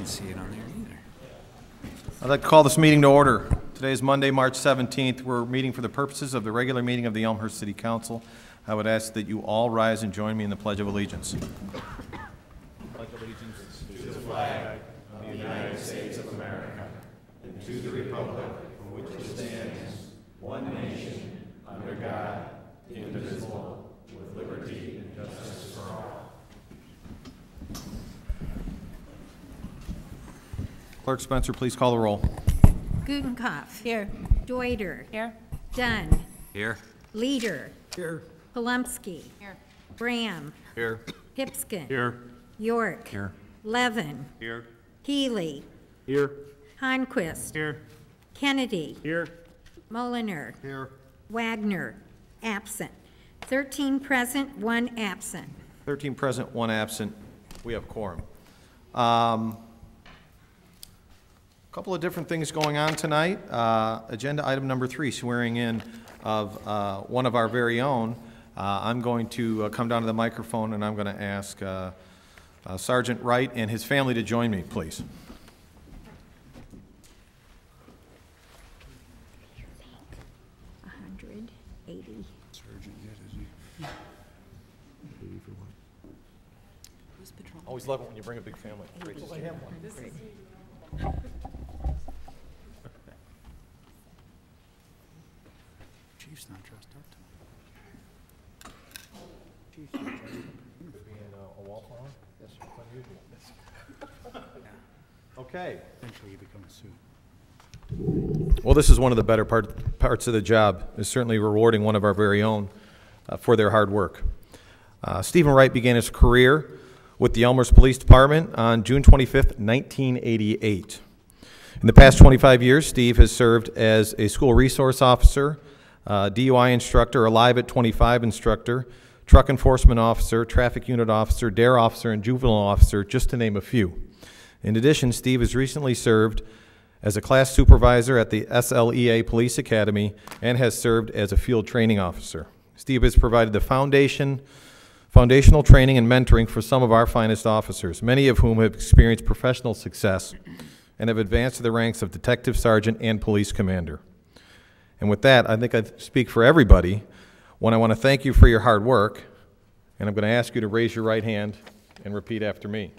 didn't see it on there either. I'd like to call this meeting to order. Today is Monday, March 17th. We're meeting for the purposes of the regular meeting of the Elmhurst City Council. I would ask that you all rise and join me in the Pledge of Allegiance. Pledge allegiance to the flag of the United States of America and to the republic for which it stands, one nation, under God, indivisible, with liberty and justice for all. Clerk Spencer, please call the roll. Gutenkopf. Here. Deuter. Here. Dunn. Here. Leader. Here. Polumsky. Here. Graham. Here. Hipskin. Here. York. Here. Levin. Here. Healy. Here. Honquist. Here. Kennedy. Here. Mulliner. Here. Wagner. Absent. 13 present, 1 absent. 13 present, 1 absent. We have quorum. Couple of different things going on tonight. Agenda item number 3, swearing in of one of our very own. I'm going to come down to the microphone and I'm going to ask Sergeant Wright and his family to join me, please. Always love it when you bring a big family. Great to see you. Chief's not dressed up tonight. Chief's not dressed up. Being a wallflower? Yes, sir. Unusual. Okay. Eventually you become a suit. Well, this is one of the better parts of the job, is certainly rewarding one of our very own for their hard work. Stephen Wright began his career with the Elmhurst Police Department on June 25th, 1988. In the past 25 years, Steve has served as a school resource officer, DUI instructor, Alive at 25 instructor, truck enforcement officer, traffic unit officer, DARE officer, and juvenile officer, just to name a few. In addition, Steve has recently served as a class supervisor at the SLEA Police Academy and has served as a field training officer. Steve has provided the foundational training and mentoring for some of our finest officers, many of whom have experienced professional success and have advanced to the ranks of detective sergeant and police commander. And with that, I think I speak for everybody when I want to thank you for your hard work, and I'm going to ask you to raise your right hand and repeat after me.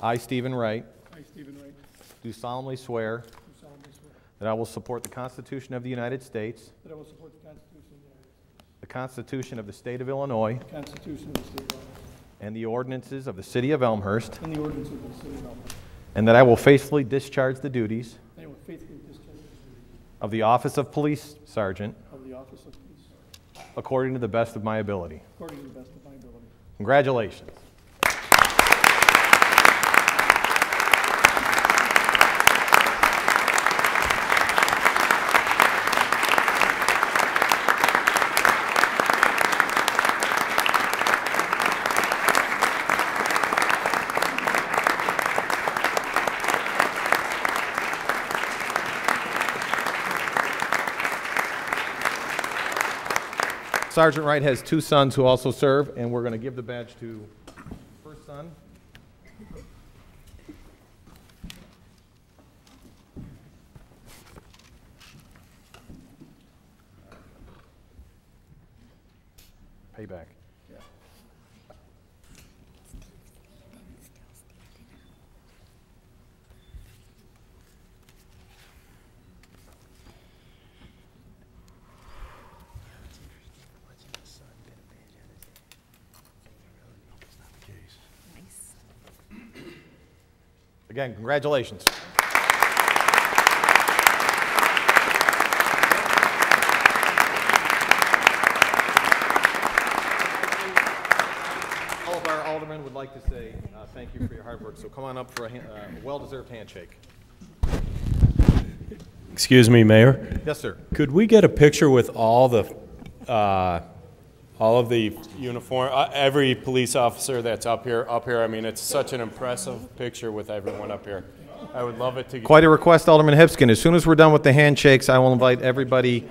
I, Stephen Wright, do solemnly swear that I will support the Constitution of the United States, the Constitution of the State of Illinois, and the ordinances of the City of Elmhurst, and that I will faithfully discharge the duties of the Office of Police Sergeant according to the best of my ability. Congratulations. Sergeant Wright has 2 sons who also serve, and we're going to give the badge to first son. Payback. Yeah. Again, congratulations. All of our aldermen would like to say thank you for your hard work, so come on up for a well-deserved handshake. Excuse me, Mayor. Yes, sir. Could we get a picture with all of the uniform, every police officer that's up here? I mean, it's such an impressive picture with everyone up here. I would love it to get... Quite a request, Alderman Hipskin. As soon as we're done with the handshakes, I will invite everybody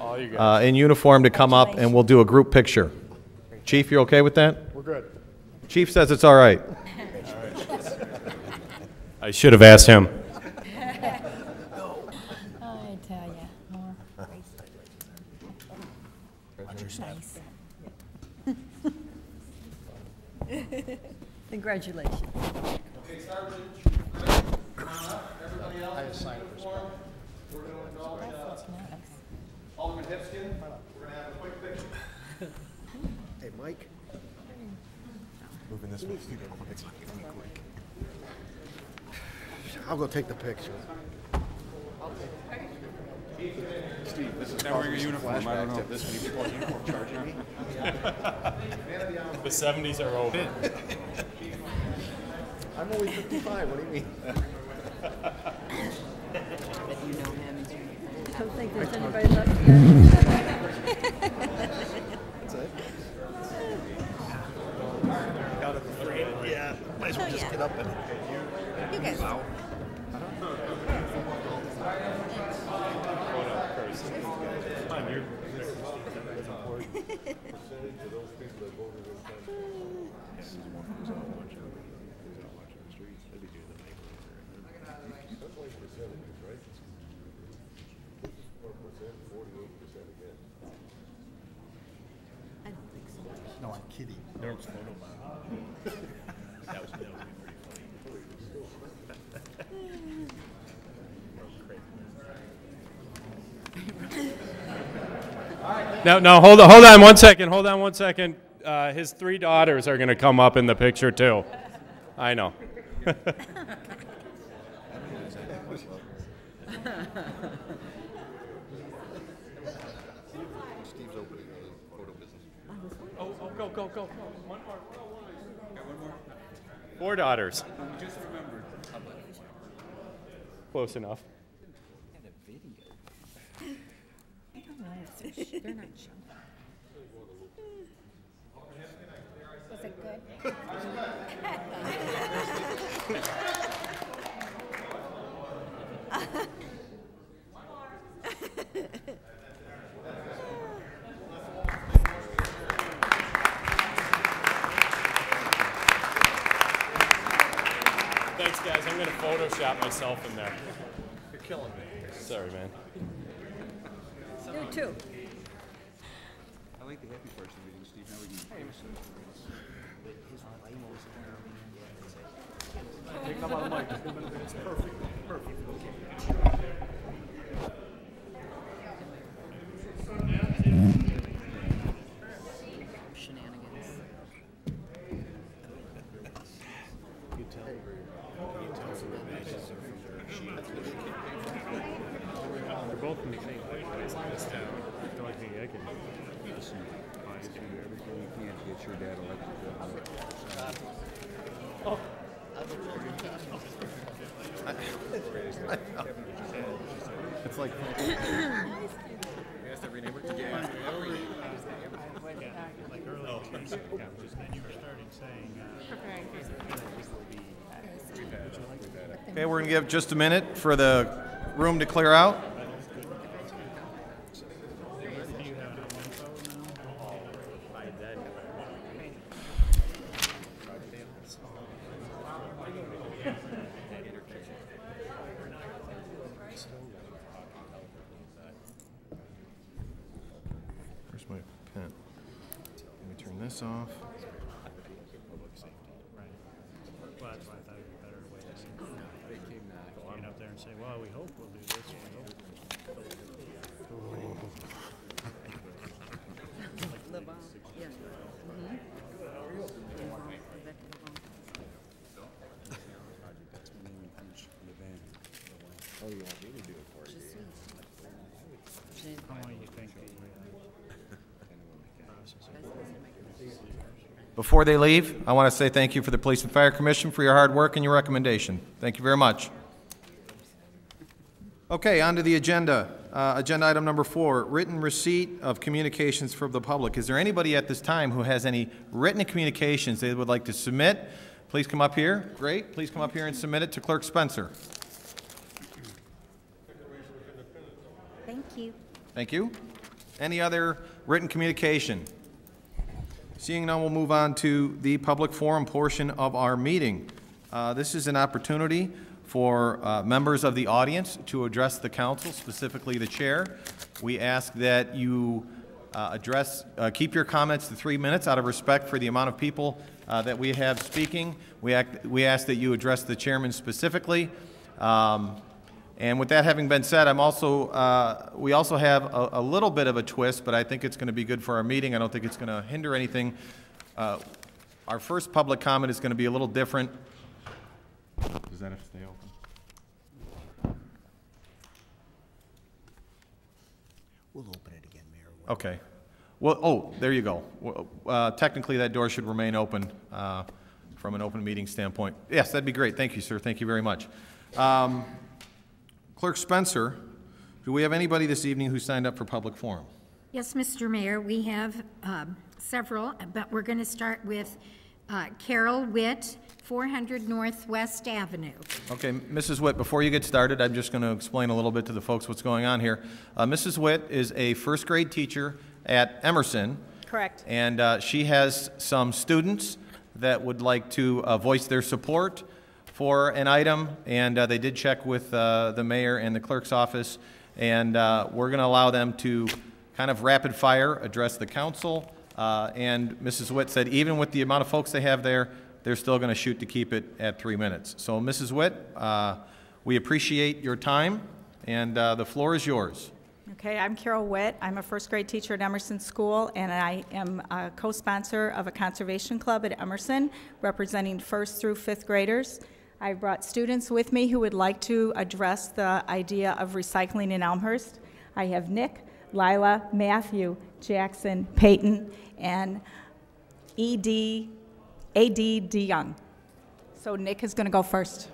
in uniform to come up and we'll do a group picture. Chief, you okay with that? We're good. Chief says it's all right. I should have asked him. I tell ya, more. Nice. Congratulations. Okay, Sergeant, everybody else. I just signed for spring. We're going to indulge Alderman Hipskin. We're going to have a quick picture. Hey, Mike. Moving this way. Quick. I'll go take the picture. Steve, this is wearing a uniform. I don't know. This many people in uniform charging me. The 70s are over. I'm only 55. What do you mean? I don't think there's anybody left here. That's it. Out of the frame. Yeah. Might as well just get up and. You guys. Wow. No, I'm kidding. Norm's photo bomb. That was pretty Now, hold on 1 second. Hold on 1 second. His 3 daughters are going to come up in the picture too. I know. Steve's opening a photo business. Go. One more. 4 daughters. Just remembered. Close enough. They're not sure. Was it good? Thanks, guys. I'm going to Photoshop myself in there. You're killing me. Sorry, man. You too. I like the happy person meeting, Steve. Now we can. Hey, come on, Mike. It's perfect. Shenanigans. They're both from the same place in this town. The only thing I can listen to everything you can to get your dad elected. It's like. Like earlier, just then you were starting saying, Okay, we're going to give just a minute for the room to clear out. Where's my pen? Let me turn this off. right. Well, that's why I thought it'd be a better way to get up there and say, well, we hope we'll do this. We hope. Live on. Yeah. Oh, you want me to do it for you? How long do you think the process is? Before they leave, I want to say thank you for the Police and Fire Commission for your hard work and your recommendation. Thank you very much. Okay, on to the agenda. Agenda item number 4, written receipt of communications from the public. Is there anybody at this time who has any written communications they would like to submit? Please come up here. Great. Please come up here and submit it to Clerk Spencer. Thank you. Thank you. Any other written communication? Seeing none, we'll move on to the public forum portion of our meeting. This is an opportunity for members of the audience to address the council, specifically the chair. We ask that you keep your comments to 3 minutes out of respect for the amount of people that we have speaking. We ask that you address the chairman specifically. And with that having been said, we also have a little bit of a twist, but I think it's going to be good for our meeting. I don't think it's going to hinder anything. Our first public comment is going to be a little different. Does that have to stay open? We'll open it again, Mayor. Okay. Well, oh, there you go. Technically, that door should remain open from an open meeting standpoint. Yes, that'd be great. Thank you, sir. Thank you very much. Clerk Spencer, do we have anybody this evening who signed up for public forum? Yes, Mr. Mayor, we have several, but we're going to start with Carol Witt, 400 Northwest Avenue. Okay, Mrs. Witt, before you get started, I'm just going to explain a little bit to the folks what's going on here. Mrs. Witt is a first grade teacher at Emerson. Correct. And she has some students that would like to voice their support for an item, and they did check with the mayor and the clerk's office, and we're going to allow them to kind of rapid fire address the council. And Mrs. Witt said even with the amount of folks they have there, they're still going to shoot to keep it at 3 minutes. So Mrs. Witt, we appreciate your time, and the floor is yours. Okay, I'm Carol Witt. I'm a first grade teacher at Emerson School, and I am a co-sponsor of a conservation club at Emerson, representing first through fifth graders. I brought students with me who would like to address the idea of recycling in Elmhurst. I have Nick, Lila, Matthew, Jackson, Peyton, and A.D. DeYoung. So Nick is going to go first.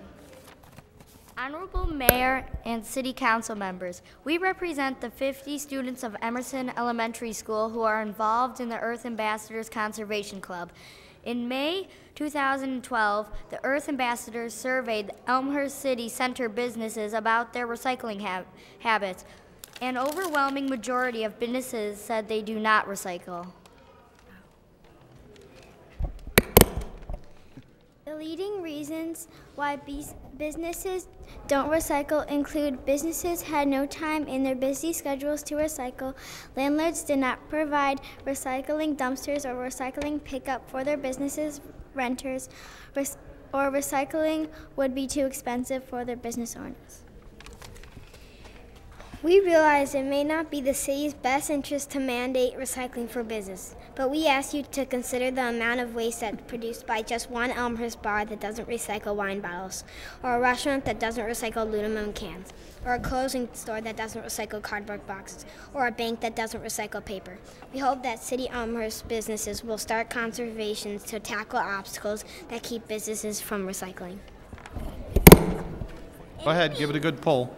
Honorable Mayor and City Council members, we represent the 50 students of Emerson Elementary School who are involved in the Earth Ambassadors Conservation Club. In May 2012, the Earth Ambassadors surveyed Elmhurst City Center businesses about their recycling habits. An overwhelming majority of businesses said they do not recycle. The leading reasons why businesses don't recycle include businesses had no time in their busy schedules to recycle, landlords did not provide recycling dumpsters or recycling pickup for their businesses' renters, or recycling would be too expensive for their business owners. We realize it may not be the city's best interest to mandate recycling for business, but we ask you to consider the amount of waste that's produced by just one Elmhurst bar that doesn't recycle wine bottles, or a restaurant that doesn't recycle aluminum cans, or a clothing store that doesn't recycle cardboard boxes, or a bank that doesn't recycle paper. We hope that City Elmhurst businesses will start conservations to tackle obstacles that keep businesses from recycling. Go ahead, give it a good pull.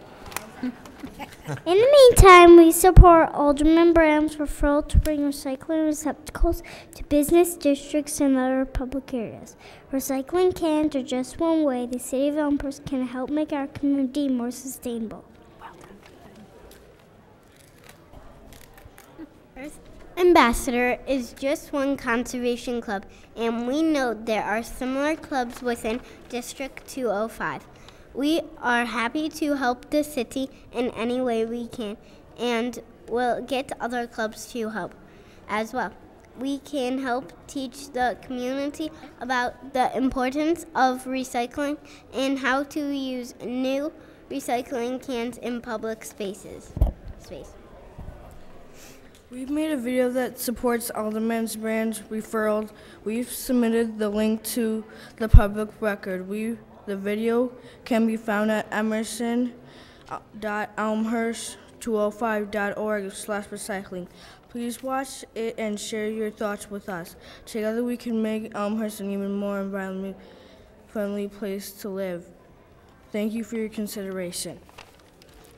In the meantime, we support Alderman Bram's referral to bring recycling receptacles to business districts and other public areas. Recycling cans are just one way the City of Elmhurst can help make our community more sustainable. Earth Ambassador is just one conservation club, and we know there are similar clubs within District 205. We are happy to help the city in any way we can, and we'll get other clubs to help as well. We can help teach the community about the importance of recycling and how to use new recycling cans in public spaces. We've made a video that supports Alderman Brand's referral. We've submitted the link to the public record. The video can be found at emerson.elmhurst205.org/recycling. Please watch it and share your thoughts with us. Together we can make Elmhurst an even more environmentally friendly place to live. Thank you for your consideration.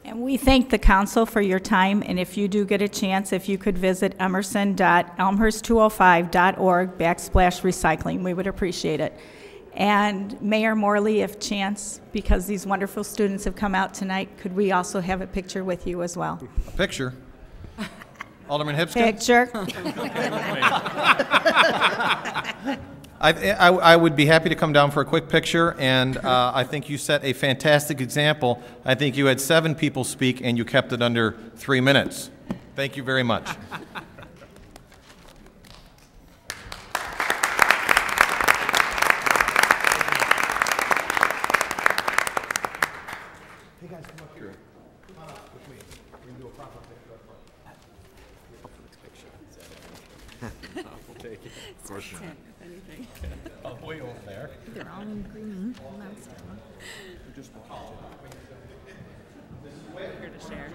And we thank the council for your time, and if you do get a chance, if you could visit emerson.elmhurst205.org/recycling, we would appreciate it. And Mayor Morley, if chance, because these wonderful students have come out tonight, could we also have a picture with you as well? A picture? Alderman Hipskin? Picture. I would be happy to come down for a quick picture, and I think you set a fantastic example. I think you had 7 people speak, and you kept it under 3 minutes. Thank you very much. Hey guys, come up here. Come on up with me. We're gonna do a proper picture up front. We'll take it. Of course not. Oh, way over there. They're all in green. Here to share.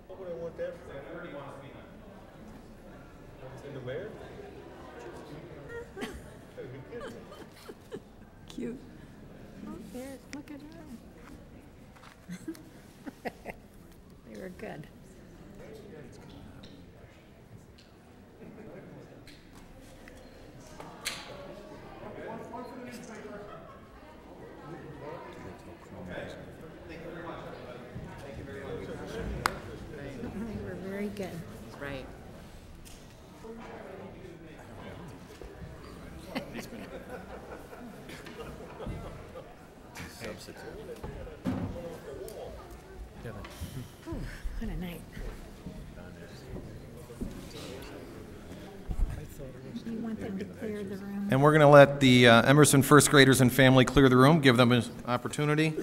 What do I want that for? In the mayor? Cute. Oh, there, look at her. They were good. They were very good. Right. What a night. You want them to clear the room? And we're going to let the Emerson first graders and family clear the room, give them an opportunity.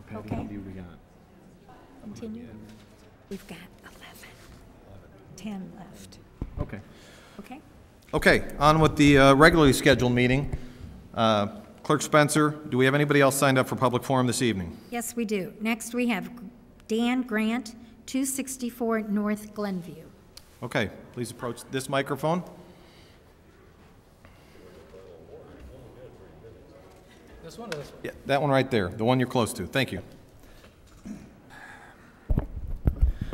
Patty, Okay. how many we got? Continue. We've got 11. 10 left. Okay. Okay? Okay, on with the regularly scheduled meeting. Clerk Spencer, do we have anybody else signed up for public forum this evening? Yes, we do. Next, we have Dan Grant, 264 North Glenview. Okay, please approach this microphone. This one or this one? Yeah, that one right there, the one you're close to. Thank you.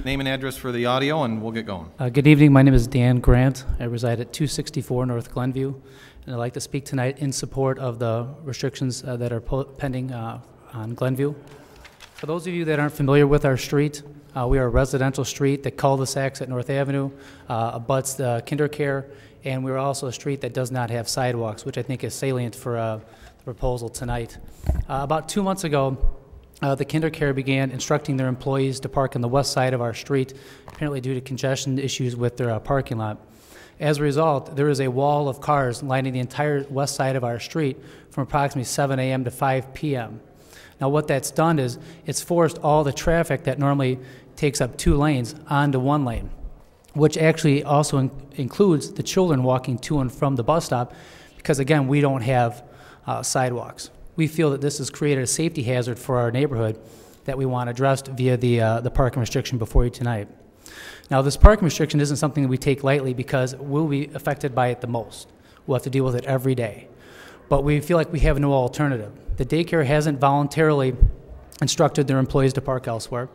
Name and address for the audio, and we'll get going. Good evening. My name is Dan Grant. I reside at 264 North Glenview, and I'd like to speak tonight in support of the restrictions that are pending on Glenview. For those of you that aren't familiar with our street, we are a residential street that cul-de-sacs at North Avenue, abuts the kinder care, and we're also a street that does not have sidewalks, which I think is salient for the proposal tonight. About 2 months ago, the kinder care began instructing their employees to park on the west side of our street, apparently due to congestion issues with their parking lot. As a result, there is a wall of cars lining the entire west side of our street from approximately 7 a.m. to 5 p.m. Now what that's done is it's forced all the traffic that normally takes up 2 lanes onto 1 lane, which actually also includes the children walking to and from the bus stop because, again, we don't have sidewalks. We feel that this has created a safety hazard for our neighborhood that we want addressed via the parking restriction before you tonight. Now, this parking restriction isn't something that we take lightly because we'll be affected by it the most. We'll have to deal with it every day. But we feel like we have no alternative. The daycare hasn't voluntarily instructed their employees to park elsewhere,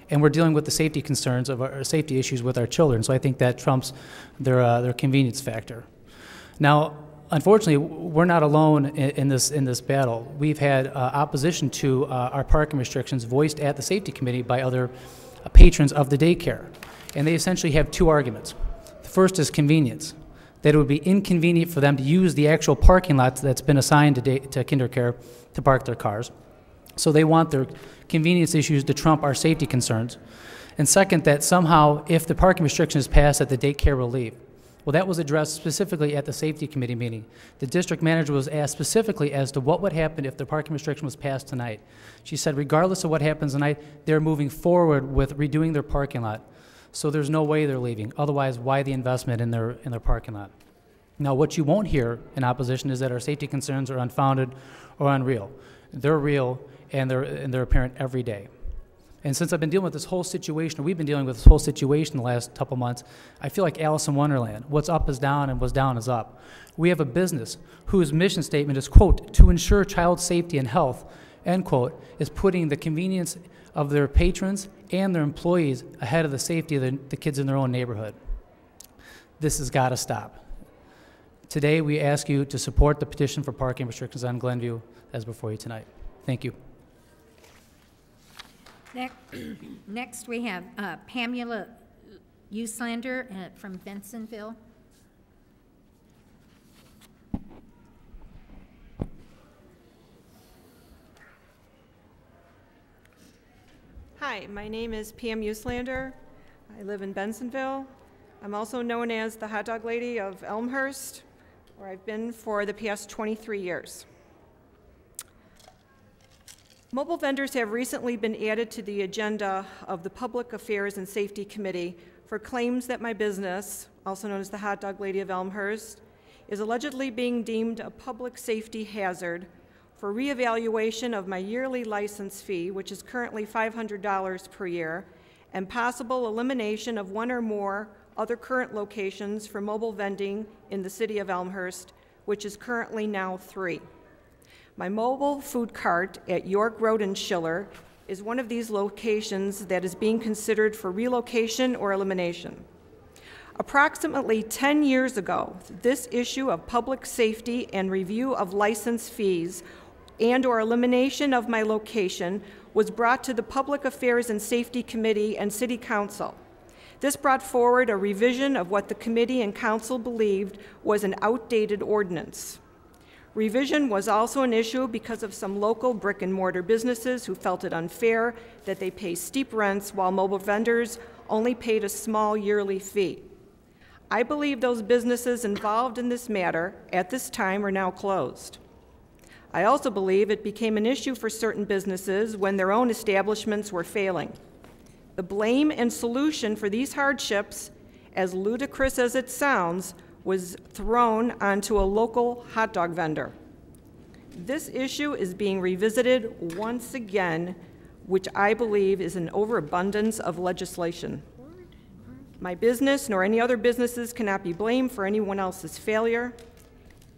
and we're dealing with the safety concerns of our safety issues with our children, so I think that trumps their convenience factor. Now, unfortunately, we're not alone in this battle. We've had opposition to our parking restrictions voiced at the safety committee by other patrons of the daycare, and they essentially have 2 arguments. The first is convenience, that it would be inconvenient for them to use the actual parking lot that's been assigned to kinder care to park their cars. So they want their convenience issues to trump our safety concerns. And second, that somehow if the parking restriction is passed, that the daycare will leave. Well, that was addressed specifically at the safety committee meeting. The district manager was asked specifically as to what would happen if the parking restriction was passed tonight. She said regardless of what happens tonight, they're moving forward with redoing their parking lot. So there's no way they're leaving. Otherwise, why the investment in their parking lot? Now, what you won't hear in opposition is that our safety concerns are unfounded or unreal. They're real, and they're apparent every day. And since I've been dealing with this whole situation, or we've been dealing with this whole situation the last couple months, I feel like Alice in Wonderland. What's up is down, and what's down is up. We have a business whose mission statement is, quote, to ensure child safety and health, end quote, is putting the convenience of their patrons and their employees ahead of the safety of the kids in their own neighborhood. This has got to stop. Today, we ask you to support the petition for parking restrictions on Glenview as before you tonight. Thank you. Next, we have Pamela Uslander from Bensonville. Hi, my name is Pam Uslander. I live in Bensonville. I'm also known as the hot dog lady of Elmhurst, where I've been for the past 23 years. Mobile vendors have recently been added to the agenda of the Public Affairs and Safety Committee for claims that my business, also known as the hot dog lady of Elmhurst, is allegedly being deemed a public safety hazard for reevaluation of my yearly license fee, which is currently $500 per year, and possible elimination of one or more other current locations for mobile vending in the city of Elmhurst, which is currently now 3. My mobile food cart at York Road and Schiller is one of these locations that is being considered for relocation or elimination. Approximately 10 years ago, this issue of public safety and review of license fees and/or elimination of my location was brought to the Public Affairs and Safety Committee and City Council. This brought forward a revision of what the committee and council believed was an outdated ordinance. Revision was also an issue because of some local brick and mortar businesses who felt it unfair that they pay steep rents while mobile vendors only paid a small yearly fee. I believe those businesses involved in this matter at this time are now closed. I also believe it became an issue for certain businesses when their own establishments were failing. The blame and solution for these hardships, as ludicrous as it sounds, was thrown onto a local hot dog vendor. This issue is being revisited once again, which I believe is an overabundance of legislation. My business nor any other businesses cannot be blamed for anyone else's failure.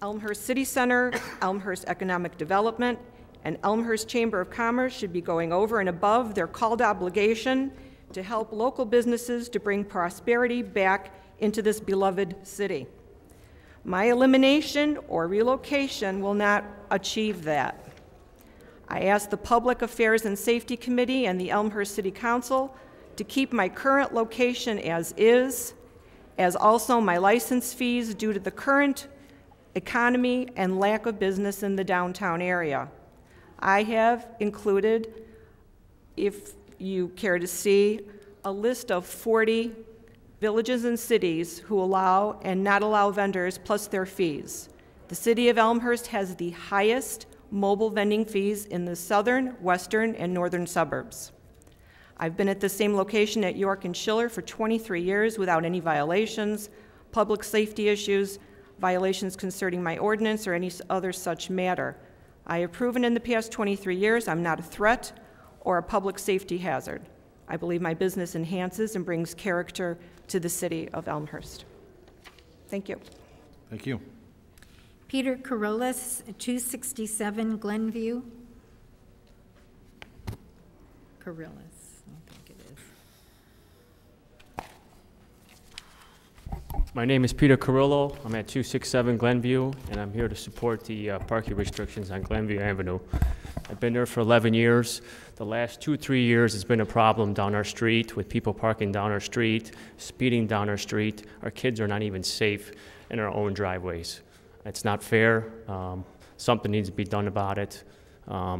Elmhurst City Center, Elmhurst Economic Development, and Elmhurst Chamber of Commerce should be going over and above their called obligation to help local businesses to bring prosperity back into this beloved city. My elimination or relocation will not achieve that. I ask the Public Affairs and Safety Committee and the Elmhurst City Council to keep my current location as is, as also my license fees due to the current economy and lack of business in the downtown area. I have included, if you care to see, a list of 40 villages and cities who allow and not allow vendors plus their fees. The city of Elmhurst has the highest mobile vending fees in the southern, western, and northern suburbs. I've been at the same location at York and Schiller for 23 years without any violations, public safety issues, violations concerning my ordinance, or any other such matter. I have proven in the past 23 years I'm not a threat or a public safety hazard. I believe my business enhances and brings character to the city of Elmhurst. Thank you. Thank you. Peter Carolus, 267 Glenview. Carolus, I think it is. My name is Peter Carrillo. I'm at 267 Glenview, and I'm here to support the parking restrictions on Glenview Avenue. I've been there for 11 years. The last 2-3 years has been a problem down our street with people parking down our street, speeding down our street. Our kids are not even safe in our own driveways. It's not fair. Something needs to be done about it.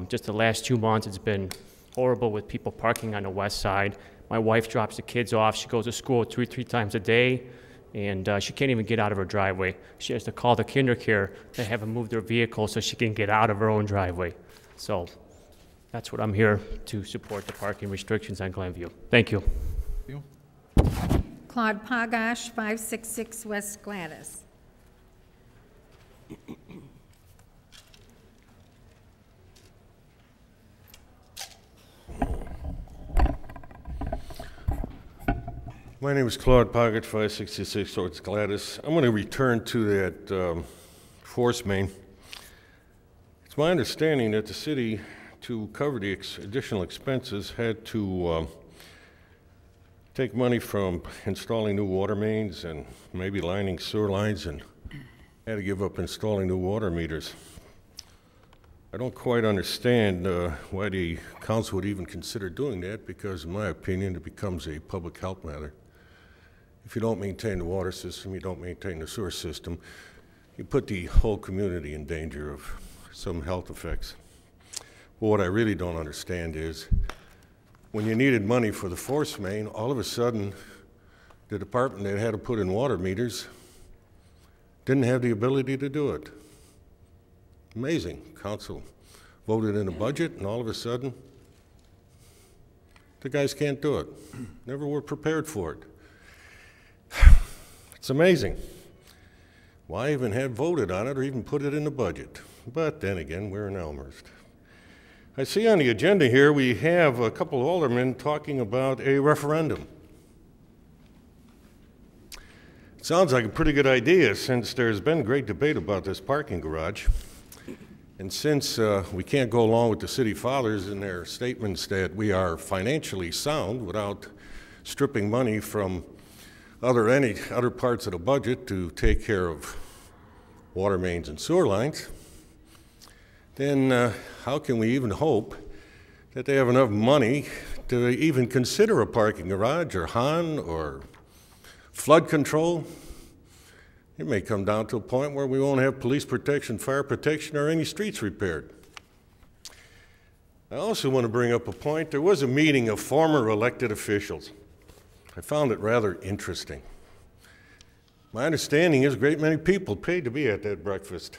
Just the last 2 months, it's been horrible with people parking on the west side. My wife drops the kids off. She goes to school 2-3 times a day, and she can't even get out of her driveway. She has to call the kinder care to have them move their vehicle so she can get out of her own driveway. So that's what I'm here to support, the parking restrictions on Glenview. Thank you. Claude Pagash, 566 West Gladys. My name is Claude Poggett, 566 North Gladys. I'm going to return to that force main. It's my understanding that the city to cover the additional expenses, had to take money from installing new water mains and maybe lining sewer lines, and had to give up installing new water meters. I don't quite understand why the council would even consider doing that, because in my opinion it becomes a public health matter. If you don't maintain the water system, you don't maintain the sewer system, you put the whole community in danger of some health effects. But what I really don't understand is, when you needed money for the force main, all of a sudden the department that had to put in water meters didn't have the ability to do it. Amazing. Council voted in a budget, and all of a sudden the guys can't do it. Never were prepared for it. It's amazing. Why even have voted on it or even put it in the budget? But then again, we're in Elmhurst. I see on the agenda here we have a couple of aldermen talking about a referendum. It sounds like a pretty good idea, since there's been great debate about this parking garage. And since we can't go along with the city fathers in their statements that we are financially sound without stripping money from other parts of the budget to take care of water mains and sewer lines, then how can we even hope that they have enough money to even consider a parking garage or HON or flood control? It may come down to a point where we won't have police protection, fire protection, or any streets repaired. I also want to bring up a point. There was a meeting of former elected officials. I found it rather interesting. My understanding is a great many people paid to be at that breakfast.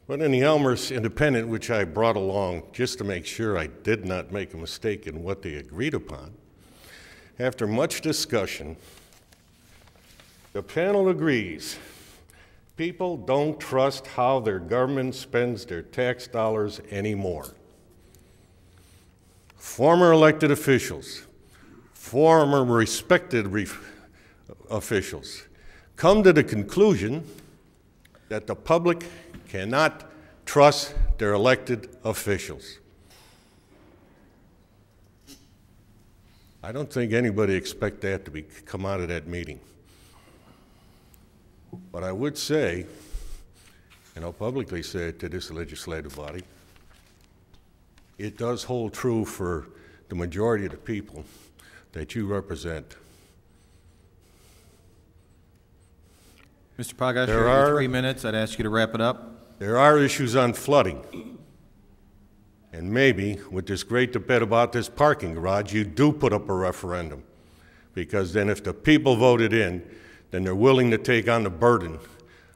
But in the Elmhurst Independent, which I brought along just to make sure I did not make a mistake in what they agreed upon, after much discussion, the panel agrees people don't trust how their government spends their tax dollars anymore. Former elected officials, former respected officials come to the conclusion that the public cannot trust their elected officials. I don't think anybody expected that to come out of that meeting. But I would say, and I'll publicly say it to this legislative body, it does hold true for the majority of the people that you represent. Mr. Pogash, you have 3 minutes. I'd ask you to wrap it up. There are issues on flooding. And maybe with this great debate about this parking garage, you do put up a referendum. Because then if the people voted in, then they're willing to take on the burden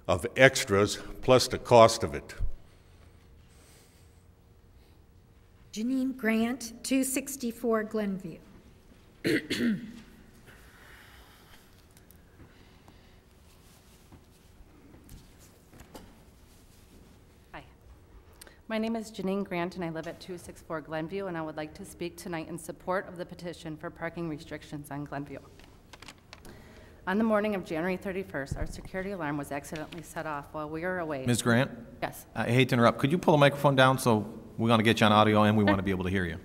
of extras plus the cost of it. Janine Grant, 264 Glenview. My name is Janine Grant, and I live at 264 Glenview, and I would like to speak tonight in support of the petition for parking restrictions on Glenview. On the morning of January 31st, our security alarm was accidentally set off while we were away. Ms. Grant? Yes. I hate to interrupt. Could you pull the microphone down, so we want to get you on audio and we want to be able to hear you?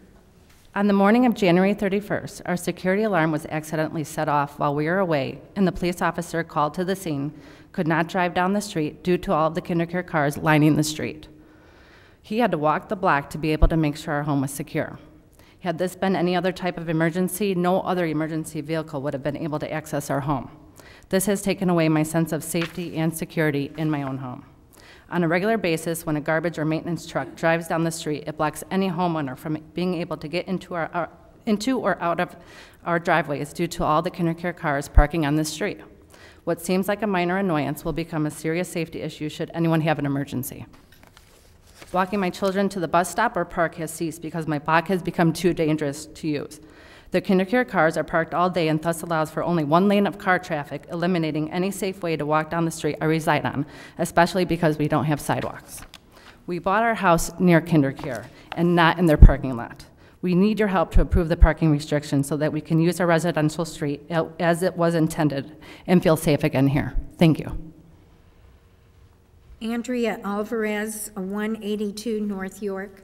On the morning of January 31st, our security alarm was accidentally set off while we were away, and the police officer called to the scene could not drive down the street due to all of the kindergarten cars lining the street. He had to walk the block to be able to make sure our home was secure. Had this been any other type of emergency, no other emergency vehicle would have been able to access our home. This has taken away my sense of safety and security in my own home. On a regular basis, when a garbage or maintenance truck drives down the street, it blocks any homeowner from being able to get into or out of our driveways due to all the kindergarten cars parking on this street. What seems like a minor annoyance will become a serious safety issue should anyone have an emergency. Walking my children to the bus stop or park has ceased because my block has become too dangerous to use. The kindergarten cars are parked all day and thus allows for only one lane of car traffic, eliminating any safe way to walk down the street I reside on, especially because we don't have sidewalks. We bought our house near kindergarten and not in their parking lot. We need your help to approve the parking restrictions so that we can use our residential street as it was intended and feel safe again here. Thank you. Andrea Alvarez, 182 North York.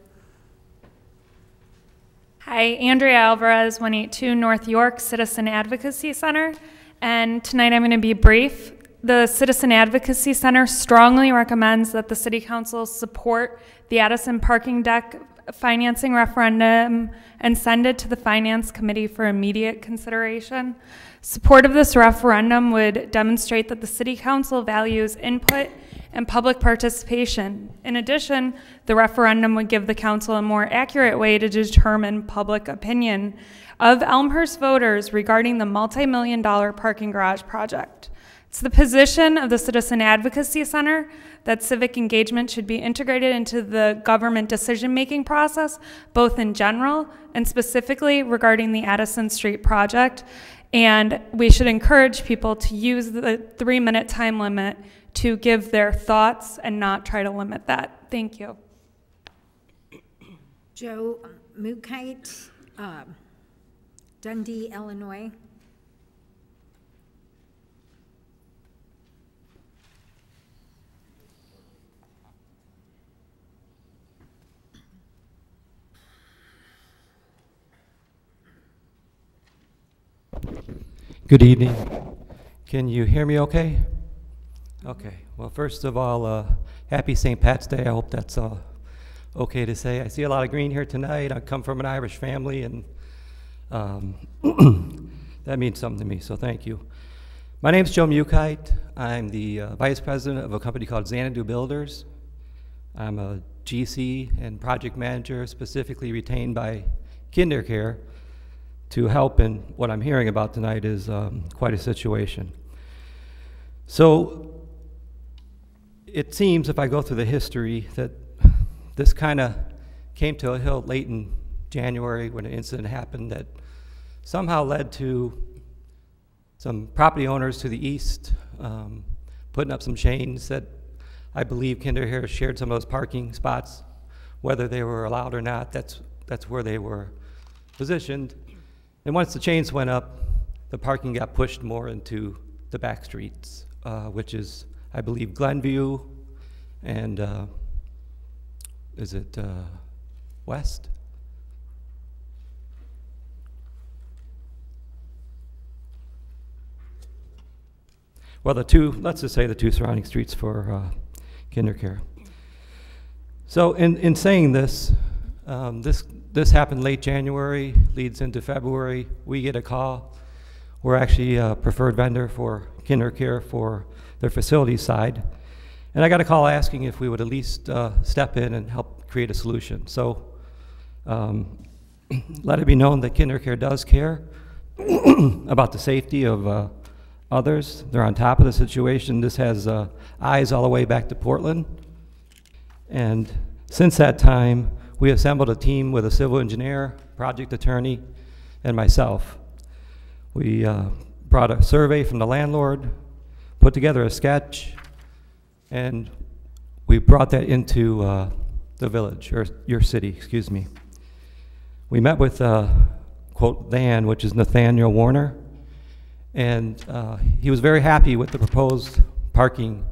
Hi, Andrea Alvarez, 182 North York Citizen Advocacy Center, and tonight I'm going to be brief. The Citizen Advocacy Center strongly recommends that the City Council support the Addison parking deck financing referendum and send it to the Finance Committee for immediate consideration. Support of this referendum would demonstrate that the City Council values input and public participation. In addition, the referendum would give the Council a more accurate way to determine public opinion of Elmhurst voters regarding the multi-million-dollar parking garage project. It's the position of the Citizen Advocacy Center that civic engagement should be integrated into the government decision-making process, both in general and specifically regarding the Addison Street project. And we should encourage people to use the 3-minute time limit to give their thoughts and not try to limit that. Thank you. Joe Mukite, Dundee, Illinois. Good evening. Can you hear me okay? Okay. Well, first of all, happy St. Pat's Day. I hope that's okay to say. I see a lot of green here tonight. I come from an Irish family, and that means something to me, so thank you. My name's Joe Mukite. I'm the vice president of a company called Xanadu Builders. I'm a GC and project manager specifically retained by KinderCare to help, and what I'm hearing about tonight is quite a situation. So it seems, if I go through the history, that this kind of came to a halt late in January when an incident happened that somehow led to some property owners to the east putting up some chains that I believe KinderCare shared some of those parking spots. Whether they were allowed or not, that's where they were positioned. And once the chains went up, the parking got pushed more into the back streets, which is, I believe, Glenview and is it West? Well, let's just say the two surrounding streets for KinderCare. So in saying this, this happened late January, leads into February. We get a call. We're actually a preferred vendor for KinderCare for their facility side. And I got a call asking if we would at least step in and help create a solution. So let it be known that KinderCare does care about the safety of others. They're on top of the situation. This has eyes all the way back to Portland. And since that time, we assembled a team with a civil engineer, project attorney, and myself. We brought a survey from the landlord, put together a sketch, and we brought that into the village, or your city, excuse me. We met with, quote, Van, which is Nathaniel Warner, and he was very happy with the proposed parking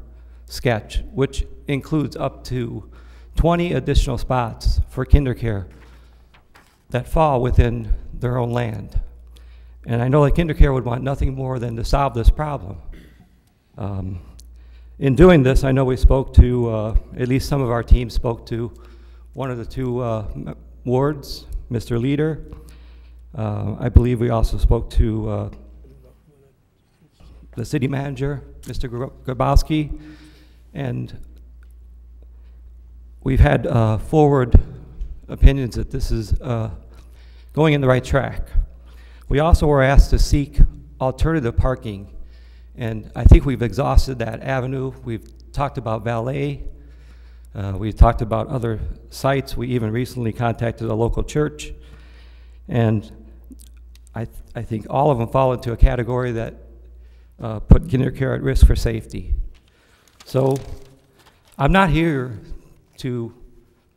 sketch, which includes up to 20 additional spots for KinderCare that fall within their own land. And I know that KinderCare would want nothing more than to solve this problem. In doing this, I know we spoke to, at least some of our team spoke to one of the two wards, Mr. Leader. I believe we also spoke to the city manager, Mr. Grabowski, and we've had forward opinions that this is going in the right track. We also were asked to seek alternative parking, and I think we've exhausted that avenue. We've talked about valet. We've talked about other sites. We even recently contacted a local church, and I think all of them fall into a category that put KinderCare at risk for safety. So I'm not here to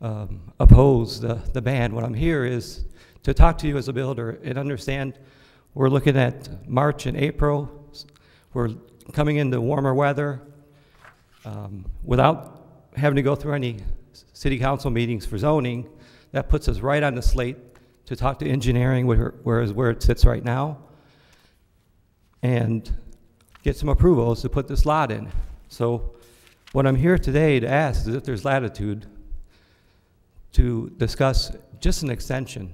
oppose the ban. What I'm here is to talk to you as a builder and understand we're looking at March and April. We're coming into warmer weather without having to go through any city council meetings for zoning. That puts us right on the slate to talk to engineering where it sits right now, and get some approvals to put this lot in. So what I'm here today to ask is if there's latitude to discuss just an extension.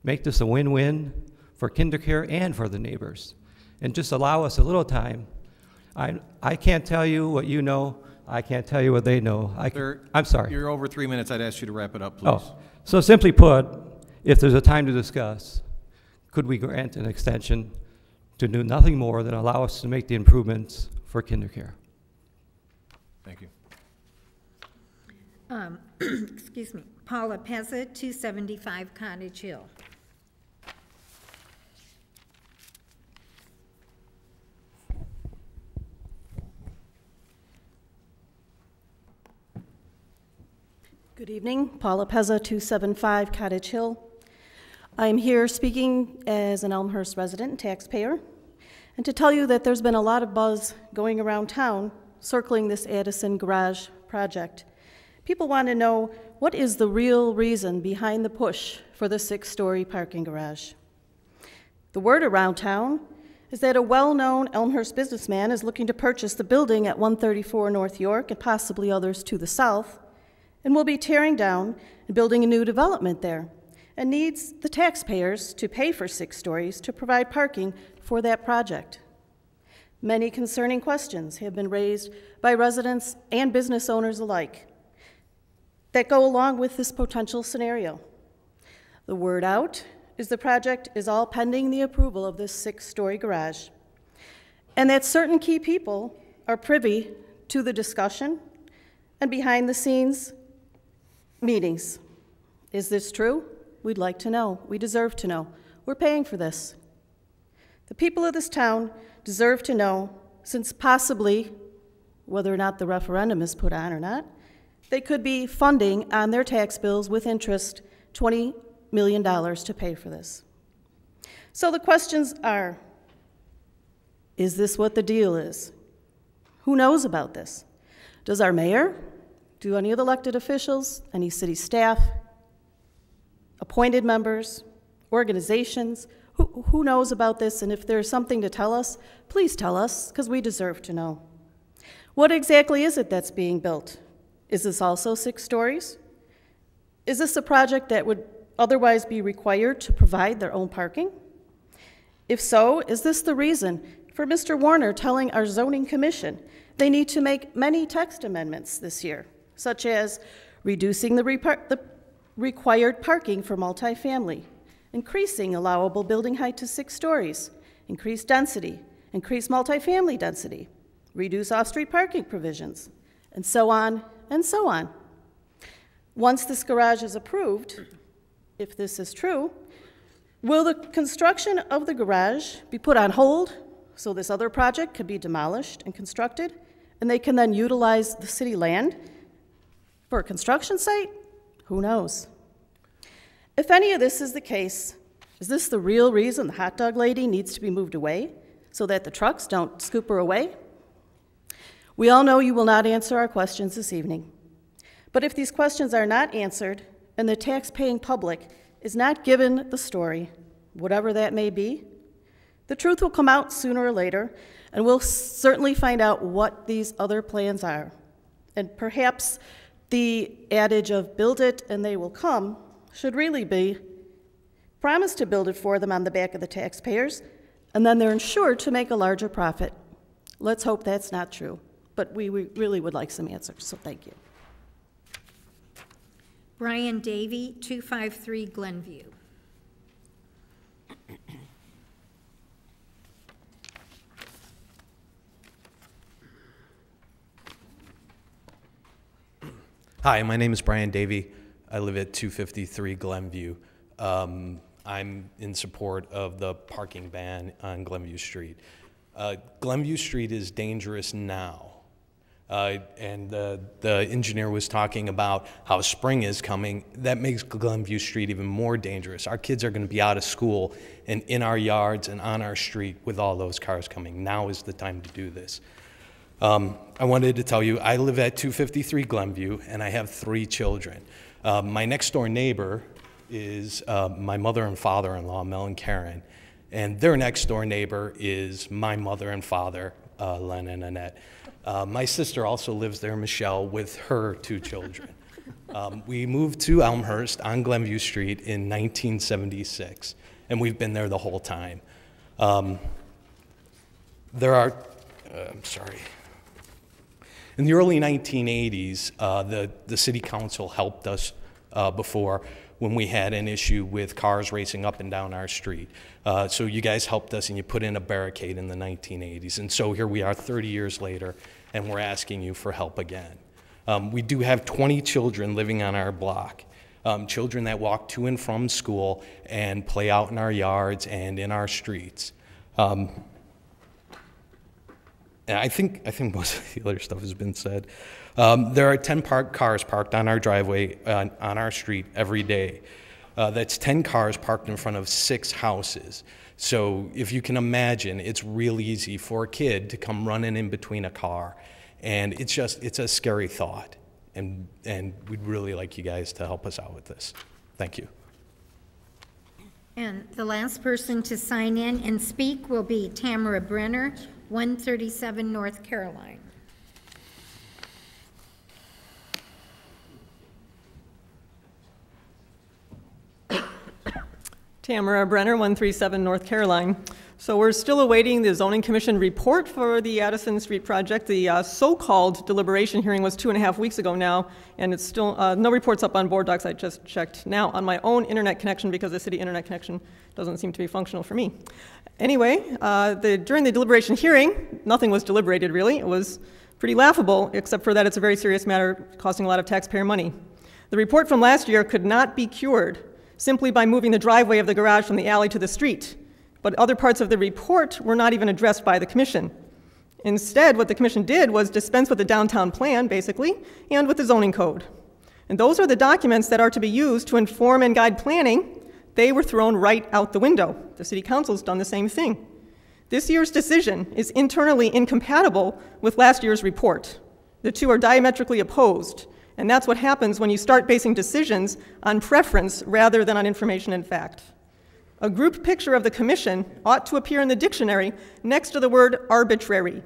Make this a win-win for KinderCare and for the neighbors. And just allow us a little time. I can't tell you what you know. I can't tell you what they know. I'm sorry. You're over 3 minutes. I'd ask you to wrap it up, please. Oh, so simply put, if there's a time to discuss, could we grant an extension to do nothing more than allow us to make the improvements for KinderCare? Thank you. Excuse me. Paula Pezza, 275 Cottage Hill. Good evening. Paula Pezza, 275 Cottage Hill. I'm here speaking as an Elmhurst resident and taxpayer, and to tell you that there's been a lot of buzz going around town circling this Addison garage project. People want to know what is the real reason behind the push for the 6-story parking garage. The word around town is that a well-known Elmhurst businessman is looking to purchase the building at 134 North York and possibly others to the south, and will be tearing down and building a new development there, and needs the taxpayers to pay for 6 stories to provide parking for that project. Many concerning questions have been raised by residents and business owners alike that go along with this potential scenario. The word out is the project is all pending the approval of this 6-story garage, and that certain key people are privy to the discussion and behind-the-scenes meetings. Is this true? We'd like to know. We deserve to know. We're paying for this. The people of this town deserve to know, since possibly, whether or not the referendum is put on or not, they could be funding on their tax bills with interest $20 million to pay for this. So the questions are, is this what the deal is? Who knows about this? Does our mayor? Do any of the elected officials, any city staff, appointed members, organizations, who knows about this? And if there's something to tell us, please tell us, because we deserve to know. What exactly is it that's being built? Is this also 6 stories? Is this a project that would otherwise be required to provide their own parking? If so, is this the reason for Mr. Warner telling our zoning commission they need to make many text amendments this year, such as reducing the required parking for multifamily, increasing allowable building height to 6 stories, increase density, increase multifamily density, reduce off-street parking provisions, and so on and so on. Once this garage is approved, if this is true, will the construction of the garage be put on hold so this other project could be demolished and constructed, and they can then utilize the city land for a construction site? Who knows? If any of this is the case, is this the real reason the hot dog lady needs to be moved away so that the trucks don't scoop her away? We all know you will not answer our questions this evening. But if these questions are not answered and the tax-paying public is not given the story, whatever that may be, the truth will come out sooner or later, and we'll certainly find out what these other plans are. And perhaps the adage of build it and they will come should really be promise to build it for them on the back of the taxpayers, and then they're insured to make a larger profit. Let's hope that's not true, but we really would like some answers, so thank you. Brian Davey, 253 Glenview. Hi, my name is Brian Davey. I live at 253 Glenview. I'm in support of the parking ban on Glenview Street. Glenview Street is dangerous now. And the engineer was talking about how spring is coming. That makes Glenview Street even more dangerous. Our kids are going to be out of school and in our yards and on our street with all those cars coming. Now is the time to do this. I wanted to tell you, I live at 253 Glenview, and I have 3 children. My next door neighbor is my mother and father-in-law, Mel and Karen, and their next door neighbor is my mother and father, Len and Annette. My sister also lives there, Michelle, with her 2 children. We moved to Elmhurst on Glenview Street in 1976, and we've been there the whole time. In the early 1980s, the city council helped us before when we had an issue with cars racing up and down our street. So you guys helped us and you put in a barricade in the 1980s. And so here we are 30 years later, and we're asking you for help again. We do have 20 children living on our block, children that walk to and from school and play out in our yards and in our streets. And I think most of the other stuff has been said. There are 10 cars parked on our driveway on our street every day. That's 10 cars parked in front of 6 houses. So if you can imagine, it's real easy for a kid to come running in between a car. And it's a scary thought. And we'd really like you guys to help us out with this. Thank you. And the last person to sign in and speak will be Tamara Brenner, 137 North Caroline. Tamara Brenner, 137 North Caroline. So we're still awaiting the Zoning Commission report for the Addison Street project. The so-called deliberation hearing was 2.5 weeks ago now, and it's still, no reports up on board docs. I just checked now on my own internet connection because the city internet connection doesn't seem to be functional for me. Anyway, during the deliberation hearing, nothing was deliberated really. It was pretty laughable, except for that it's a very serious matter costing a lot of taxpayer money. The report from last year could not be cured simply by moving the driveway of the garage from the alley to the street. But other parts of the report were not even addressed by the commission. Instead, what the commission did was dispense with the downtown plan, basically, and with the zoning code. And those are the documents that are to be used to inform and guide planning. They were thrown right out the window. The city council's done the same thing. This year's decision is internally incompatible with last year's report. The two are diametrically opposed, and that's what happens when you start basing decisions on preference rather than on information and fact. A group picture of the commission ought to appear in the dictionary next to the word arbitrary.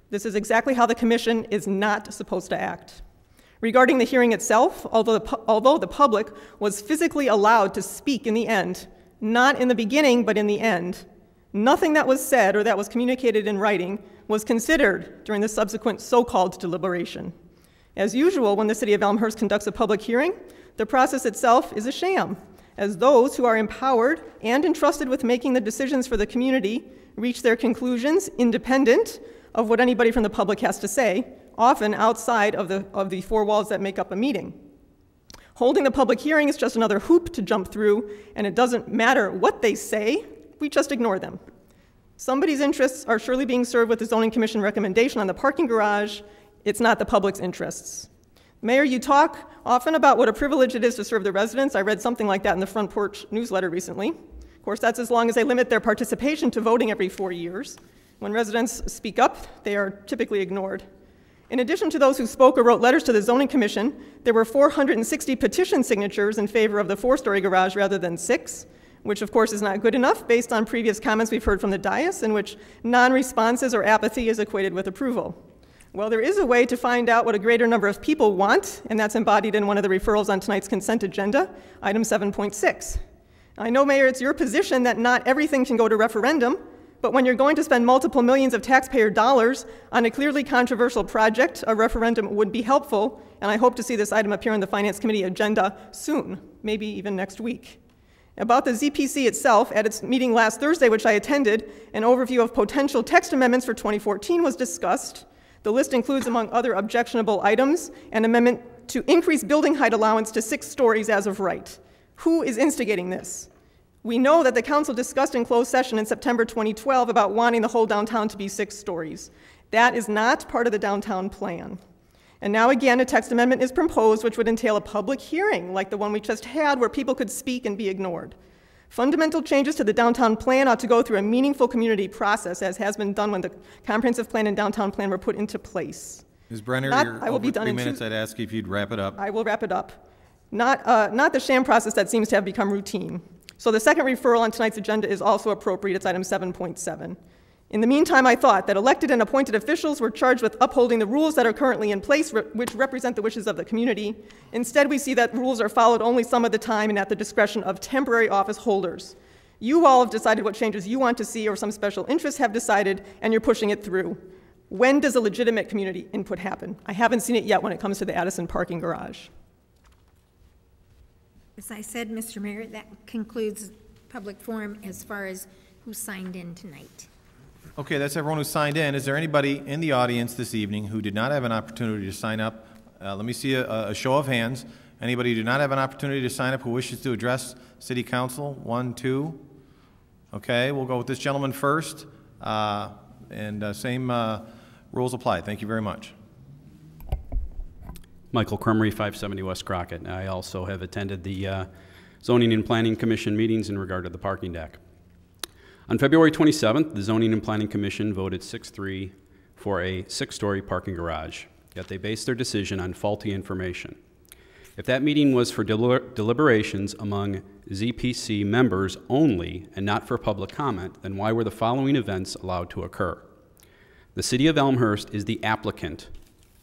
This is exactly how the commission is not supposed to act. Regarding the hearing itself, although the public was physically allowed to speak in the end, not in the beginning but in the end, nothing that was said or that was communicated in writing was considered during the subsequent so-called deliberation. As usual, when the city of Elmhurst conducts a public hearing, the process itself is a sham, as those who are empowered and entrusted with making the decisions for the community reach their conclusions independent of what anybody from the public has to say, often outside of the 4 walls that make up a meeting. Holding the public hearing is just another hoop to jump through, and it doesn't matter what they say, we just ignore them. Somebody's interests are surely being served with the Zoning Commission recommendation on the parking garage. It's not the public's interests. Mayor, you talk often about what a privilege it is to serve the residents. I read something like that in the Front Porch newsletter recently. Of course, that's as long as they limit their participation to voting every 4 years. When residents speak up, they are typically ignored. In addition to those who spoke or wrote letters to the Zoning Commission, there were 460 petition signatures in favor of the 4-story garage rather than 6, which of course is not good enough based on previous comments we've heard from the dais in which non-responses or apathy is equated with approval. Well, there is a way to find out what a greater number of people want, and that's embodied in one of the referrals on tonight's consent agenda, item 7.6. I know, Mayor, it's your position that not everything can go to referendum, but when you're going to spend multiple millions of taxpayer dollars on a clearly controversial project, a referendum would be helpful, and I hope to see this item appear on the Finance Committee agenda soon, maybe even next week. About the ZPC itself, at its meeting last Thursday, which I attended, an overview of potential text amendments for 2014 was discussed. The list includes, among other objectionable items, an amendment to increase building height allowance to 6 stories as of right. Who is instigating this? We know that the council discussed in closed session in September 2012 about wanting the whole downtown to be 6 stories. That is not part of the downtown plan. And now again, a text amendment is proposed which would entail a public hearing like the one we just had where people could speak and be ignored. Fundamental changes to the downtown plan ought to go through a meaningful community process, as has been done when the comprehensive plan and downtown plan were put into place. Ms. Brenner, I will be done 3 in minutes. I'd ask you if you'd wrap it up. I will wrap it up. not the sham process that seems to have become routine. So the second referral on tonight's agenda is also appropriate. It's item 7.7. In the meantime, I thought that elected and appointed officials were charged with upholding the rules that are currently in place, which represent the wishes of the community. Instead, we see that rules are followed only some of the time and at the discretion of temporary office holders. You all have decided what changes you want to see, or some special interests have decided, and you're pushing it through. When does a legitimate community input happen? I haven't seen it yet when it comes to the Addison parking garage. As I said, Mr. Mayor, that concludes public forum as far as who signed in tonight. Okay, that's everyone who signed in. Is there anybody in the audience this evening who did not have an opportunity to sign up? Let me see a show of hands. Anybody who did not have an opportunity to sign up who wishes to address City Council? 1, 2. Okay, we'll go with this gentleman first. Same rules apply. Thank you very much. Michael Crumry, 570 West Crockett. I also have attended the Zoning and Planning Commission meetings in regard to the parking deck. On February 27th, the Zoning and Planning Commission voted 6-3 for a 6-story parking garage, yet they based their decision on faulty information. If that meeting was for deliberations among ZPC members only and not for public comment, then why were the following events allowed to occur? The City of Elmhurst is the applicant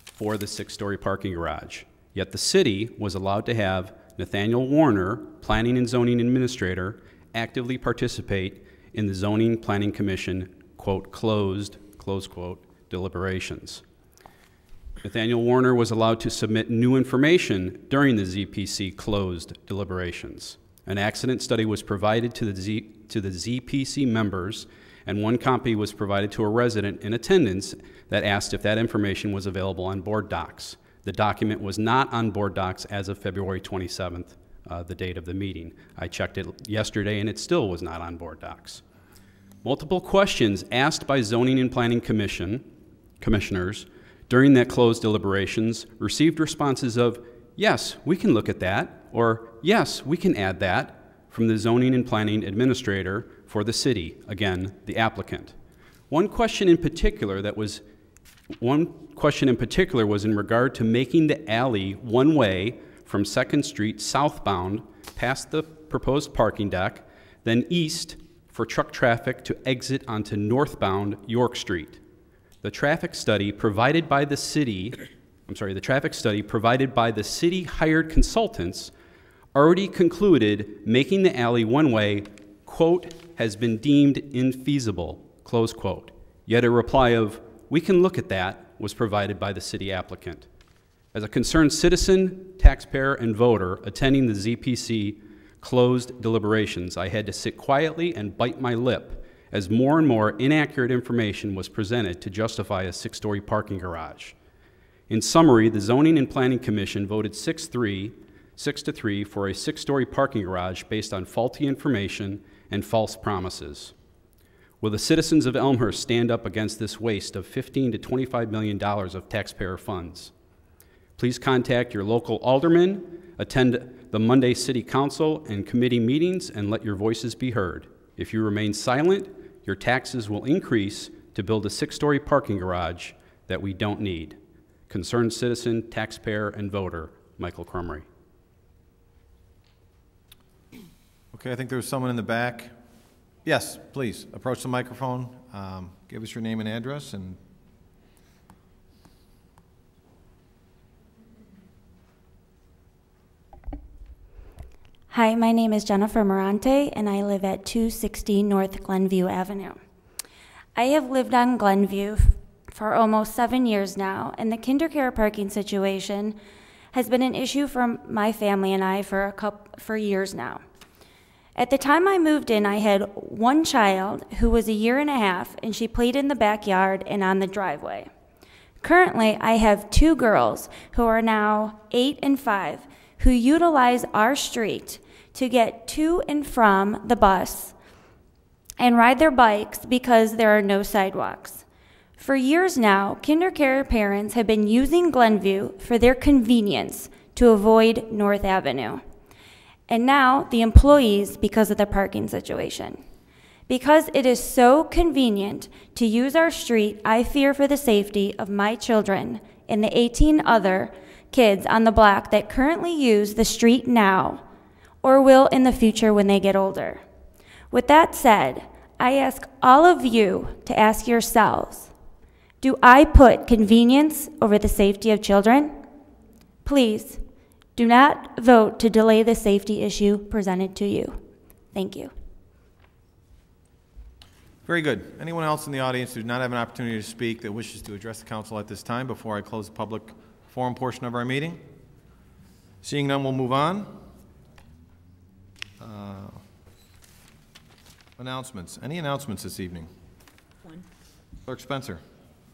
for the 6-story parking garage, yet the city was allowed to have Nathaniel Warner, Planning and Zoning Administrator, actively participate in the Zoning Planning Commission, quote, closed, close quote, deliberations. Nathaniel Warner was allowed to submit new information during the ZPC closed deliberations. An accident study was provided to the ZPC members, and one copy was provided to a resident in attendance that asked if that information was available on board docs. The document was not on board docs as of February 27th. The date of the meeting. I checked it yesterday and it still was not on board docs. Multiple questions asked by Zoning and Planning commissioners during that closed deliberations received responses of, yes, we can look at that, or yes, we can add that, from the Zoning and Planning Administrator for the city, again, the applicant. One question in particular was in regard to making the alley one-way from 2nd Street southbound past the proposed parking deck, then east for truck traffic to exit onto northbound York Street. The traffic study provided by the city hired consultants already concluded making the alley one-way, quote, has been deemed infeasible, close quote. Yet a reply of, we can look at that, was provided by the city applicant. As a concerned citizen, taxpayer, and voter attending the ZPC closed deliberations, I had to sit quietly and bite my lip as more and more inaccurate information was presented to justify a 6-story parking garage. In summary, the Zoning and Planning Commission voted 6-3 for a 6-story parking garage based on faulty information and false promises. Will the citizens of Elmhurst stand up against this waste of $15 to $25 million of taxpayer funds? Please contact your local alderman, attend the Monday City Council and committee meetings, and let your voices be heard. If you remain silent, your taxes will increase to build a 6-story parking garage that we don't need. Concerned citizen, taxpayer, and voter, Michael Crumry. Okay, I think there was someone in the back. Yes, please, approach the microphone. Give us your name and address. And Hi, my name is Jennifer Morante, and I live at 260 North Glenview Avenue. I have lived on Glenview for almost 7 years now, and the KinderCare parking situation has been an issue for my family and I for years now. At the time I moved in, I had one child who was 1.5 years, and she played in the backyard and on the driveway. Currently, I have 2 girls who are now 8 and 5 who utilize our street to get to and from the bus and ride their bikes because there are no sidewalks. For years now, KinderCare parents have been using Glenview for their convenience to avoid North Avenue. And now the employees because of the parking situation. Because it is so convenient to use our street, I fear for the safety of my children and the 18 other kids on the block that currently use the street now or will in the future when they get older. With that said, I ask all of you to ask yourselves, do I put convenience over the safety of children? Please, do not vote to delay the safety issue presented to you. Thank you. Very good. Anyone else in the audience who does not have an opportunity to speak that wishes to address the council at this time before I close the public forum portion of our meeting? Seeing none, we'll move on. Announcements. Any announcements this evening? One. Clerk Spencer.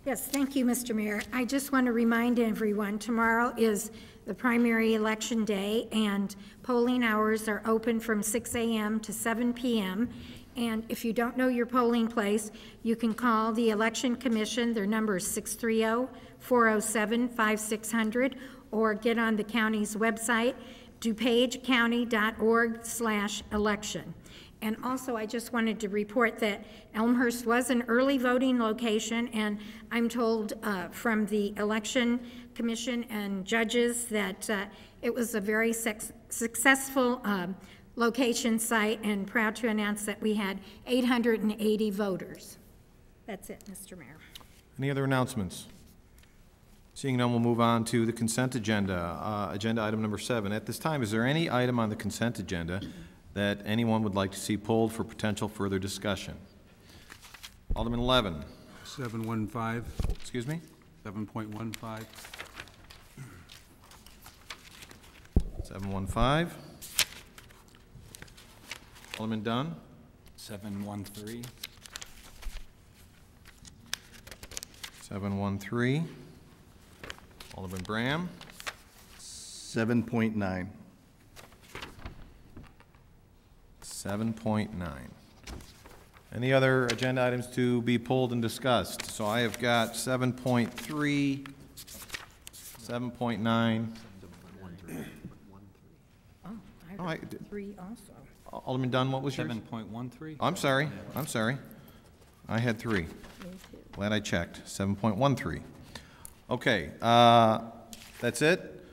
Yes, thank you, Mr. Mayor. I just want to remind everyone, tomorrow is the primary election day, and polling hours are open from 6 a.m. to 7 p.m., and if you don't know your polling place, you can call the Election Commission. Their number is 630-407-5600, or get on the county's website, DuPageCounty.org/election. And also, I just wanted to report that Elmhurst was an early voting location, and I'm told from the Election Commission and judges that it was a very successful location site, and proud to announce that we had 880 voters. That's it, Mr. Mayor. Any other announcements? Seeing none, we'll move on to the consent agenda. Agenda item number 7. At this time, is there any item on the consent agenda that anyone would like to see pulled for potential further discussion? Alderman Levin. 715. Excuse me? 7.15. 715. Alderman Dunn. 713. 713. Alderman Bram. 7.9. 7.9. Any other agenda items to be pulled and discussed? So I have got 7.3, 7.9. Oh, I heard 3 also. Alderman Dunn, what was yours? 7.13. I'm sorry. I'm sorry. I had 3. Glad I checked. 7.13. Okay. That's it.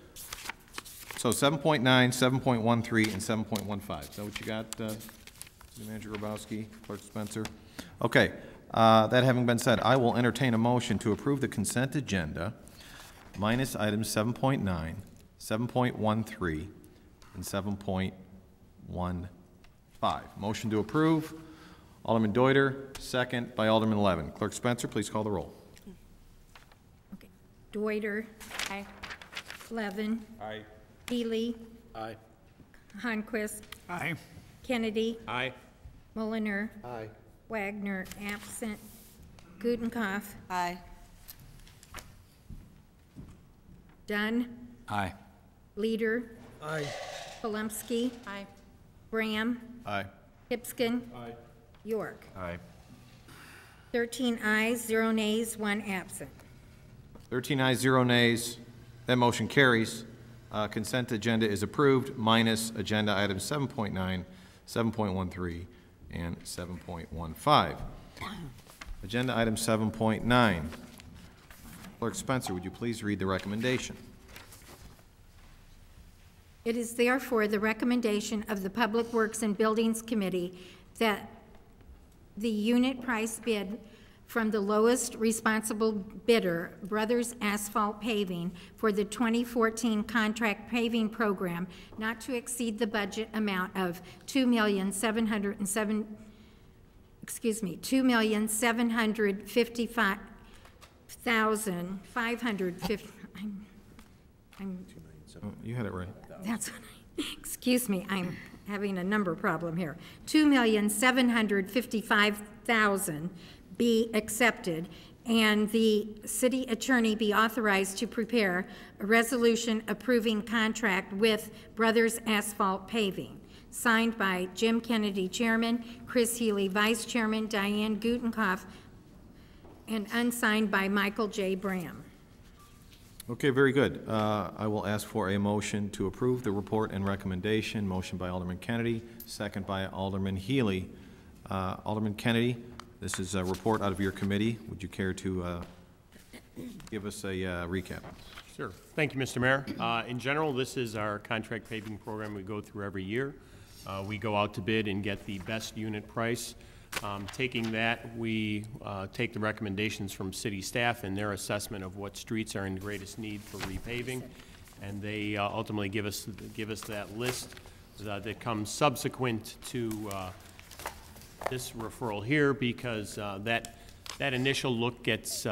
So 7.9, 7.13, and 7.15. Is that what you got, City Manager Grabowski, Clerk Spencer? Okay. That having been said, I will entertain a motion to approve the consent agenda minus items 7.9, 7.13, and 7.15. Motion to approve. Alderman Deuter, second by Alderman Levin. Clerk Spencer, please call the roll. Okay. Deuter. Aye. Levin. Aye. Healy. Aye. Honquist. Aye. Kennedy. Aye. Mulliner. Aye. Wagner, absent. Gudenkauf. Aye. Dunn. Aye. Leader. Aye. Polemski. Aye. Graham. Aye. Hipskin. Aye. York. Aye. 13 ayes, 0 nays, 1 absent. 13 ayes, 0 nays. That motion carries. Consent agenda is approved, minus agenda items 7.9, 7.13, and 7.15. Agenda item 7.9. Clerk Spencer, would you please read the recommendation? It is therefore the recommendation of the Public Works and Buildings Committee that the unit price bid from the lowest responsible bidder, Brothers Asphalt Paving, for the 2014 contract paving program, not to exceed the budget amount of $2,755,550. You had it right. That's what excuse me, I'm having a number problem here. $2,755,000 be accepted, and the city attorney be authorized to prepare a resolution approving contract with Brothers Asphalt Paving, signed by Jim Kennedy, Chairman, Chris Healy, Vice Chairman, Diane Gudenkauf, and unsigned by Michael J. Bram. Okay, very good. I will ask for a motion to approve the report and recommendation. Motion by Alderman Kennedy, second by Alderman Healy. Alderman Kennedy, this is a report out of your committee. Would you care to give us a recap? Sure. Thank you, Mr. Mayor. In general, this is our contract paving program we go through every year. We go out to bid and get the best unit price. Taking that, we take the recommendations from city staff and their assessment of what streets are in greatest need for repaving, and they ultimately give us that list that comes subsequent to this referral here, because that initial look gets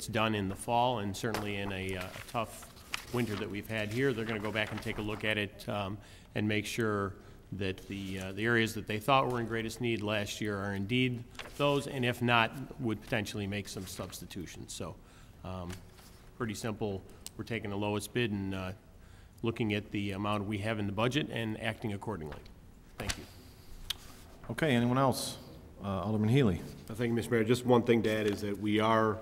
done in the fall, and certainly in a tough winter that we've had here, they're going to go back and take a look at it and make sure that the areas that they thought were in greatest need last year are indeed those, and if not, would potentially make some substitutions. So pretty simple. We're taking the lowest bid and looking at the amount we have in the budget and acting accordingly. Thank you. Okay, anyone else? Alderman Healy. Thank you, Mr. Mayor. Just one thing to add is that we are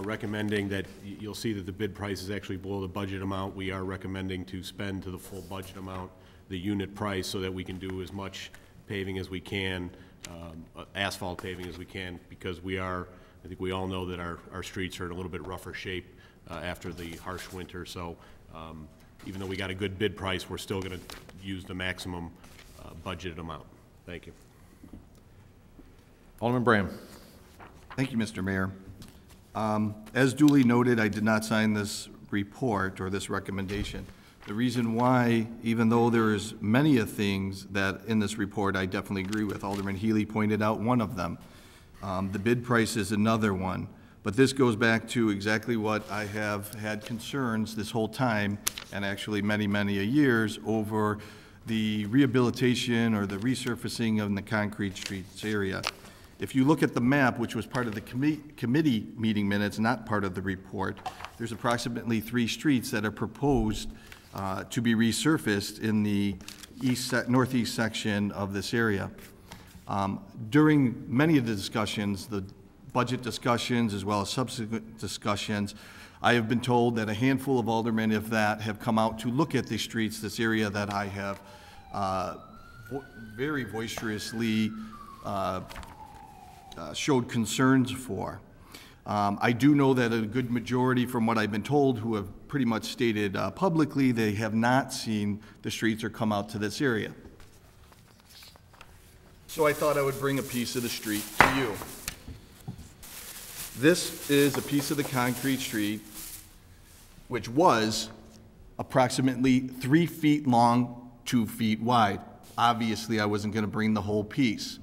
recommending that you'll see that the bid price is actually below the budget amount. We are recommending to spend to the full budget amount the unit price so that we can do as much paving as we can, asphalt paving as we can, because we are, I think we all know that our streets are in a little bit rougher shape after the harsh winter. So even though we got a good bid price, we're still going to use the maximum budgeted amount. Thank you. Alderman Braham. Thank you, Mr. Mayor. As duly noted, I did not sign this report or this recommendation. The reason why, even though there is many of things that in this report I definitely agree with, Alderman Healy pointed out one of them. The bid price is another one. But this goes back to exactly what I have had concerns this whole time, and actually many, many years, over the rehabilitation or the resurfacing of the concrete streets area. If you look at the map, which was part of the committee meeting minutes, not part of the report, there's approximately 3 streets that are proposed to be resurfaced in the northeast section of this area. During many of the discussions, the budget discussions as well as subsequent discussions, I have been told that a handful of aldermen, if that, have come out to look at the streets, this area that I have very boisterously showed concerns for. I do know that a good majority, from what I've been told, who have pretty much stated publicly they have not seen the streets or come out to this area. So I thought I would bring a piece of the street to you. This is a piece of the concrete street which was approximately 3 feet long, 2 feet wide. Obviously, I wasn't going to bring the whole piece.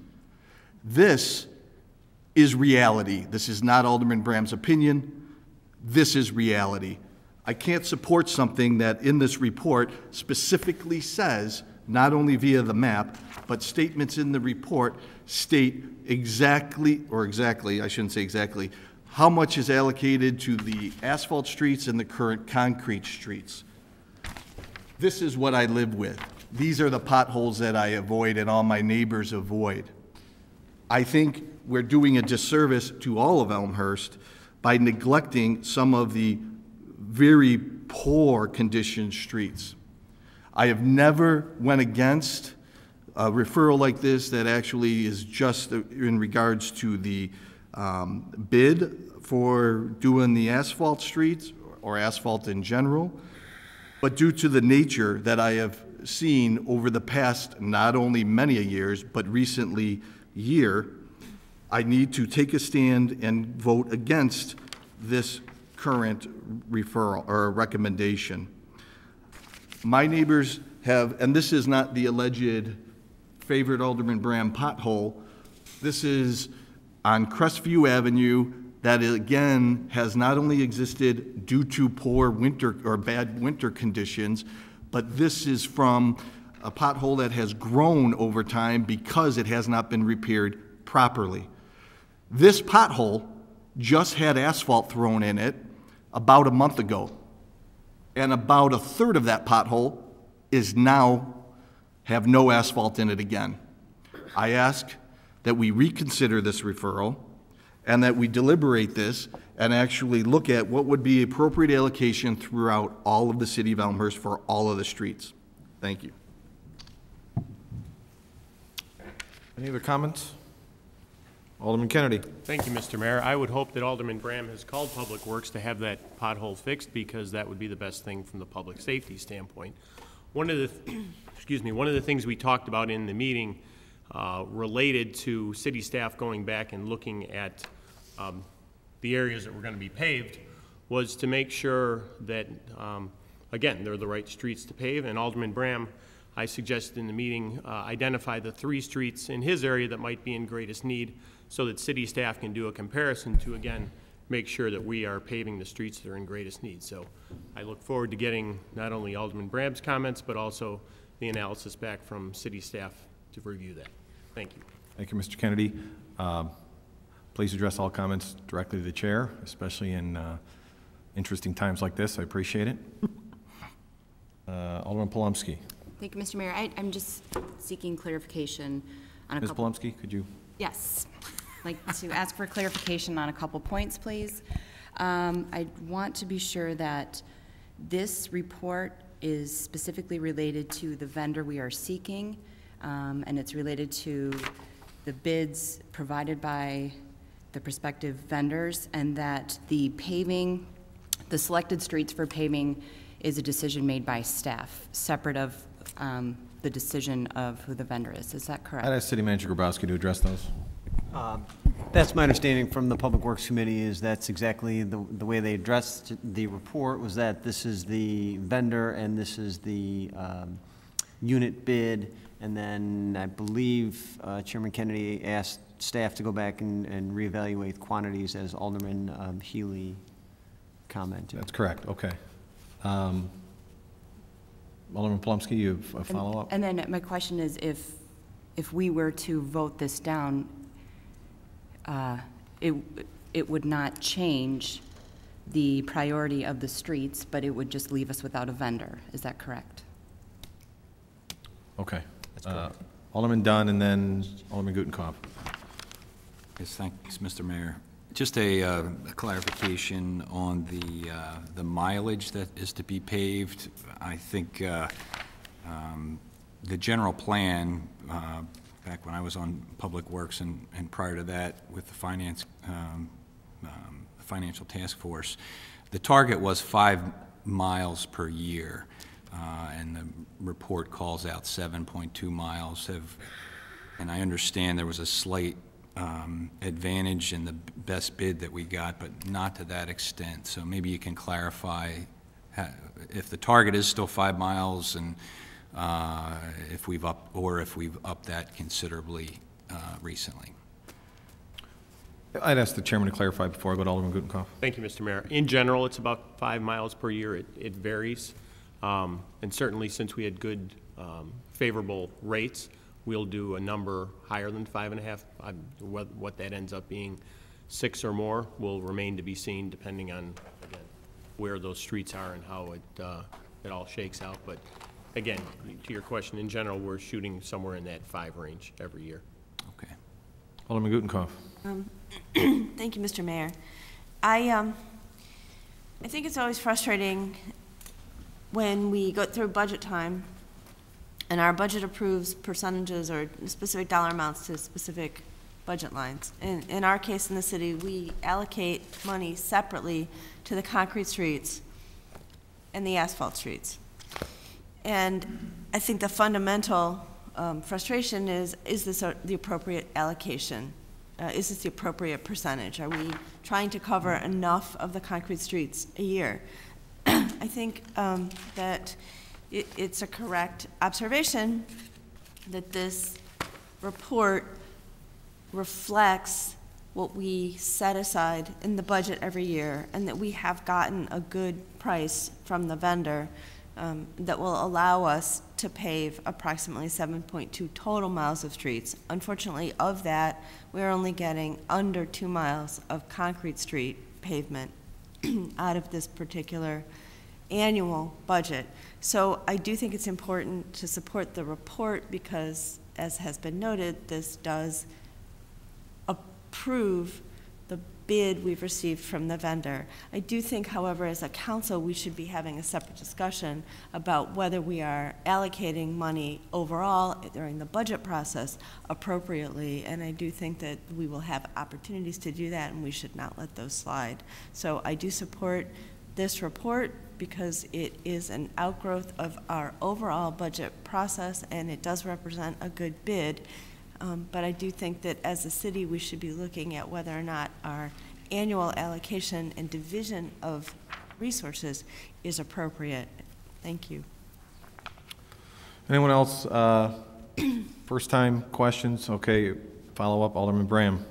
This is reality. This is not Alderman Braham's opinion. This is reality. I can't support something that in this report specifically says, not only via the map, but statements in the report state exactly, I shouldn't say exactly, how much is allocated to the asphalt streets and the current concrete streets. This is what I live with. These are the potholes that I avoid and all my neighbors avoid. I think we're doing a disservice to all of Elmhurst by neglecting some of the very poor conditioned streets. I have never went against a referral like this that actually is just in regards to the bid for doing the asphalt streets or asphalt in general, but due to the nature that I have seen over the past not only many years, but recently year, I need to take a stand and vote against this current referral or recommendation. My neighbors have, and this is not the alleged favorite Alderman Braham pothole, this is on Crestview Avenue that again has not only existed due to poor winter or bad winter conditions, but this is from a pothole that has grown over time because it has not been repaired properly. This pothole just had asphalt thrown in it about a month ago, and about a third of that pothole is now have no asphalt in it again. I ask that we reconsider this referral and that we deliberate this and actually look at what would be appropriate allocation throughout all of the city of Elmhurst for all of the streets. Thank you. Any other comments? Alderman Kennedy. Thank you, Mr. Mayor. I would hope that Alderman Bram has called Public Works to have that pothole fixed, because that would be the best thing from the public safety standpoint. One of the, one of the things we talked about in the meeting related to city staff going back and looking at the areas that were going to be paved was to make sure that, again, they're the right streets to pave. And Alderman Bram, I suggested in the meeting, identify the 3 streets in his area that might be in greatest need, so that city staff can do a comparison to, again, make sure that we are paving the streets that are in greatest need. So I look forward to getting not only Alderman Bram's comments, but also the analysis back from city staff to review that. Thank you. Thank you, Mr. Kennedy. Please address all comments directly to the chair, especially in interesting times like this. I appreciate it. Alderman Polomsky. Thank you, Mr. Mayor. I'm just seeking clarification on a Ms. couple. Polomsky, could you? Yes. I'd like to ask for clarification on a couple points, please. I want to be sure that this report is specifically related to the vendor we are seeking, and it's related to the bids provided by the prospective vendors, and that the paving, the selected streets for paving, is a decision made by staff, separate of the decision of who the vendor is. Is that correct? I'd ask City Manager Grabowski to address those. That's my understanding from the Public Works Committee, is that's exactly the way they addressed the report, was that this is the vendor and this is the unit bid. And then I believe Chairman Kennedy asked staff to go back and reevaluate quantities, as Alderman Healy commented. That's correct. Okay. Alderman Polomsky, you have a follow-up? And then my question is, if we were to vote this down, it would not change the priority of the streets, but it would just leave us without a vendor. Is that correct? Okay. That's correct. Alderman Dunn, and then Alderman Gutenkopf. Yes, thanks, Mr. Mayor. Just a clarification on the mileage that is to be paved. I think the general plan, back when I was on Public Works and prior to that with the financial task force, the target was 5 miles per year, and the report calls out 7.2 miles. And I understand there was a slight advantage in the best bid that we got, but not to that extent. So maybe you can clarify if the target is still 5 miles, and if we've upped that considerably recently. I'd ask the chairman to clarify before I go to Alderman Gutenkopf. Thank you, Mr. Mayor. In general, it's about 5 miles per year. It varies. And certainly, since we had good, favorable rates, we'll do a number higher than 5.5. What that ends up being, 6 or more, will remain to be seen, depending on, again, where those streets are and how it all shakes out. But again, to your question, in general, we're shooting somewhere in that 5 range every year. Okay. Alderman Gutenkopf. Thank you, Mr. Mayor. I think it's always frustrating when we go through budget time and our budget approves percentages or specific dollar amounts to specific budget lines. In our case in the city, we allocate money separately to the concrete streets and the asphalt streets. And I think the fundamental frustration is this the appropriate allocation? Is this the appropriate percentage? Are we trying to cover enough of the concrete streets a year? I think that it's a correct observation that this report reflects what we set aside in the budget every year, and that we have gotten a good price from the vendor that will allow us to pave approximately 7.2 total miles of streets. Unfortunately, of that, we're only getting under 2 miles of concrete street pavement out of this particular annual budget. So I do think it's important to support the report because, as has been noted, this does approve bid we've received from the vendor. I do think, however, as a council, we should be having a separate discussion about whether we are allocating money overall during the budget process appropriately, and I do think that we will have opportunities to do that, and we should not let those slide. So I do support this report because it is an outgrowth of our overall budget process, and it does represent a good bid. But I do think that as a city, we should be looking at whether or not our annual allocation and division of resources is appropriate. Thank you. Anyone else? First time questions? Okay, follow up, Alderman Braham.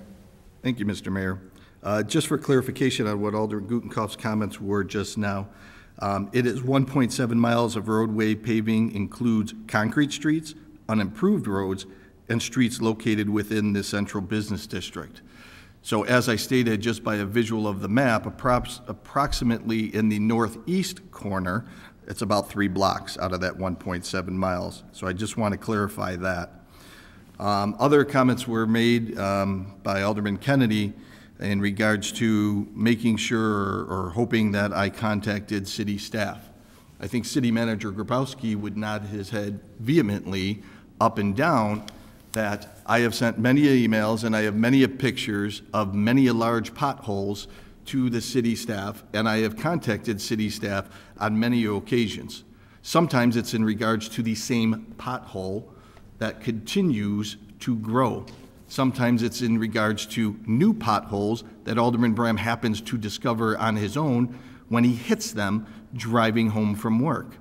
Thank you, Mr. Mayor. Just for clarification on what Alderman Gutenkopf's comments were just now, it is 1.7 miles of roadway paving, includes concrete streets, unimproved roads, and streets located within the central business district. So as I stated, just by a visual of the map, approximately in the northeast corner, it's about 3 blocks out of that 1.7 miles. So I just want to clarify that. Other comments were made by Alderman Kennedy in regards to making sure or hoping that I contacted city staff. I think City Manager Grabowski would nod his head vehemently up and down that I have sent many emails and I have many pictures of many large potholes to the city staff, and I have contacted city staff on many occasions. Sometimes it's in regards to the same pothole that continues to grow. Sometimes it's in regards to new potholes that Alderman Braham happens to discover on his own when he hits them driving home from work.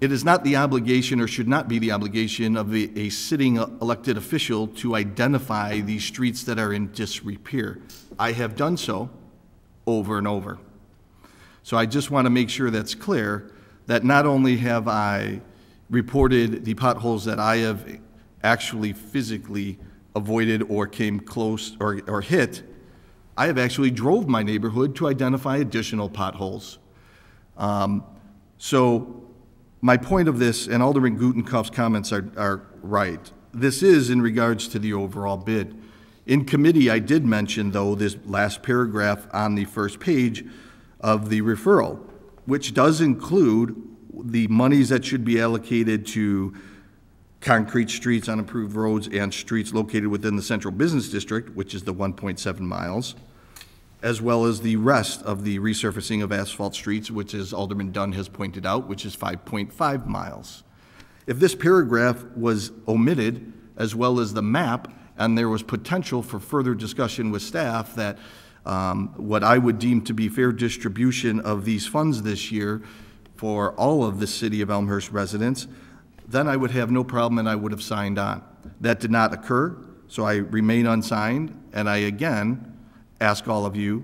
It is not the obligation, or should not be the obligation, of a sitting elected official to identify these streets that are in disrepair. I have done so over and over. So I just want to make sure that's clear, that not only have I reported the potholes that I have actually physically avoided or came close or hit, I have actually drove my neighborhood to identify additional potholes. So my point of this, and Alderman Gutenkopf's comments are right, this is in regards to the overall bid. In committee, I did mention, though, this last paragraph on the first page of the referral, which does include the monies that should be allocated to concrete streets, unimproved roads, and streets located within the central business district, which is the 1.7 miles, as well as the rest of the resurfacing of asphalt streets, which, as Alderman Dunn has pointed out, which is 5.5 miles. If this paragraph was omitted, as well as the map, and there was potential for further discussion with staff that what I would deem to be fair distribution of these funds this year for all of the city of Elmhurst residents, then I would have no problem and I would have signed on. That did not occur, so I remain unsigned, and I again ask all of you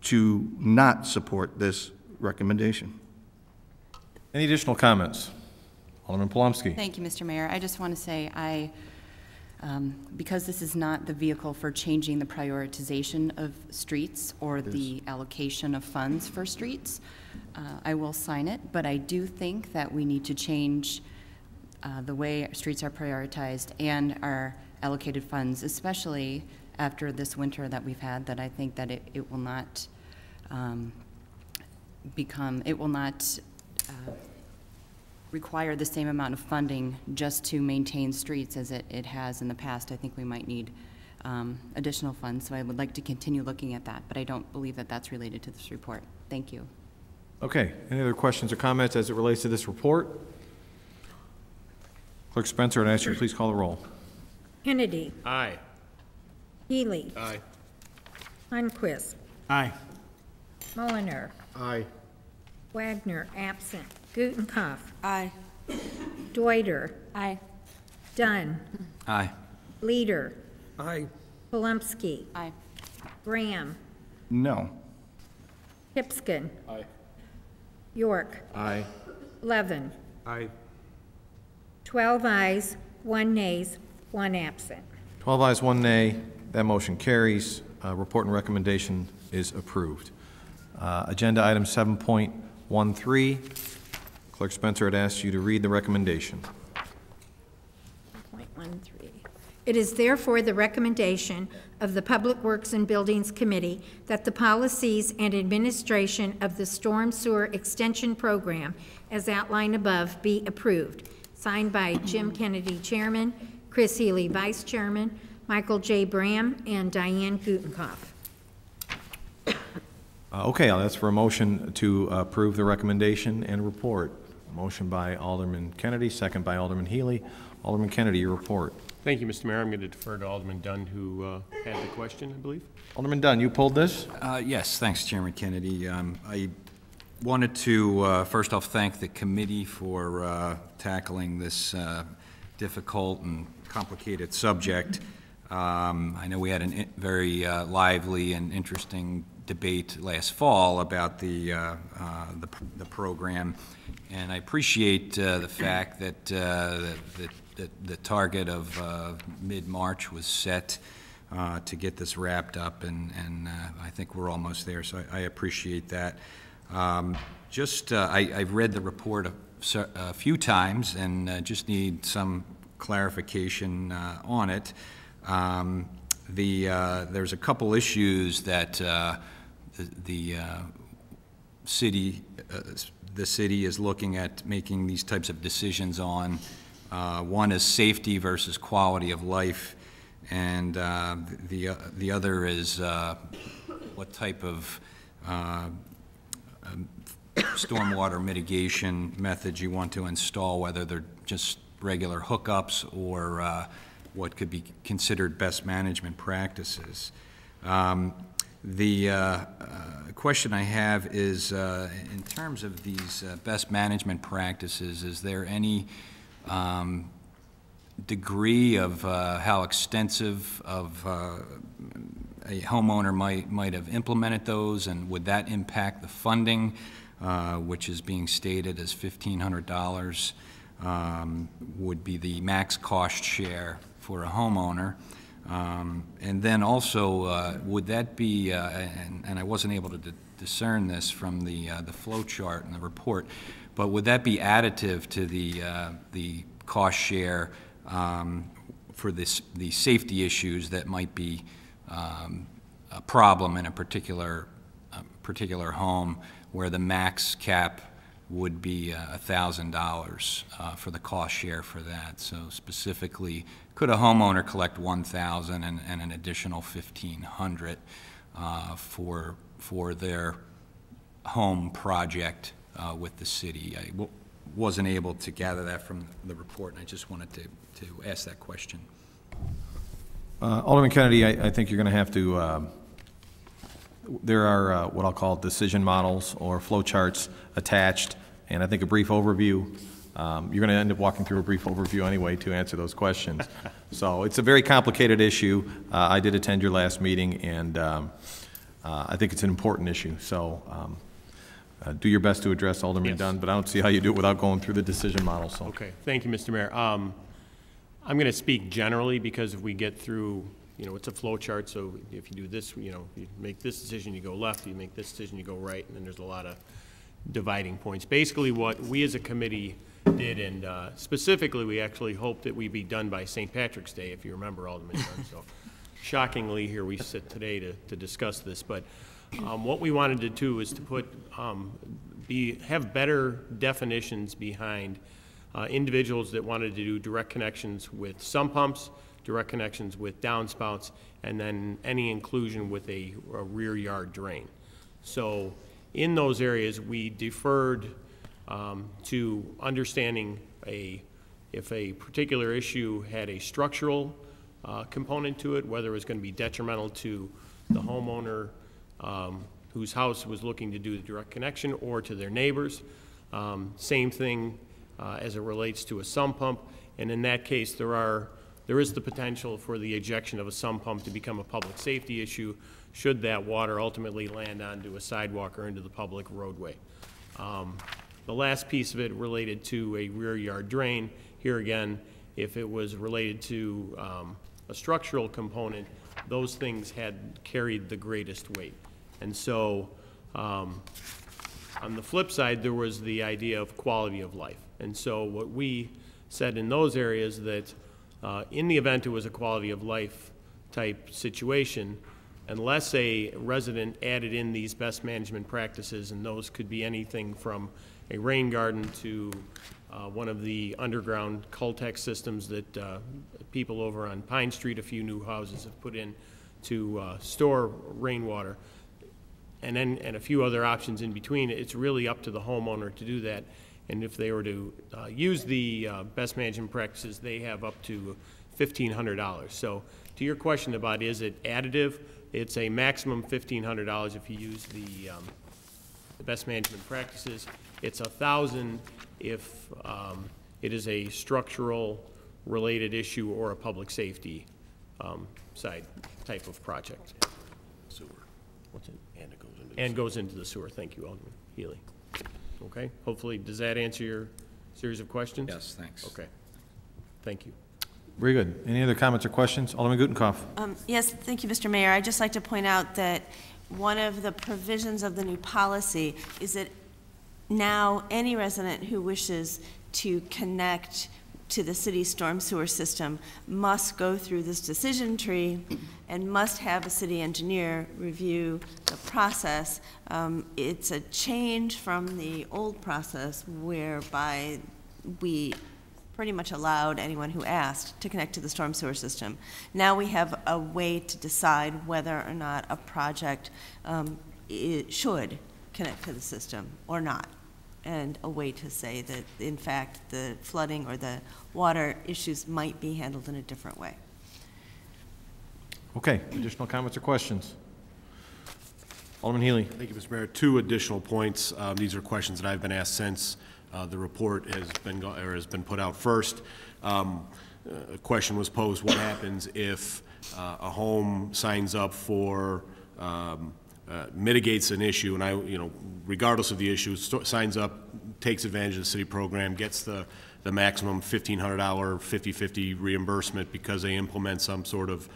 to not support this recommendation. Any additional comments? Alderman Polomsky. Thank you, Mr. Mayor. I just want to say because this is not the vehicle for changing the prioritization of streets or the allocation of funds for streets, I will sign it, but I do think that we need to change the way streets are prioritized and our allocated funds, especially after this winter that we've had, that I think that it will not require the same amount of funding just to maintain streets as it has in the past. I think we might need additional funds, so I would like to continue looking at that, but I don't believe that that's related to this report. Thank you. Okay, any other questions or comments as it relates to this report? Clerk Spencer, I'd ask you to please call the roll. Kennedy. Aye. Healy. Aye. Lundquist. Aye. Mulliner. Aye. Wagner, absent. Gutenkopf. Aye. Deuter. Aye. Dunn. Aye. Leader. Aye. Polomsky. Aye. Graham. No. Hipskin. Aye. York. Aye. Levin. Aye. 12 ayes, 1 nays, 1 absent. 12 ayes, 1 nay. That motion carries. Report and recommendation is approved. Agenda item 7.13. Clerk Spencer had asked you to read the recommendation. 7.13. It is therefore the recommendation of the Public Works and Buildings Committee that the policies and administration of the Storm Sewer Extension Program, as outlined above, be approved. Signed by Jim Kennedy, Chairman, Chris Healy, Vice Chairman, Michael J. Bram, and Diane Gutenkopf. Okay, I'll ask for a motion to approve the recommendation and report. A motion by Alderman Kennedy, second by Alderman Healy. Alderman Kennedy, your report. Thank you, Mr. Mayor. I'm going to defer to Alderman Dunn, who had the question, I believe. Alderman Dunn, you pulled this? Yes, thanks, Chairman Kennedy. I wanted to first off thank the committee for tackling this difficult and complicated subject. I know we had a very lively and interesting debate last fall about the program, and I appreciate the fact that the target of mid-March was set to get this wrapped up, and I think we're almost there, so I appreciate that. I've read the report a few times and just need some clarification on it. There's a couple issues that the city is looking at making these types of decisions on. One is safety versus quality of life, and the other is what type of stormwater mitigation methods you want to install, whether they're just regular hookups or what could be considered best management practices. The question I have is, in terms of these best management practices, is there any degree of how extensive of a homeowner might have implemented those, and would that impact the funding, which is being stated as $1,500 would be the max cost share for a homeowner? And then also, would that be, and I wasn't able to discern this from the flow chart and the report, but would that be additive to the cost share for the safety issues that might be a problem in a particular home, where the max cap would be $1,000 for the cost share for that? So specifically, could a homeowner collect $1,000 and an additional $1,500 for their home project with the city? I wasn't able to gather that from the report, and I just wanted to ask that question. Alderman Kennedy, I think you're going to have to, there are what I'll call decision models or flow charts attached, and I think a brief overview. You're going to end up walking through a brief overview anyway to answer those questions. So it's a very complicated issue. I did attend your last meeting, and I think it's an important issue. So do your best to address Alderman Dunn, but I don't see how you do it without going through the decision model. So. Okay, thank you, Mr. Mayor. I'm going to speak generally, because if we get through, it's a flow chart, so if you do this, you make this decision, you go left, you make this decision, you go right, and then there's a lot of dividing points. Basically, what we as a committee did, and specifically, we actually hoped that we'd be done by St. Patrick's Day, if you remember, Alderman Dunn. So shockingly, here we sit today to discuss this, but what we wanted to do is to put, have better definitions behind individuals that wanted to do direct connections with sump pumps, direct connections with downspouts, and then any inclusion with a rear yard drain. So in those areas, we deferred to understanding if a particular issue had a structural component to it, whether it was going to be detrimental to the homeowner whose house was looking to do the direct connection, or to their neighbors. Same thing as it relates to a sump pump, and in that case, there is the potential for the ejection of a sump pump to become a public safety issue should that water ultimately land onto a sidewalk or into the public roadway. The last piece of it related to a rear yard drain. Here again, if it was related to a structural component, those things had carried the greatest weight. And so on the flip side, there was the idea of quality of life. And so what we said in those areas that In the event it was a quality of life type situation, unless a resident added in these best management practices, and those could be anything from a rain garden to one of the underground Cultex systems that people over on Pine Street, a few new houses have put in to store rainwater, and a few other options in between. It's really up to the homeowner to do that. And if they were to use the best management practices, they have up to $1,500. So to your question about is it additive, it's a maximum $1,500 if you use the best management practices. It's $1,000 if it is a structural related issue or a public safety side type of project. Sewer. What's it? And it goes into And goes into the sewer. Thank you, Alderman Healy. Okay, hopefully, does that answer your series of questions? Yes, thanks. Okay, thank you. Very good. Any other comments or questions? Alderman Gutenkopf. Yes, thank you, Mr. Mayor. I'd just like to point out that one of the provisions of the new policy is that now any resident who wishes to connect to the city storm sewer system must go through this decision tree and must have a city engineer review the process. It's a change from the old process whereby we pretty much allowed anyone who asked to connect to the storm sewer system. Now we have a way to decide whether or not a project should connect to the system or not, and a way to say that, in fact, the flooding or the water issues might be handled in a different way. Okay, additional comments or questions? Alderman Healy. Thank you, Mr. Mayor. Two additional points. These are questions that I've been asked since the report has been put out first. A question was posed: what happens if a home signs up for mitigates an issue, and regardless of the issue, signs up, takes advantage of the city program, gets the maximum $1,500 50/50 reimbursement because they implement some sort of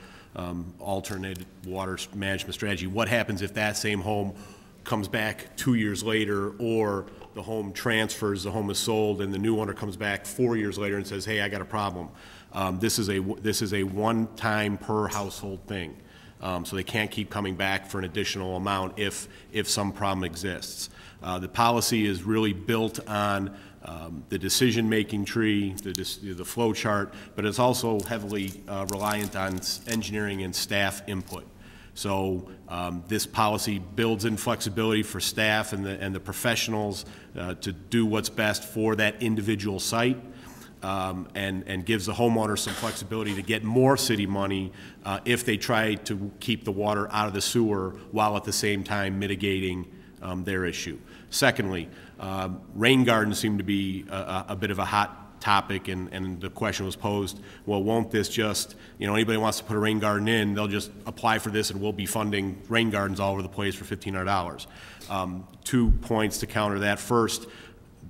alternate water management strategy. What happens if that same home comes back 2 years later, or the home transfers, the home is sold, and the new owner comes back 4 years later and says, hey, I got a problem? This is a one-time per household thing. So they can't keep coming back for an additional amount if some problem exists. The policy is really built on the decision-making tree, the flow chart, but it's also heavily reliant on engineering and staff input. So this policy builds in flexibility for staff and the professionals to do what's best for that individual site. And gives the homeowner some flexibility to get more city money if they try to keep the water out of the sewer while at the same time mitigating their issue. Secondly, rain gardens seem to be a bit of a hot topic, and the question was posed, well, won't this just, anybody wants to put a rain garden in, they'll just apply for this and we'll be funding rain gardens all over the place for $1,500. 2 points to counter that. First,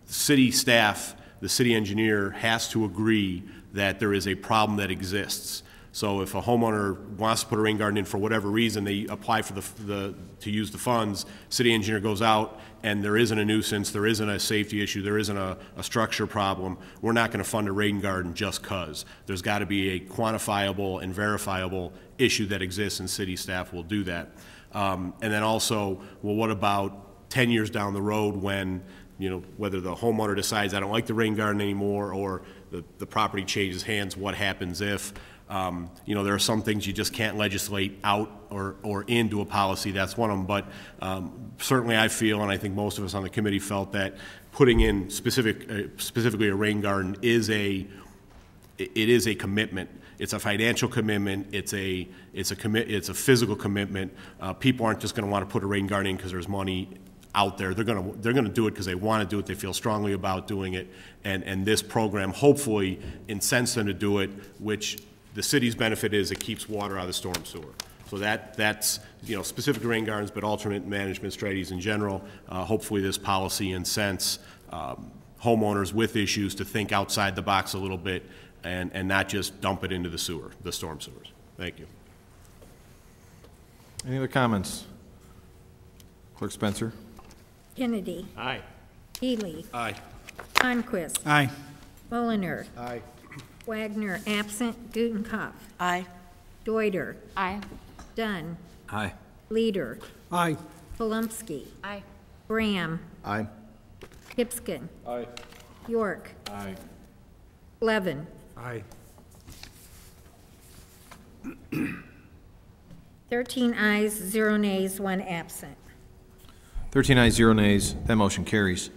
city staff, the city engineer has to agree that there is a problem that exists. So if a homeowner wants to put a rain garden in for whatever reason, they apply for to use the funds, city engineer goes out and there isn't a nuisance, there isn't a safety issue, there isn't a structure problem, we're not going to fund a rain garden just because. There's got to be a quantifiable and verifiable issue that exists, and city staff will do that. And then also, well, what about 10 years down the road when whether the homeowner decides I don't like the rain garden anymore, or the property changes hands, what happens if? There are some things you just can't legislate out or into a policy. That's one of them. But certainly I feel, and I think most of us on the committee felt, that putting in specifically a rain garden is a commitment. It's a financial commitment. It's a physical commitment. People aren't just going to want to put a rain garden in because there's money out there. They're going to do it because they want to do it. They feel strongly about doing it, and this program hopefully incents them to do it, which the city's benefit is it keeps water out of the storm sewer. So that's specific to rain gardens, but alternate management strategies in general. Hopefully this policy incents homeowners with issues to think outside the box a little bit and not just dump it into the storm sewers. Thank you. Any other comments? Clerk Spencer. Kennedy. Aye. Healy. Aye. Conquist. Aye. Mulliner. Aye. Wagner, absent. Gutenkopf. Aye. Deuter. Aye. Dunn. Aye. Leader. Aye. Polumsky. Aye. Graham. Aye. Pipskin. Aye. York. Aye. Levin. Aye. 13 ayes, 0 nays, 1 absent. 13 ayes, 0 nays. That motion carries.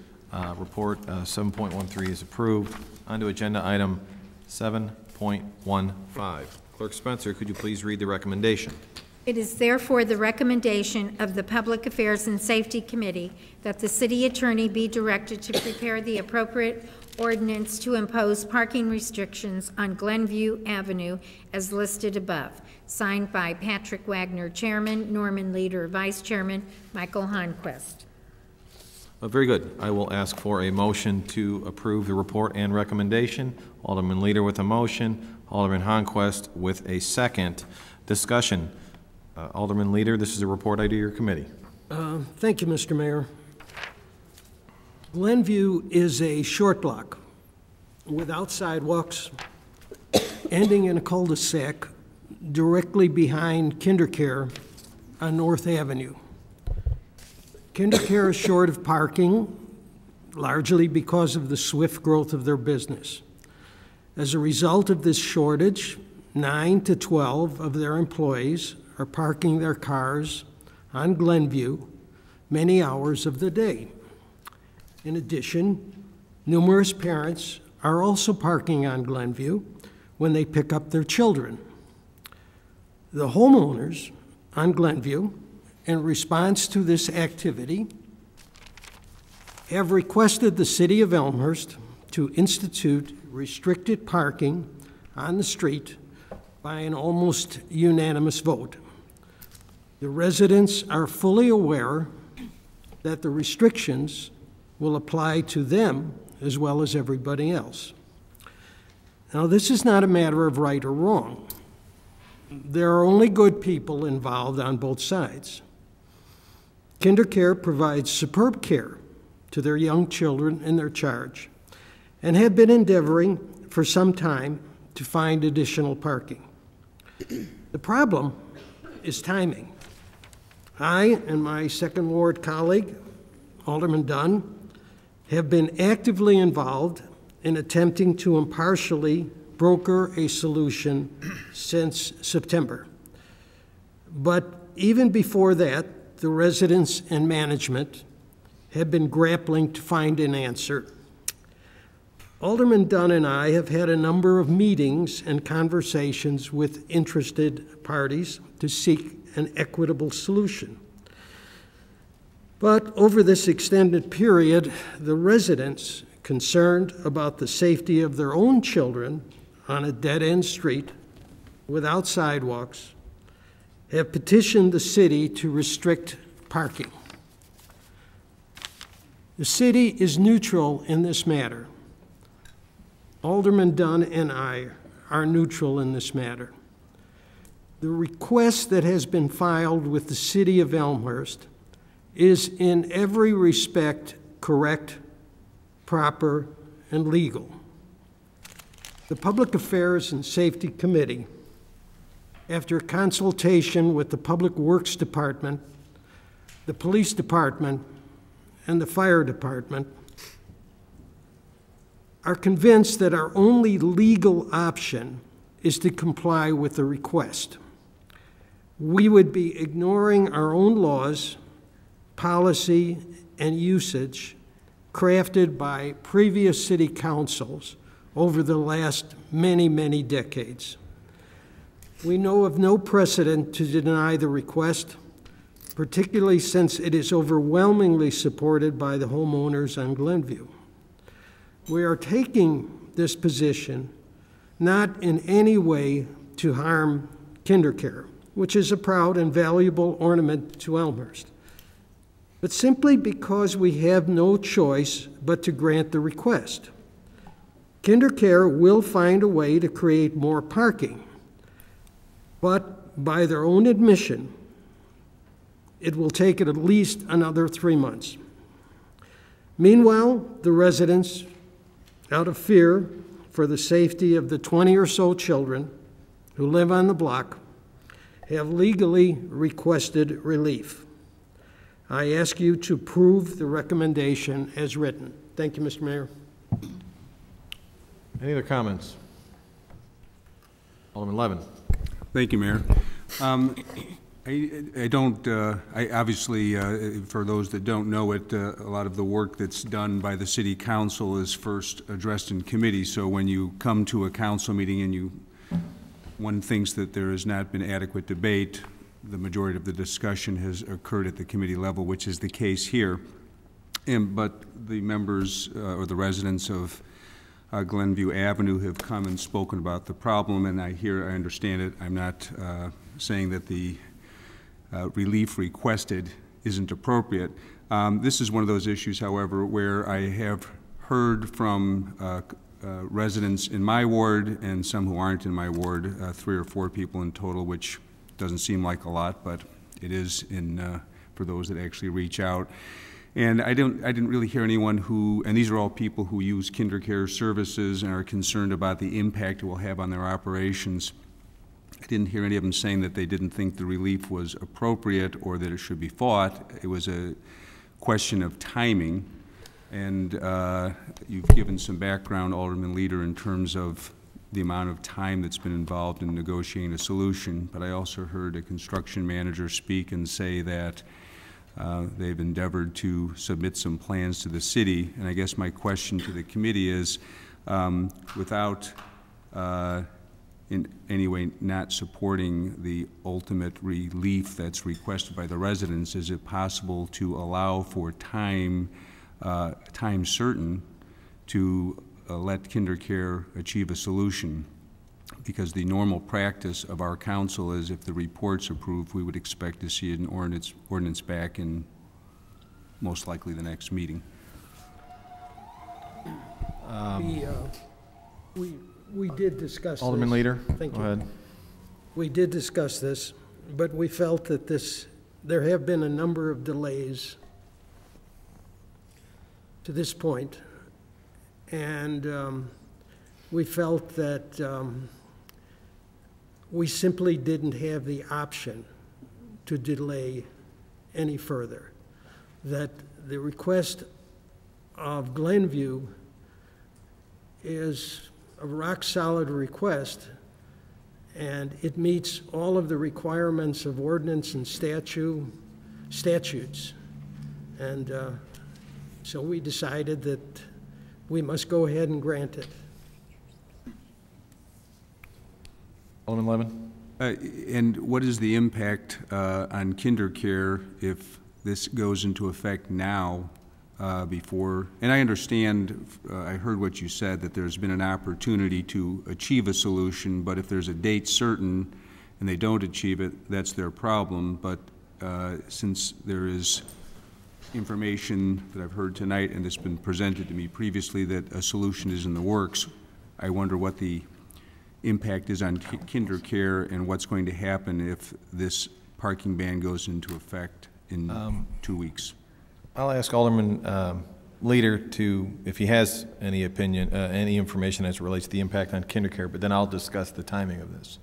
Report 7.13 is approved. On to agenda item 7.15. Clerk Spencer, could you please read the recommendation? It is therefore the recommendation of the Public Affairs and Safety Committee that the city attorney be directed to prepare the appropriate ordinance to impose parking restrictions on Glenview Avenue as listed above. Signed by Patrick Wagner, Chairman, Norman Leader, Vice Chairman, Michael Honquist. Very good. I will ask for a motion to approve the report and recommendation. Alderman Leader with a motion, Alderman Honquist with a second. Discussion. Alderman Leader, this is a report I do your committee. Thank you, Mr. Mayor. Glenview is a short block without sidewalks, ending in a cul-de-sac directly behind KinderCare on North Avenue. KinderCare is short of parking, largely because of the swift growth of their business. As a result of this shortage, 9 to 12 of their employees are parking their cars on Glenview many hours of the day. In addition, numerous parents are also parking on Glenview when they pick up their children. The homeowners on Glenview, in response to this activity, have requested the City of Elmhurst to institute restricted parking on the street by an almost unanimous vote. The residents are fully aware that the restrictions will apply to them as well as everybody else. Now, this is not a matter of right or wrong. There are only good people involved on both sides. KinderCare provides superb care to their young children in their charge and have been endeavoring for some time to find additional parking. The problem is timing. I and my second ward colleague, Alderman Dunn, have been actively involved in attempting to impartially broker a solution since September. But even before that, the residents and management have been grappling to find an answer. Alderman Dunn and I have had a number of meetings and conversations with interested parties to seek an equitable solution. But over this extended period, the residents concerned about the safety of their own children on a dead-end street without sidewalks have petitioned the city to restrict parking. The city is neutral in this matter. Alderman Dunn and I are neutral in this matter. The request that has been filed with the City of Elmhurst is in every respect correct, proper, and legal. The Public Affairs and Safety Committee, after consultation with the Public Works Department, the Police Department, and the Fire Department, are convinced that our only legal option is to comply with the request. We would be ignoring our own laws, policy, and usage crafted by previous city councils over the last many, many decades. We know of no precedent to deny the request, particularly since it is overwhelmingly supported by the homeowners on Glenview. We are taking this position not in any way to harm KinderCare, which is a proud and valuable ornament to Elmhurst, but simply because we have no choice but to grant the request. KinderCare will find a way to create more parking, but by their own admission, it will take it at least another 3 months. Meanwhile, the residents, out of fear for the safety of the 20 or so children who live on the block have legally requested relief. I ask you to approve the recommendation as written. Thank you, Mr. Mayor. Any other comments? Alderman Levin. Thank you, Mayor. I obviously, for those that don't know it, a lot of the work that's done by the City Council is first addressed in committee. So when you come to a council meeting and one thinks that there has not been adequate debate, the majority of the discussion has occurred at the committee level, which is the case here. But the members or the residents of Glenview Avenue have come and spoken about the problem, and I understand it. I'm not saying that the relief requested isn't appropriate. This is one of those issues, however, where I have heard from residents in my ward and some who aren't in my ward, 3 or 4 people in total, which doesn't seem like a lot, but it is for those that actually reach out. And I didn't really hear anyone who, and these are all people who use KinderCare services and are concerned about the impact it will have on their operations. I didn't hear any of them saying that they didn't think the relief was appropriate or that it should be fought. It was a question of timing. And you've given some background, Alderman Leader, in terms of the amount of time that's been involved in negotiating a solution. But I also heard a construction manager speak and say that they've endeavored to submit some plans to the city. And I guess my question to the committee is, without in any way not supporting the ultimate relief that's requested by the residents, is it possible to allow for time certain to let KinderCare achieve a solution? Because the normal practice of our council is, if the report's approved, we would expect to see an ordinance back in most likely the next meeting. We did discuss Alderman this. Leader, Thank go you. ahead. We did discuss this, but we felt that there have been a number of delays to this point, and we felt that we simply didn't have the option to delay any further. That the request of Glenview is a rock-solid request, and it meets all of the requirements of ordinance and statutes. And so we decided that we must go ahead and grant it. Alderman Levin. And what is the impact on KinderCare if this goes into effect now before? And I understand, I heard what you said, that there's been an opportunity to achieve a solution, but if there's a date certain and they don't achieve it, that's their problem. But since there is information that I've heard tonight and it's been presented to me previously that a solution is in the works, I wonder what the impact is on KinderCare and what's going to happen if this parking ban goes into effect in 2 weeks. I'll ask Alderman Leader if he has any opinion, any information as it relates to the impact on KinderCare, but then I'll discuss the timing of this.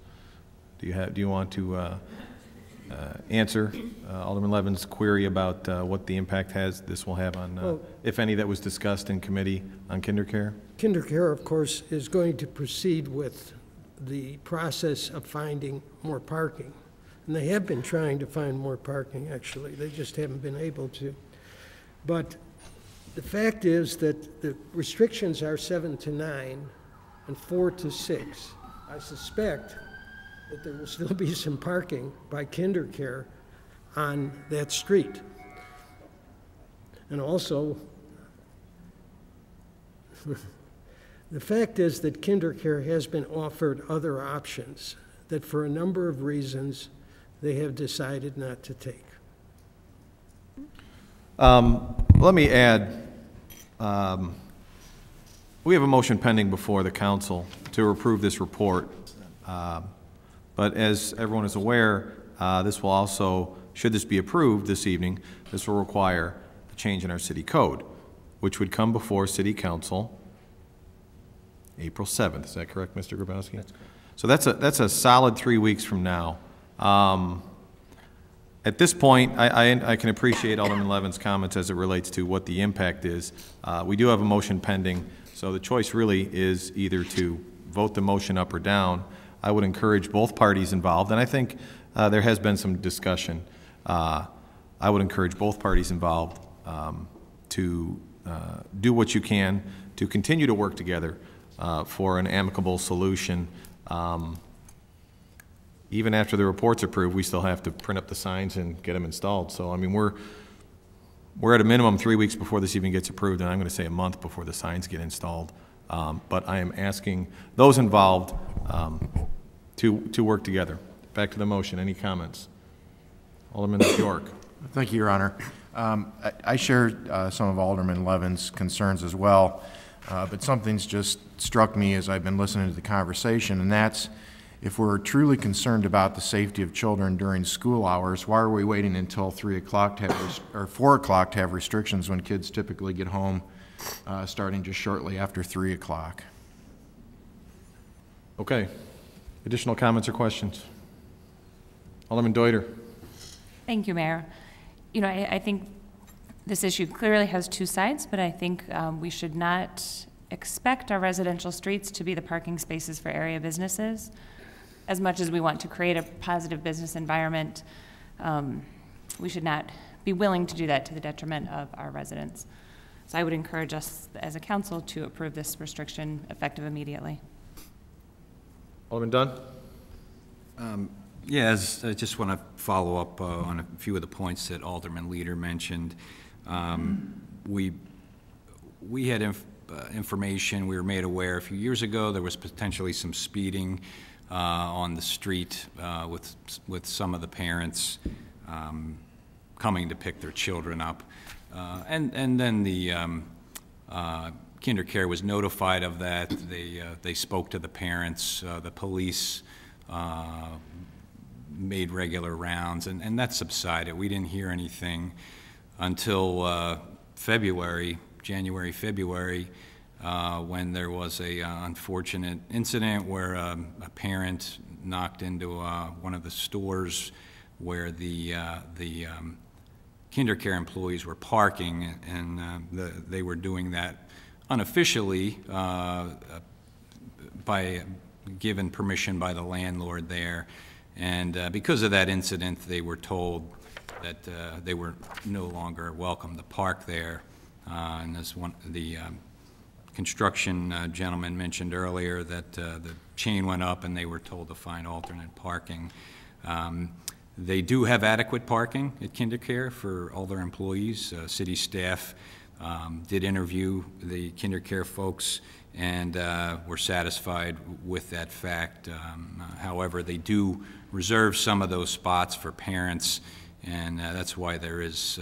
Do you want to answer Alderman Levin's query about what the impact this will have on, if any, that was discussed in committee on KinderCare? KinderCare, of course, is going to proceed with the process of finding more parking. And they have been trying to find more parking, actually. They just haven't been able to. But the fact is that the restrictions are 7 to 9 and 4 to 6. I suspect that there will still be some parking by KinderCare on that street. And also, the fact is that KinderCare has been offered other options that for a number of reasons they have decided not to take. Let me add, we have a motion pending before the council to approve this report. But as everyone is aware, this will also, should this be approved this evening, this will require a change in our city code, which would come before city council April 7th. Is that correct, Mr. Grabowski? That's correct. So that's a solid 3 weeks from now. At this point, I can appreciate Alderman Levin's comments as it relates to what the impact is. We do have a motion pending, so the choice really is either to vote the motion up or down. I would encourage both parties involved, and I think there has been some discussion. I would encourage both parties involved to do what you can to continue to work together for an amicable solution. Even after the report's approved, we still have to print up the signs and get them installed. So, I mean, we're at a minimum 3 weeks before this even gets approved, and I'm going to say a month before the signs get installed. But I am asking those involved to work together. Back to the motion. Any comments? Alderman York. Thank you, Your Honor. I share some of Alderman Levin's concerns as well, but something's just struck me as I've been listening to the conversation, and that's if we're truly concerned about the safety of children during school hours, why are we waiting until 3 o'clock to have, or 4 o'clock to have restrictions when kids typically get home starting just shortly after 3 o'clock? Okay. Additional comments or questions? Alderman Deuter. Thank you, Mayor. You know, I think this issue clearly has two sides, but I think we should not expect our residential streets to be the parking spaces for area businesses. As much as we want to create a positive business environment, we should not be willing to do that to the detriment of our residents. So I would encourage us as a council to approve this restriction effective immediately. Alderman Dunn? Yes, I just want to follow up on a few of the points that Alderman Leader mentioned. We had information, we were made aware a few years ago there was potentially some speeding on the street with some of the parents coming to pick their children up. And then the KinderCare was notified of that. They spoke to the parents. The police made regular rounds, and that subsided. We didn't hear anything until January, February, when there was a unfortunate incident where a parent knocked into one of the stores where the KinderCare employees were parking, and they were doing that unofficially by given permission by the landlord there. And because of that incident, they were told that they were no longer welcome to park there. And as the construction gentleman mentioned earlier, that the chain went up and they were told to find alternate parking. They do have adequate parking at KinderCare for all their employees. City staff did interview the KinderCare folks and were satisfied with that fact. However, they do reserve some of those spots for parents, and that's why there is,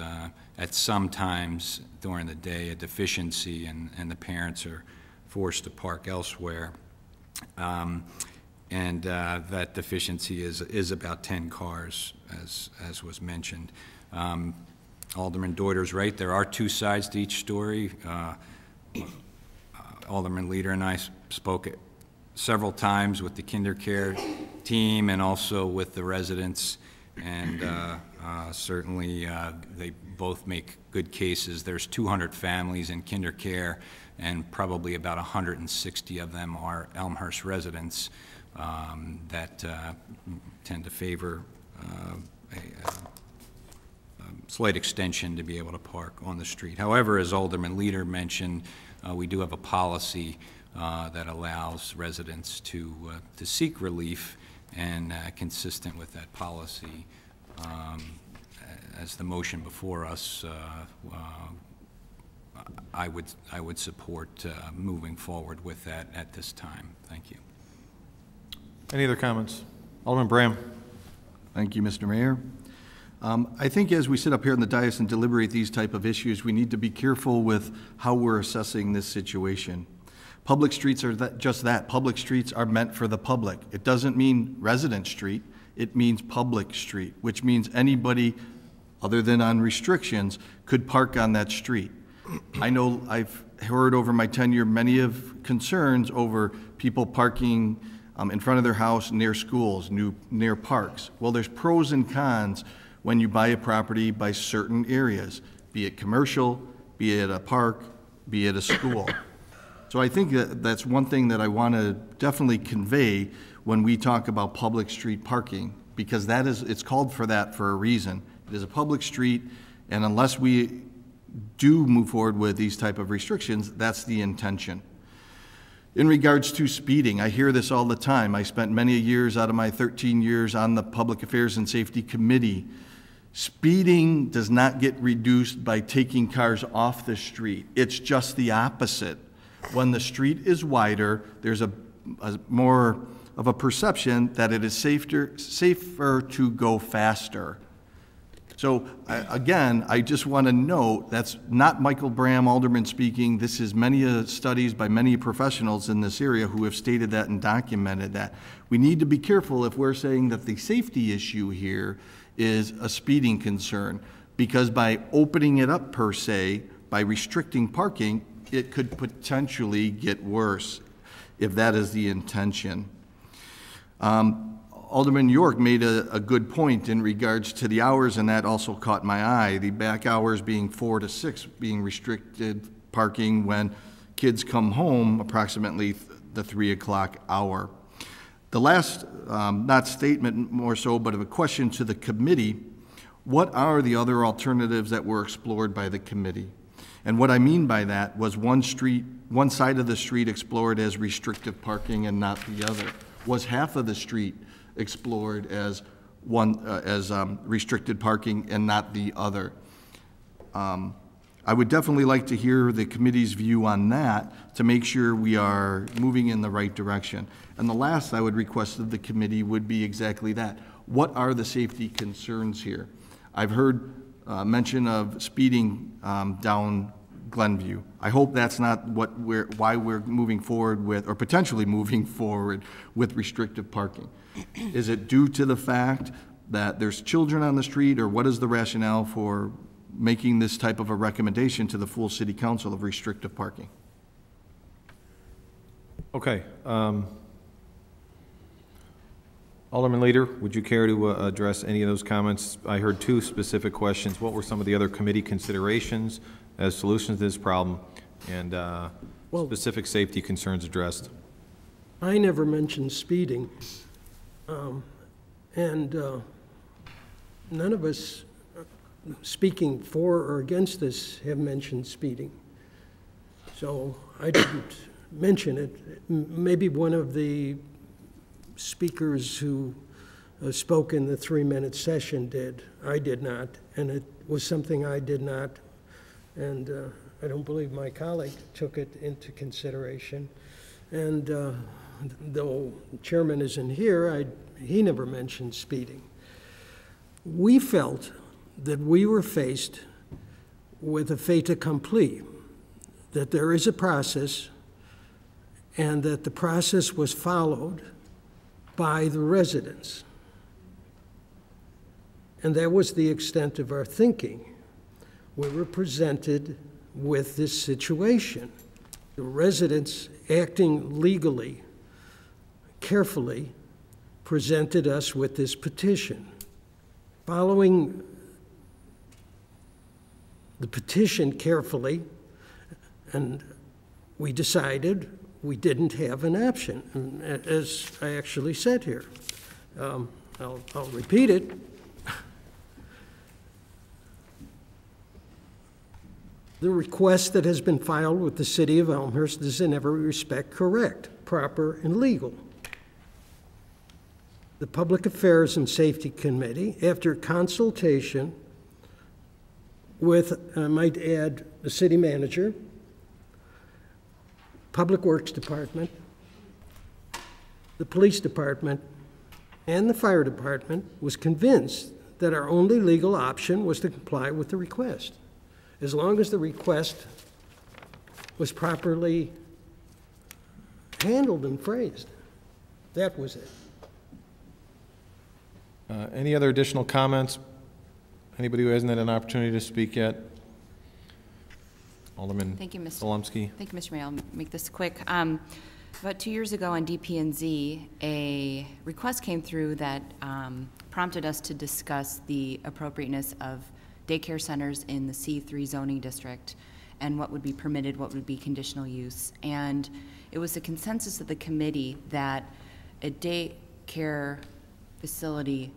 at some times during the day, a deficiency, and the parents are forced to park elsewhere. And that deficiency is about 10 cars, as was mentioned. Alderman Deuter's right. There are two sides to each story. Alderman Leader and I spoke several times with the KinderCare team and also with the residents, and certainly they both make good cases. There's 200 families in KinderCare, and probably about 160 of them are Elmhurst residents that tend to favor a slight extension to be able to park on the street. However, as Alderman Leader mentioned, we do have a policy that allows residents to seek relief, and consistent with that policy, as the motion before us, I would support moving forward with that at this time. Thank you. Any other comments? Alderman Bram. Thank you, Mr. Mayor. I think as we sit up here in the dais and deliberate these type of issues, we need to be careful with how we're assessing this situation. Public streets are just that. Public streets are meant for the public. It doesn't mean resident street. It means public street, which means anybody other than on restrictions could park on that street. I know I've heard over my tenure many of concerns over people parking in front of their house near schools, near parks. Well, there's pros and cons when you buy a property by certain areas, be it commercial, be it a park, be it a school. So I think that's one thing that I want to definitely convey when we talk about public street parking, because it's called for that for a reason. It is a public street, and unless we do move forward with these type of restrictions, that's the intention. In regards to speeding, I hear this all the time. I spent many years out of my 13 years on the Public Affairs and Safety Committee. Speeding does not get reduced by taking cars off the street. It's just the opposite. When the street is wider, there's a more of a perception that it is safer to go faster. So again, I just want to note that's not Michael Bram, Alderman, speaking. This is many studies by many professionals in this area who have stated that and documented that. We need to be careful if we're saying that the safety issue here is a speeding concern, because by opening it up per se, by restricting parking, it could potentially get worse if that is the intention. Alderman York made a good point in regards to the hours, and that also caught my eye. The back hours being 4 to 6, being restricted parking when kids come home, approximately the 3 o'clock hour. The last, not statement more so, but of a question to the committee, what are the other alternatives that were explored by the committee? And what I mean by that was one side of the street explored as restrictive parking and not the other. Was half of the street explored as restricted parking and not the other? I would definitely like to hear the committee's view on that to make sure we are moving in the right direction. And the last I would request of the committee would be exactly that. What are the safety concerns here? I've heard mention of speeding down Glenview. I hope that's not why we're moving forward with, or potentially moving forward with, restrictive parking. Is it due to the fact that there's children on the street, or what is the rationale for making this type of a recommendation to the full city council of restrictive parking? Okay. Alderman Leader, would you care to address any of those comments? I heard 2 specific questions. What were some of the other committee considerations as solutions to this problem, and specific safety concerns addressed? I never mentioned speeding, and none of us speaking for or against this have mentioned speeding. So I didn't mention it. Maybe one of the speakers who spoke in the 3-minute session did. I did not, and it was something I did not, and I don't believe my colleague took it into consideration. And though the chairman isn't here, he never mentioned speeding. We felt that we were faced with a fait accompli, that there is a process, and that the process was followed by the residents. And that was the extent of our thinking. We were presented with this situation. The residents, acting legally, carefully, presented us with this petition. Following the petition carefully, and we decided we didn't have an option, as I actually said here. I'll repeat it. The request that has been filed with the City of Elmhurst is in every respect correct, proper, and legal. The Public Affairs and Safety Committee, after consultation with, I might add, the city manager, Public Works Department, the Police Department, and the Fire Department, was convinced that our only legal option was to comply with the request. As long as the request was properly handled and phrased. That was it. Any other additional comments? Anybody who hasn't had an opportunity to speak yet? Alderman Thank you, Mr. Solomsky. Thank you, Mr. Mayor. I'll make this quick. About 2 years ago on DP&Z, a request came through that prompted us to discuss the appropriateness of daycare centers in the C3 zoning district and what would be permitted, what would be conditional use. And it was the consensus of the committee that a daycare facility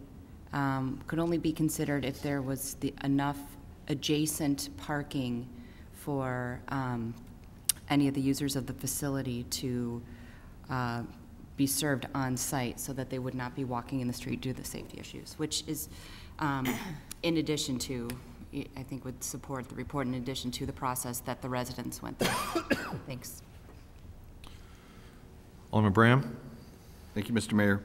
could only be considered if there was enough adjacent parking for any of the users of the facility to be served on site so that they would not be walking in the street due to the safety issues, which is in addition to, I think would support the report in addition to the process that the residents went through. Thanks. Alderman Bram. Thank you, Mr. Mayor.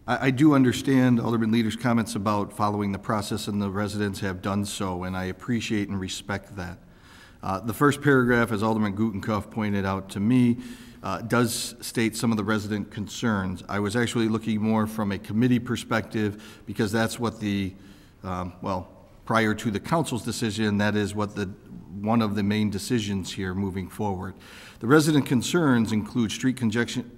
I do understand Alderman Leader's comments about following the process, and the residents have done so, and I appreciate and respect that. The first paragraph, as Alderman Gutenkopf pointed out to me, does state some of the resident concerns. I was actually looking more from a committee perspective because that's what the, well, prior to the council's decision, that is what one of the main decisions here moving forward. The resident concerns include street congestion,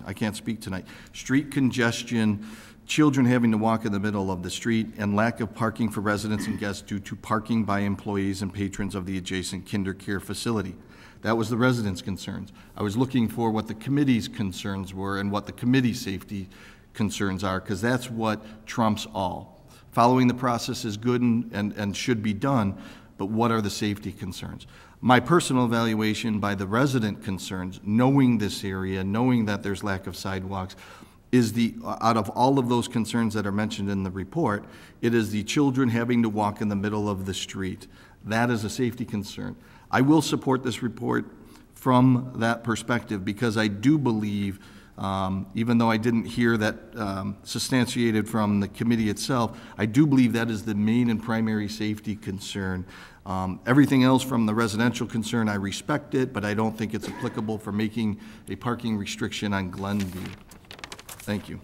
I can't speak tonight, street congestion, children having to walk in the middle of the street, and lack of parking for residents and guests due to parking by employees and patrons of the adjacent kinder care facility. That was the residents' concerns. I was looking for what the committee's concerns were and what the committee's safety concerns are, because that's what trumps all. Following the process is good and should be done, but what are the safety concerns? My personal evaluation by the resident concerns, knowing this area, knowing that there's lack of sidewalks, is out of all of those concerns that are mentioned in the report, it is the children having to walk in the middle of the street. That is a safety concern. I will support this report from that perspective because I do believe, even though I didn't hear that substantiated from the committee itself, I do believe that is the main and primary safety concern. Everything else from the residential concern, I respect it, but I don't think it's applicable for making a parking restriction on Glenview. Thank you.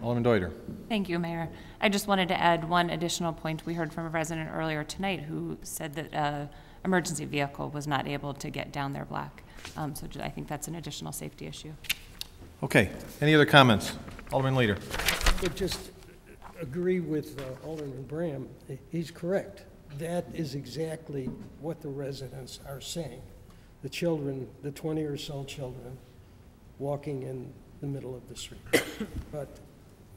Alderman Deuter. Thank you, Mayor. I just wanted to add one additional point. We heard from a resident earlier tonight who said that an emergency vehicle was not able to get down their block. So I think that's an additional safety issue. Okay. Any other comments? Alderman Leader. I would just agree with Alderman Bram. He's correct. That is exactly what the residents are saying. The children, the 20 or so children, walking in the middle of the street. But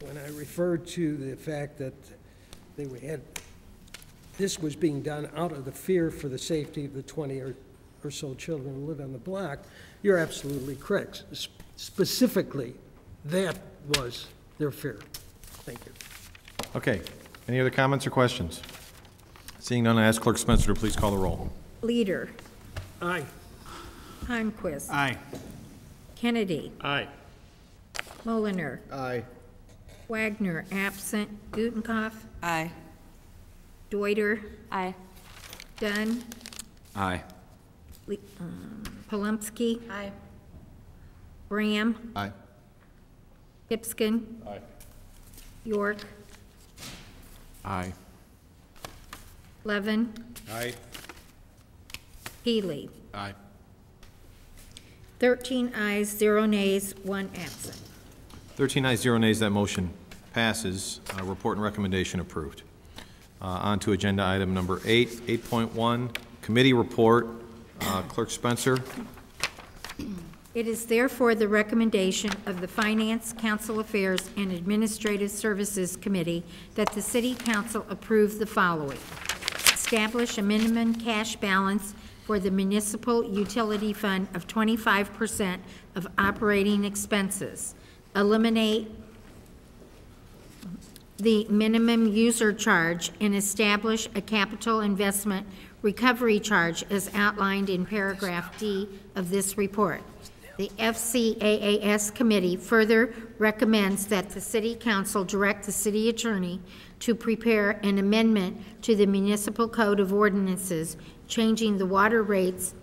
when I referred to the fact that this was being done out of the fear for the safety of the 20 or so children who live on the block, you're absolutely correct. Specifically, that was their fear. Thank you. Okay. Any other comments or questions? Seeing none, I ask Clerk Spencer to please call the roll. Leader. Aye. Heimquist. Aye. Kennedy. Aye. Moliner. Aye. Wagner, absent. Gutenkopf. Aye. Deuter. Aye. Dunn. Aye. Polumsky. Aye. Bram. Aye. Pipskin. Aye. York. Aye. Levin. Aye. Healy. Aye. 13 ayes, 0 nays, 1 absent. 13 ayes, 0 nays. That motion passes. Report and recommendation approved. On to agenda item number 8, 8.1, committee report. Clerk Spencer. It is therefore the recommendation of the Finance, Council Affairs, and Administrative Services Committee that the City Council approve the following. Establish a minimum cash balance for the Municipal Utility Fund of 25% of operating expenses. Eliminate the minimum user charge and establish a capital investment recovery charge as outlined in paragraph D of this report. The FCAAS Committee further recommends that the City Council direct the City Attorney to prepare an amendment to the Municipal Code of Ordinances changing the water rates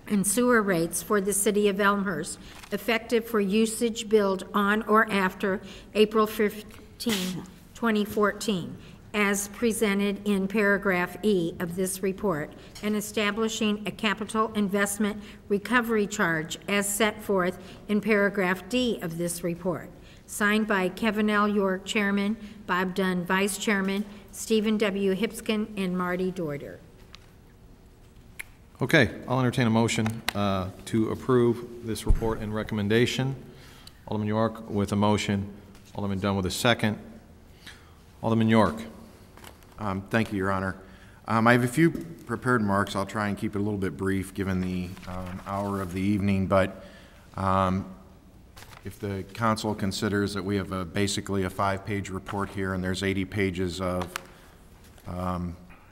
and sewer rates for the City of Elmhurst, effective for usage billed on or after April 15, 2014, as presented in paragraph E of this report, and establishing a capital investment recovery charge as set forth in paragraph D of this report. Signed by Kevin L. York, Chairman, Bob Dunn, Vice Chairman, Stephen W. Hipskin, and Marty Dorder. Okay, I'll entertain a motion to approve this report and recommendation. Alderman York with a motion. Alderman Dunn with a second. Alderman York. Thank you, Your Honor. I have a few prepared remarks. I'll try and keep it a little bit brief given the hour of the evening, but if the council considers that we have basically a 5-page report here and there's 80 pages of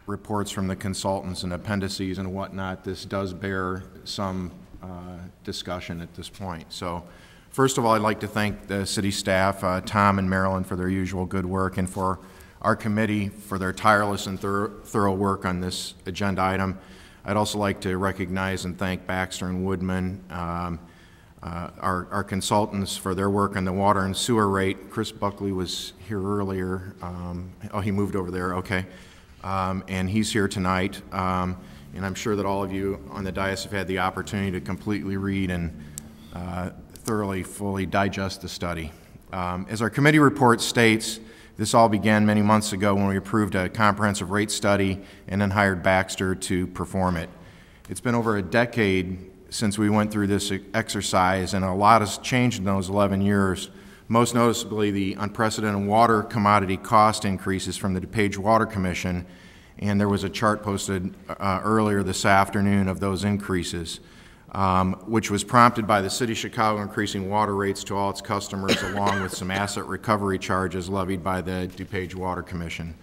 reports from the consultants and appendices and whatnot, this does bear some discussion at this point. So first of all, I'd like to thank the city staff, Tom and Marilyn, for their usual good work, and for our committee for their tireless and thorough work on this agenda item. I'd also like to recognize and thank Baxter and Woodman, our consultants, for their work on the water and sewer rate. Chris Buckley was here earlier. Oh, he moved over there, okay. And he's here tonight. And I'm sure that all of you on the dais have had the opportunity to completely read and thoroughly, fully digest the study. As our committee report states, this all began many months ago when we approved a comprehensive rate study and then hired Baxter to perform it. It's been over a decade since we went through this exercise, and a lot has changed in those 11 years, most noticeably the unprecedented water commodity cost increases from the DuPage Water Commission, and there was a chart posted earlier this afternoon of those increases, which was prompted by the City of Chicago increasing water rates to all its customers along with some asset recovery charges levied by the DuPage Water Commission.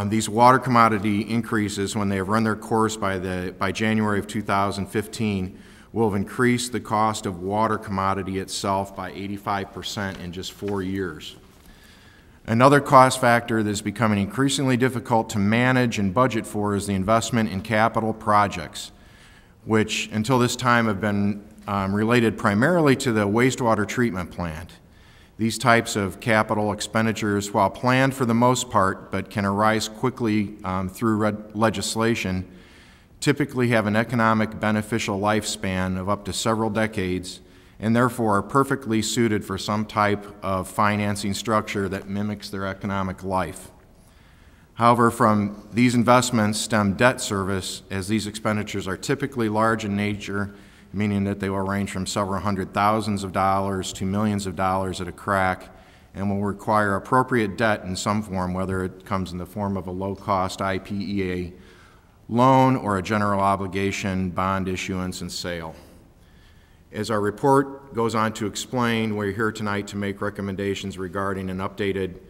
These water commodity increases, when they have run their course by January of 2015, will have increased the cost of water commodity itself by 85% in just 4 years. Another cost factor that is becoming increasingly difficult to manage and budget for is the investment in capital projects, which until this time have been related primarily to the wastewater treatment plant. These types of capital expenditures, while planned for the most part, but can arise quickly through legislation, typically have an economic beneficial lifespan of up to several decades, and therefore are perfectly suited for some type of financing structure that mimics their economic life. However, from these investments stem debt service, as these expenditures are typically large in nature, meaning that they will range from several hundred thousands of dollars to millions of dollars at a crack, and will require appropriate debt in some form, whether it comes in the form of a low-cost IPEA loan or a general obligation bond issuance and sale. As our report goes on to explain, we're here tonight to make recommendations regarding an updated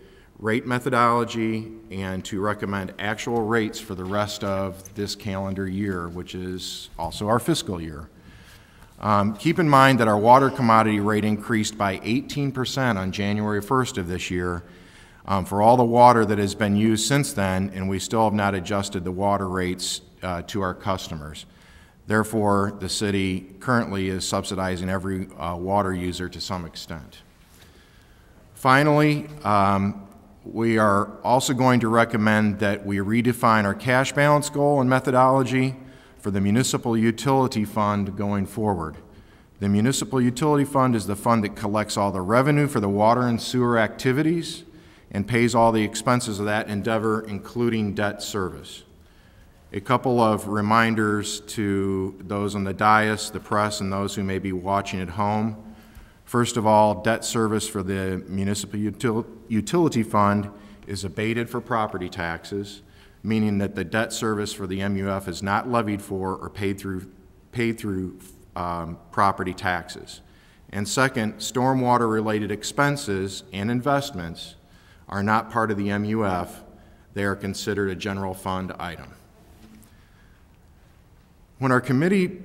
rate methodology and to recommend actual rates for the rest of this calendar year, which is also our fiscal year. Keep in mind that our water commodity rate increased by 18% on January 1st of this year for all the water that has been used since then, and we still have not adjusted the water rates to our customers. Therefore, the city currently is subsidizing every water user to some extent. Finally, we are also going to recommend that we redefine our cash balance goal and methodology for the Municipal Utility Fund going forward. The Municipal Utility Fund is the fund that collects all the revenue for the water and sewer activities and pays all the expenses of that endeavor, including debt service. A couple of reminders to those on the dais, the press, and those who may be watching at home. First of all, debt service for the Municipal Utility Fund is abated for property taxes, meaning that the debt service for the MUF is not levied for or paid through property taxes. And second, stormwater-related expenses and investments are not part of the MUF. They are considered a general fund item. When our committee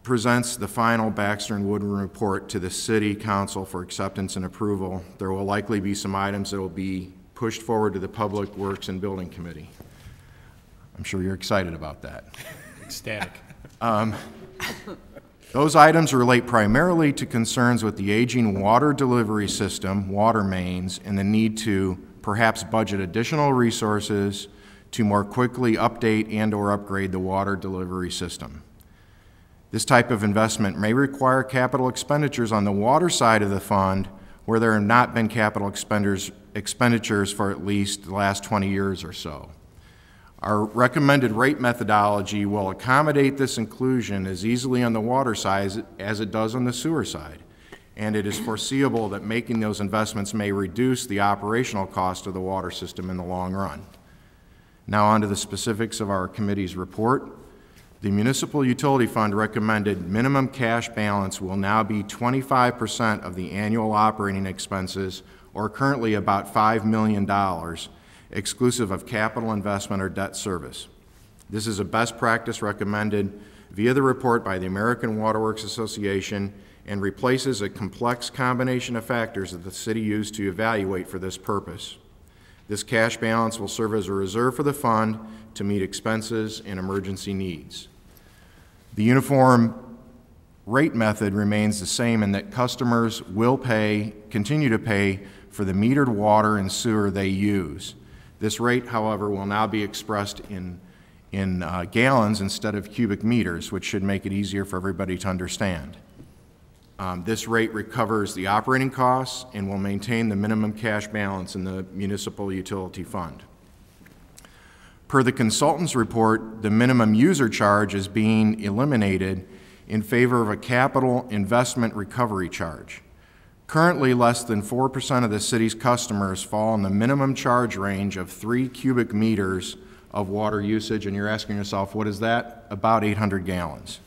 presents the final Baxter and Woodman report to the City Council for acceptance and approval, there will likely be some items that will be pushed forward to the Public Works and Building Committee. I'm sure you're excited about that. Ecstatic. Those items relate primarily to concerns with the aging water delivery system, water mains, and the need to perhaps budget additional resources to more quickly update and/or upgrade the water delivery system. This type of investment may require capital expenditures on the water side of the fund where there have not been capital expenditures for at least the last 20 years or so. Our recommended rate methodology will accommodate this inclusion as easily on the water side as it does on the sewer side, and it is foreseeable that making those investments may reduce the operational cost of the water system in the long run. Now on to the specifics of our committee's report. The Municipal Utility Fund recommended minimum cash balance will now be 25% of the annual operating expenses, or currently about $5 million, exclusive of capital investment or debt service. This is a best practice recommended via the report by the American Water Works Association and replaces a complex combination of factors that the city used to evaluate for this purpose. This cash balance will serve as a reserve for the fund to meet expenses and emergency needs. The uniform rate method remains the same in that customers will continue to pay for the metered water and sewer they use. This rate, however, will now be expressed in gallons instead of cubic meters, which should make it easier for everybody to understand. This rate recovers the operating costs and will maintain the minimum cash balance in the municipal utility fund. Per the consultant's report, the minimum user charge is being eliminated in favor of a capital investment recovery charge. Currently, less than 4% of the city's customers fall in the minimum charge range of 3 cubic meters of water usage, and you're asking yourself, what is that? About 800 gallons.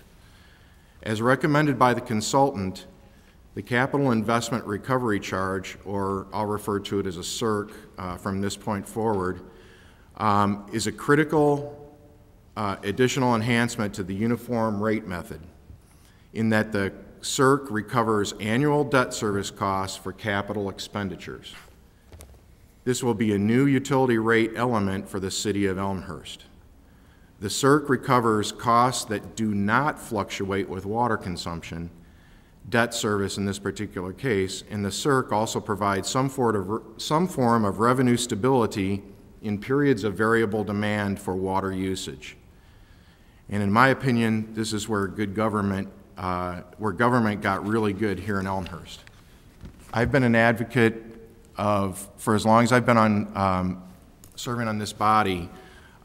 As recommended by the consultant, the capital investment recovery charge, or I'll refer to it as a CIRC from this point forward, is a critical additional enhancement to the uniform rate method in that the CIRC recovers annual debt service costs for capital expenditures. This will be a new utility rate element for the city of Elmhurst. The CIRC recovers costs that do not fluctuate with water consumption, debt service in this particular case, and the CIRC also provides some form of revenue stability in periods of variable demand for water usage. And in my opinion, this is where government got really good here in Elmhurst. I've been an advocate for as long as I've been on serving on this body,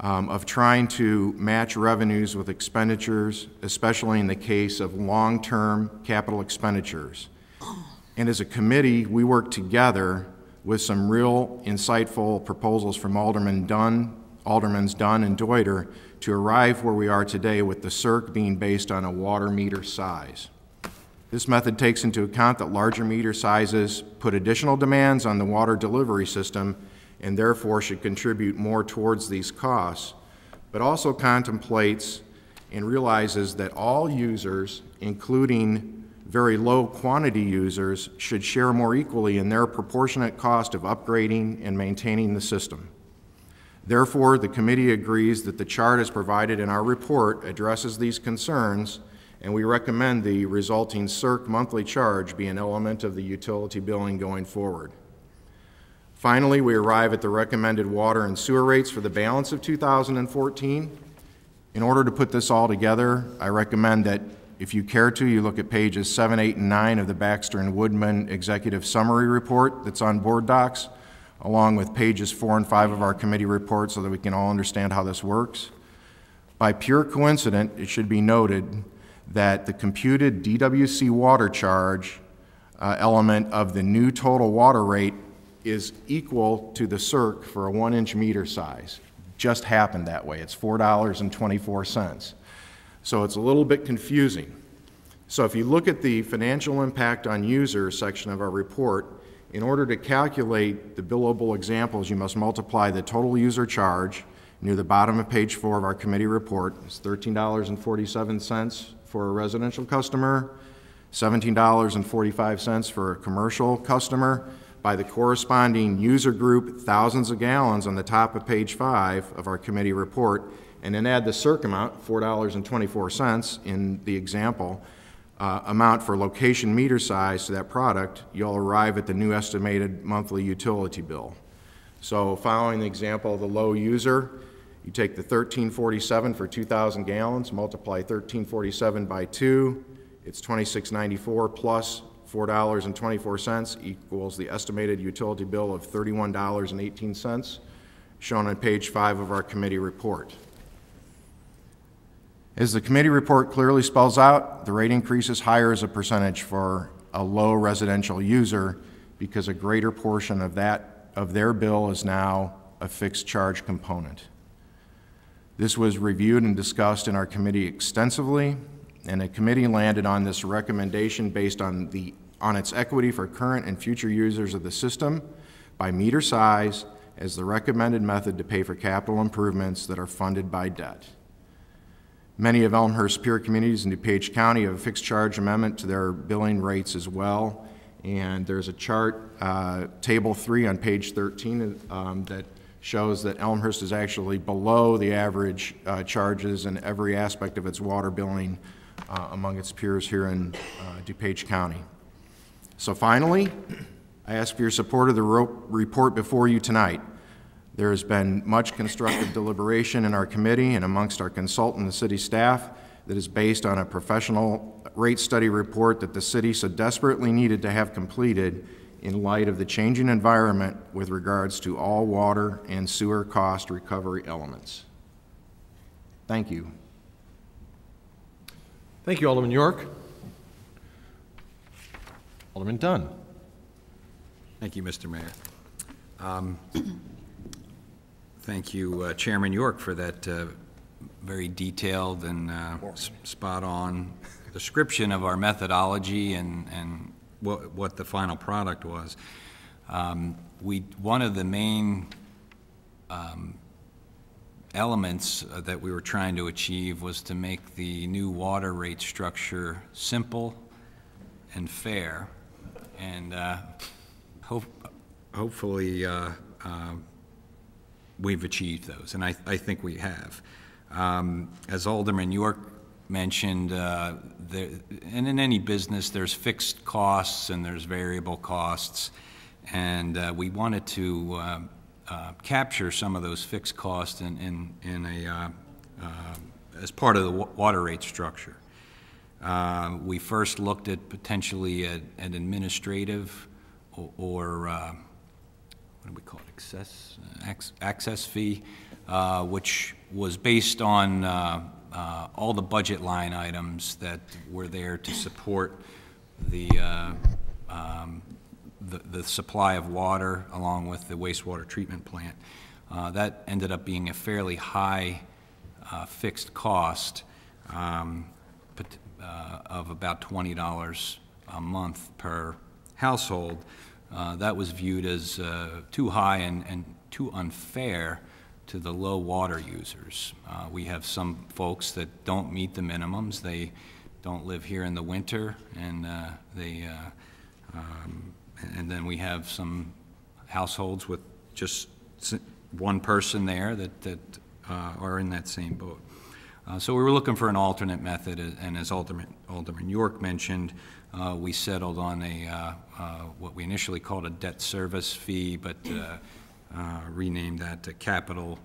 of trying to match revenues with expenditures, especially in the case of long-term capital expenditures. And as a committee, we work together with some real insightful proposals from Aldermans Dunn and Deuter to arrive where we are today with the CIRC being based on a water meter size. This method takes into account that larger meter sizes put additional demands on the water delivery system and therefore should contribute more towards these costs, but also contemplates and realizes that all users, including very low quantity users, should share more equally in their proportionate cost of upgrading and maintaining the system. Therefore, the committee agrees that the chart as provided in our report addresses these concerns, and we recommend the resulting CIRC monthly charge be an element of the utility billing going forward. Finally, we arrive at the recommended water and sewer rates for the balance of 2014. In order to put this all together, I recommend that if you care to, you look at pages 7, 8, and 9 of the Baxter and Woodman Executive Summary Report that's on board docs, along with pages 4 and 5 of our committee report so that we can all understand how this works. By pure coincidence, it should be noted that the computed DWC water charge element of the new total water rate is equal to the CIRC for a 1-inch meter size. Just happened that way. It's $4.24. So it's a little bit confusing. So if you look at the financial impact on users section of our report, in order to calculate the billable examples, you must multiply the total user charge near the bottom of page 4 of our committee report. It's $13.47 for a residential customer, $17.45 for a commercial customer, by the corresponding user group thousands of gallons on the top of page 5 of our committee report, and then add the CIRC amount, $4.24 in the example, amount for location meter size to that product, you'll arrive at the new estimated monthly utility bill. So following the example of the low user, you take the 1347 for 2,000 gallons, multiply 1347 by 2, it's $26.94 plus $4.24 equals the estimated utility bill of $31.18, shown on page 5 of our committee report. As the committee report clearly spells out, the rate increase is higher as a percentage for a low residential user because a greater portion of their bill is now a fixed charge component. This was reviewed and discussed in our committee extensively, and the committee landed on this recommendation based on its equity for current and future users of the system by meter size as the recommended method to pay for capital improvements that are funded by debt. Many of Elmhurst's peer communities in DuPage County have a fixed charge amendment to their billing rates as well, and there's a chart, table 3 on page 13, that shows that Elmhurst is actually below the average charges in every aspect of its water billing among its peers here in DuPage County. So finally, I ask for your support of the report before you tonight. There has been much constructive deliberation in our committee and amongst our consultant and city staff that is based on a professional rate study report that the city so desperately needed to have completed in light of the changing environment with regards to all water and sewer cost recovery elements. Thank you. Thank you, Alderman York. Alderman Dunn. Thank you, Mr. Mayor. Thank you, Chairman York, for that very detailed and spot-on description of our methodology and what the final product was. One of the main elements that we were trying to achieve was to make the new water rate structure simple and fair, and hopefully we've achieved those, and I think we have. As Alderman York mentioned, and in any business there's fixed costs and there's variable costs, and we wanted to capture some of those fixed costs as part of the water rate structure. We first looked at potentially an administrative or what do we call it, access fee, which was based on all the budget line items that were there to support the supply of water along with the wastewater treatment plant. That ended up being a fairly high fixed cost of about $20 a month per household. That was viewed as too high and too unfair to the low water users. We have some folks that don't meet the minimums. They don't live here in the winter, and and then we have some households with just one person there that are in that same boat. So we were looking for an alternate method, and as Alderman York mentioned, we settled on what we initially called a debt service fee, but renamed that to capital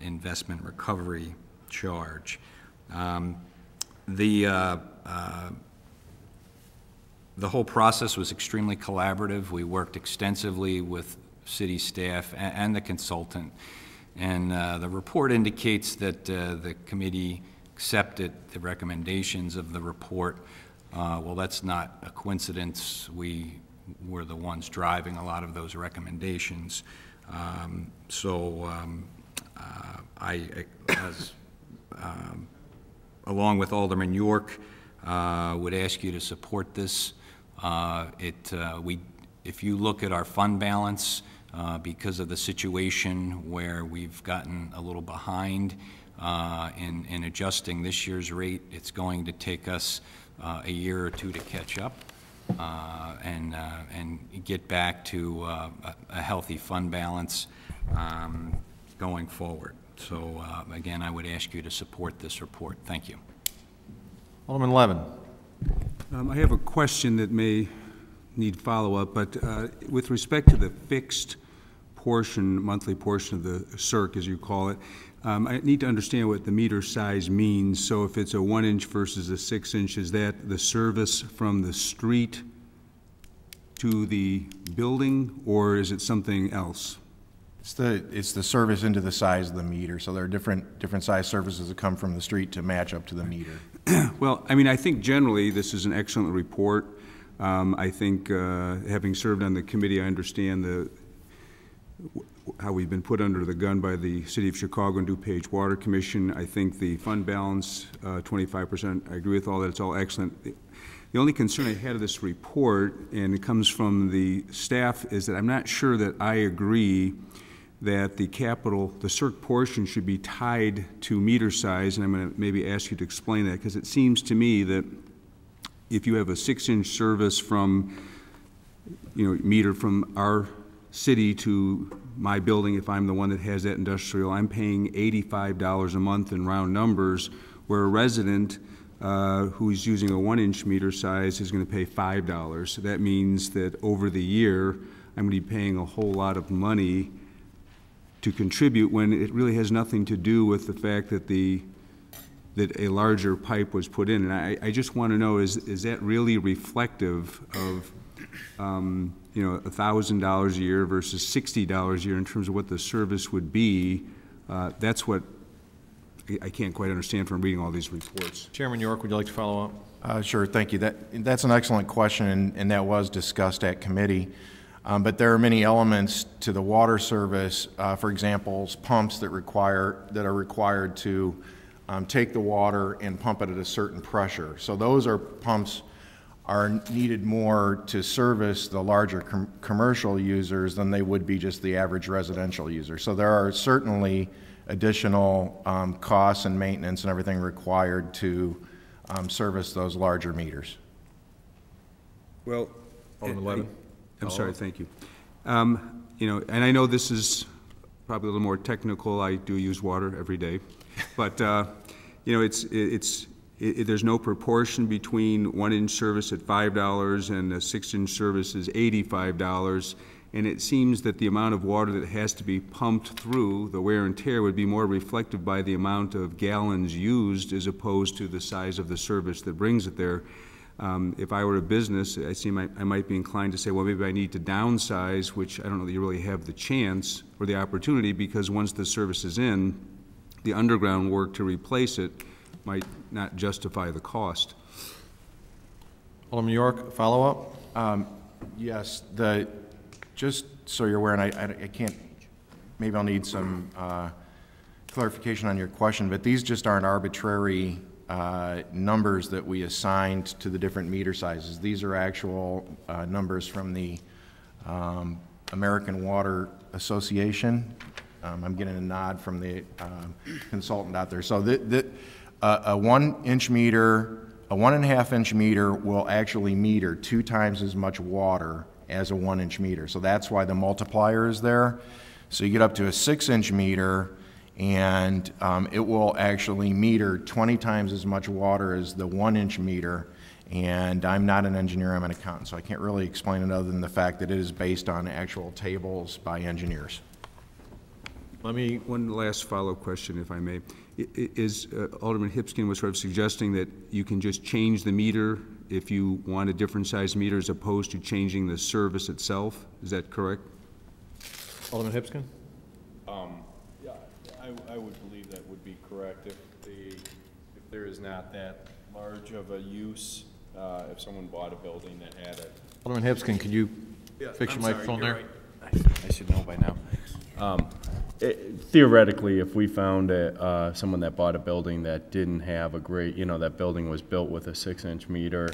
investment recovery charge. The whole process was extremely collaborative. We worked extensively with city staff and the consultant, and the report indicates that the committee accepted the recommendations of the report. Well, that's not a coincidence. We were the ones driving a lot of those recommendations. Along with Alderman York, would ask you to support this. If you look at our fund balance, because of the situation where we've gotten a little behind in adjusting this year's rate, it's going to take us a year or two to catch up and get back to a healthy fund balance going forward. So again, I would ask you to support this report. Thank you. Alderman Levin. I have a question that may need follow-up, but with respect to the fixed monthly portion of the CERC, as you call it. I need to understand what the meter size means. So if it's a 1-inch versus a 6-inch, is that the service from the street to the building, or is it something else? It's the service into the size of the meter. So there are different size services that come from the street to match up to the meter. Well, I mean, I think generally this is an excellent report. I think having served on the committee, I understand how we've been put under the gun by the City of Chicago and DuPage Water Commission. I think the fund balance, 25%, I agree with all that. It's all excellent. The only concern I had of this report, and it comes from the staff, is that I'm not sure that I agree that the CERC portion should be tied to meter size, and I'm going to maybe ask you to explain that, because it seems to me that if you have a 6-inch service from, meter from our city to my building, if I'm the one that has that industrial, I'm paying $85 a month in round numbers, where a resident who's using a 1-inch meter size is going to pay $5. So that means that over the year, I'm going to be paying a whole lot of money to contribute, when it really has nothing to do with the fact that that a larger pipe was put in. And I just want to know, is that really reflective of $1,000 a year versus $60 a year in terms of what the service would be? That's what I can't quite understand from reading all these reports. Chairman York, would you like to follow up? Sure, thank you. That's an excellent question, and that was discussed at committee. But there are many elements to the water service. For example, pumps that are required to take the water and pump it at a certain pressure. So those pumps are needed more to service the larger commercial users than they would be just the average residential user. So there are certainly additional costs and maintenance and everything required to service those larger meters. Well, Alderman Levin. I'm sorry, thank you. And I know this is probably a little more technical. I do use water every day, but there's no proportion between 1-inch service at $5 and a 6-inch service is $85. And it seems that the amount of water that has to be pumped through, the wear and tear, would be more reflective by the amount of gallons used as opposed to the size of the service that brings it there. If I were a business, I might be inclined to say, well, maybe I need to downsize, which I don't know that you really have the chance or the opportunity, because once the service is in, the underground work to replace it might not justify the cost. Alderman York, follow up? Yes, just so you're aware, and I can't, maybe I'll need some clarification on your question, but these just aren't arbitrary numbers that we assigned to the different meter sizes. These are actual numbers from the American Water Association. I'm getting a nod from the consultant out there. So a 1-inch meter, a 1.5-inch meter will actually meter 2 times as much water as a 1-inch meter. So that's why the multiplier is there. So you get up to a 6-inch meter, and it will actually meter 20 times as much water as the 1-inch meter. And I'm not an engineer, I'm an accountant, so I can't really explain it other than the fact that it is based on actual tables by engineers. One last follow-up question, if I may. Alderman Hipskin was sort of suggesting that you can just change the meter if you want a different size meter as opposed to changing the service itself. Is that correct? Alderman Hipskin? Yeah, I would believe that would be correct if there is not that large of a use. If someone bought a building that had it. Alderman Hipskin, could you fix your microphone there? Right. I should know by now. Theoretically, if we found someone that bought a building that didn't have a great, that building was built with a 6-inch meter,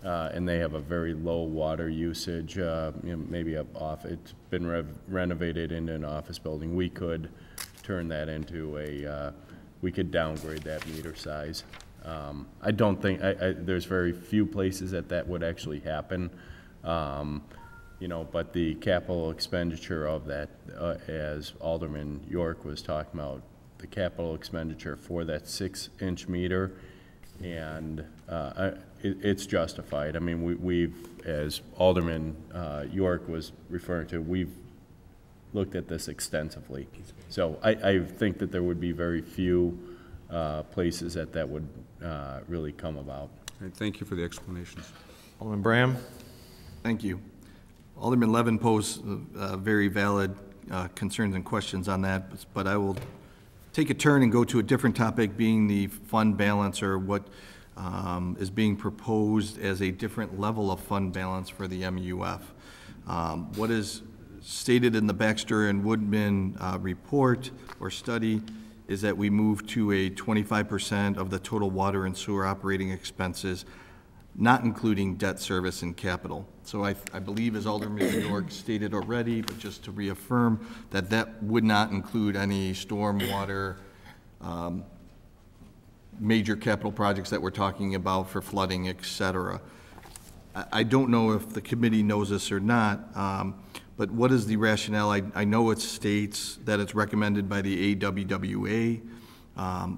and they have a very low water usage, maybe it's been renovated into an office building, we could turn that into we could downgrade that meter size. I don't think, there's very few places that would actually happen. But the capital expenditure of that, as Alderman York was talking about, the capital expenditure for that 6-inch meter, and it's justified. I mean, we've, as Alderman York was referring to, we've looked at this extensively. So I think that there would be very few places that would really come about. All right, thank you for the explanations. Alderman Bram. Thank you. Alderman Levin posed very valid concerns and questions on that, but I will take a turn and go to a different topic, being the fund balance, or what is being proposed as a different level of fund balance for the MUF. What is stated in the Baxter and Woodman report or study is that we move to a 25% of the total water and sewer operating expenses, not including debt service and capital. So I believe, as Alderman York stated already, but just to reaffirm, that would not include any stormwater major capital projects that we're talking about for flooding, et cetera. I don't know if the committee knows this or not, but what is the rationale? I know it states that it's recommended by the AWWA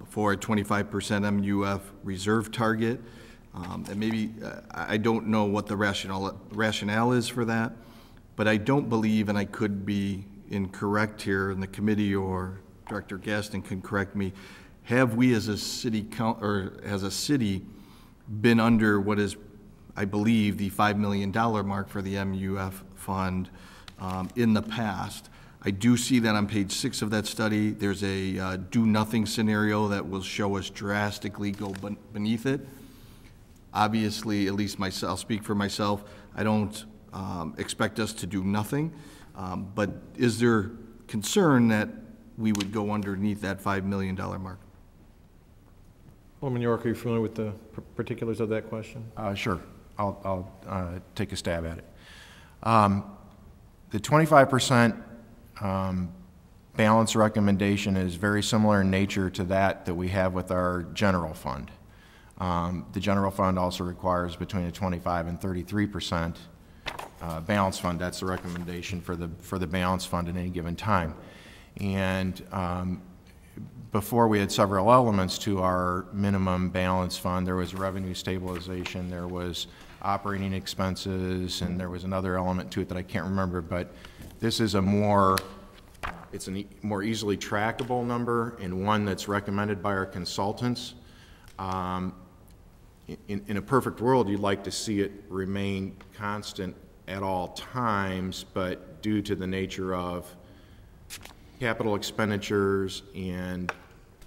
for a 25% MUF reserve target. And maybe, I don't know what the rationale is for that, but I don't believe, and I could be incorrect here, and the committee or Director Gaston can correct me, have we as a city been under what is, I believe, the $5 million mark for the MUF fund in the past? I do see that on page 6 of that study, there's a do-nothing scenario that will show us drastically go beneath it. Obviously, at least myself, I'll speak for myself, I don't expect us to do nothing, but is there concern that we would go underneath that $5 million mark? Alderman York, are you familiar with the particulars of that question? Sure. I'll take a stab at it. The 25% balance recommendation is very similar in nature to that we have with our general fund. The general fund also requires between a 25 and 33% balance fund. That's the recommendation for the balance fund at any given time. And before, we had several elements to our minimum balance fund. There was revenue stabilization, there was operating expenses, and there was another element to it that I can't remember, but this is it's a more easily trackable number, and one that's recommended by our consultants. In a perfect world, you'd like to see it remain constant at all times, but due to the nature of capital expenditures and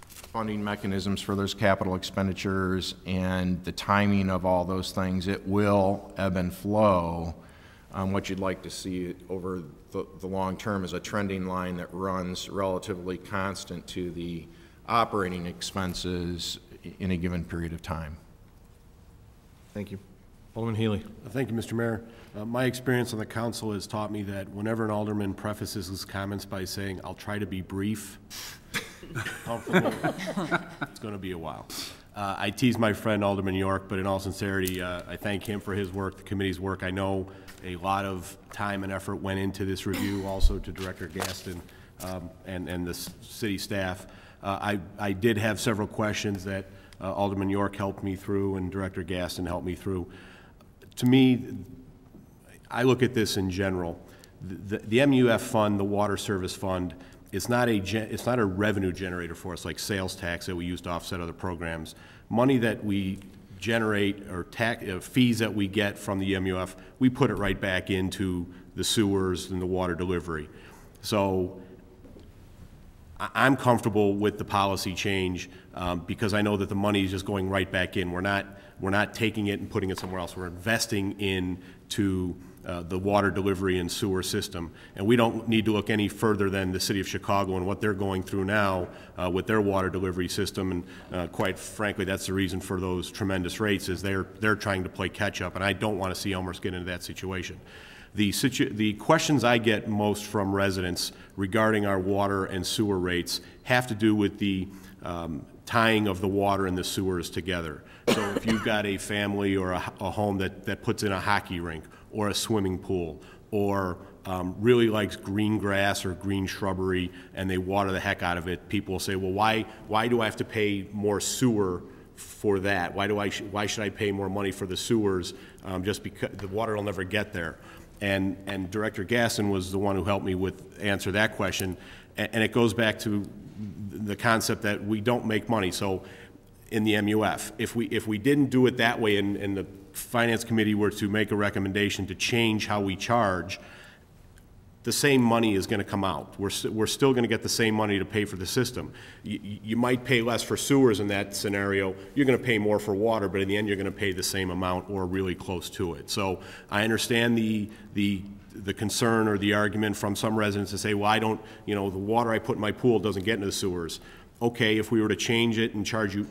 funding mechanisms for those capital expenditures and the timing of all those things, it will ebb and flow. What you'd like to see over the long term is a trending line that runs relatively constant to the operating expenses in a given period of time. Thank you. Alderman Healy. Thank you, Mr. Mayor. My experience on the council has taught me that whenever an alderman prefaces his comments by saying, "I'll try to be brief," it's going to be a while. I tease my friend Alderman York, but in all sincerity, I thank him for his work, the committee's work. I know a lot of time and effort went into this review, also to Director Gaston and the city staff. I did have several questions that Alderman York helped me through and Director Gaston helped me through. To me, I look at this in general. The MUF fund, the water service fund, it's not a revenue generator for us like sales tax that we use to offset other programs. Money that we generate or fees that we get from the MUF, we put it right back into the sewers and the water delivery. So I'm comfortable with the policy change because I know that the money is just going right back in. We're not taking it and putting it somewhere else. We're investing into the water delivery and sewer system. And we don't need to look any further than the city of Chicago and what they're going through now with their water delivery system. And quite frankly, that's the reason for those tremendous rates is they're trying to play catch up. And I don't want to see Elmhurst get into that situation. The questions I get most from residents regarding our water and sewer rates have to do with the tying of the water and the sewers together. So if you've got a family or a home that puts in a hockey rink or a swimming pool or really likes green grass or green shrubbery and they water the heck out of it, people will say, well, why do I have to pay more sewer for that? Why should I pay more money for the sewers just because the water will never get there? And Director Gasson was the one who helped me answer that question. And it goes back to the concept that we don't make money. So in the MUF, if we didn't do it that way and the Finance Committee were to make a recommendation to change how we charge, the same money is going to come out. We're still going to get the same money to pay for the system. You might pay less for sewers in that scenario. You're going to pay more for water, but in the end, you're going to pay the same amount or really close to it. So I understand the concern or the argument from some residents to say, well, I don't, the water I put in my pool doesn't get into the sewers. Okay, if we were to change it and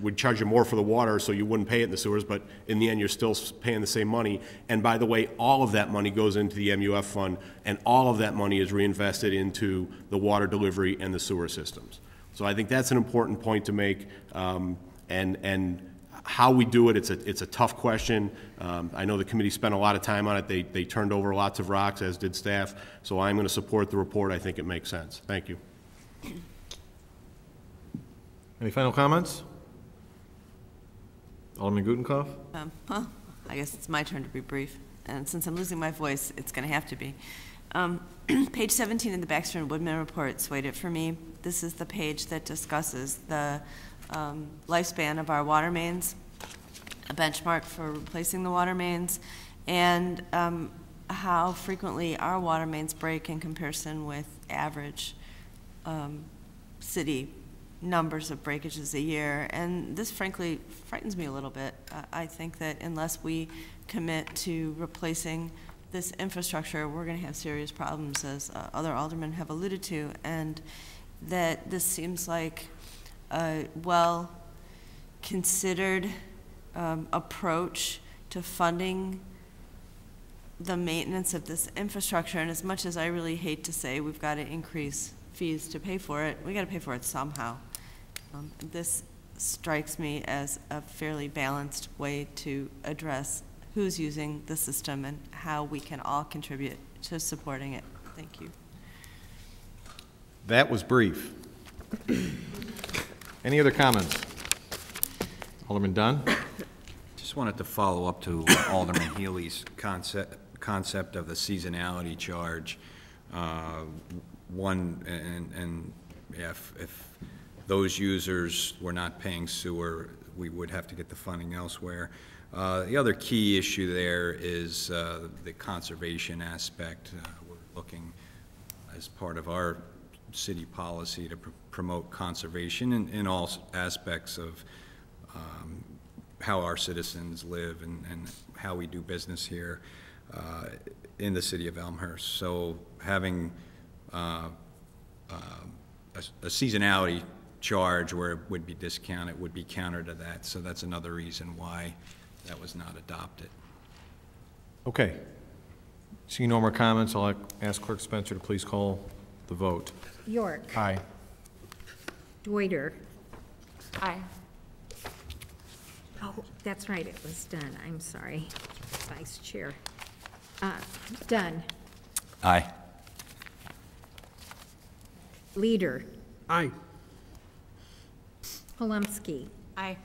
we'd charge you more for the water so you wouldn't pay it in the sewers, but in the end you're still paying the same money. And by the way, all of that money goes into the MUF fund, and all of that money is reinvested into the water delivery and the sewer systems. So I think that's an important point to make, and how we do it, it's a tough question. I know the committee spent a lot of time on it. They turned over lots of rocks, as did staff, so I'm going to support the report. I think it makes sense. Thank you. Any final comments? Alderman Gutenkopf? Well, I guess it's my turn to be brief. And since I'm losing my voice, it's going to have to be. Page 17 in the Baxter and Woodman report swayed it for me. This is the page that discusses the lifespan of our water mains, a benchmark for replacing the water mains, and how frequently our water mains break in comparison with average city numbers of breakages a year. And this frankly frightens me a little bit. I think that unless we commit to replacing this infrastructure, we're going to have serious problems, as other aldermen have alluded to, and that this seems like a well-considered approach to funding the maintenance of this infrastructure. And as much as I really hate to say we've got to increase fees to pay for it, we got to pay for it somehow. This strikes me as a fairly balanced way to address who's using the system and how we can all contribute to supporting it. Thank you. That was brief. Any other comments? Alderman Dunn? Just wanted to follow up to Alderman Healy's concept of the seasonality charge. If those users were not paying sewer, we would have to get the funding elsewhere. The other key issue there is the conservation aspect. We're looking, as part of our city policy, to promote conservation in all aspects of how our citizens live and how we do business here in the city of Elmhurst. So having a seasonality charge where it would be discounted would be counter to that. So that's another reason why that was not adopted. Okay. Seeing no more comments, I'll ask Clerk Spencer to please call the vote. York. Aye. Deuter. Aye. Oh, that's right, it was done. I'm sorry, Vice Chair. Dunn. Aye. Leader. Aye. Polumsky. Aye.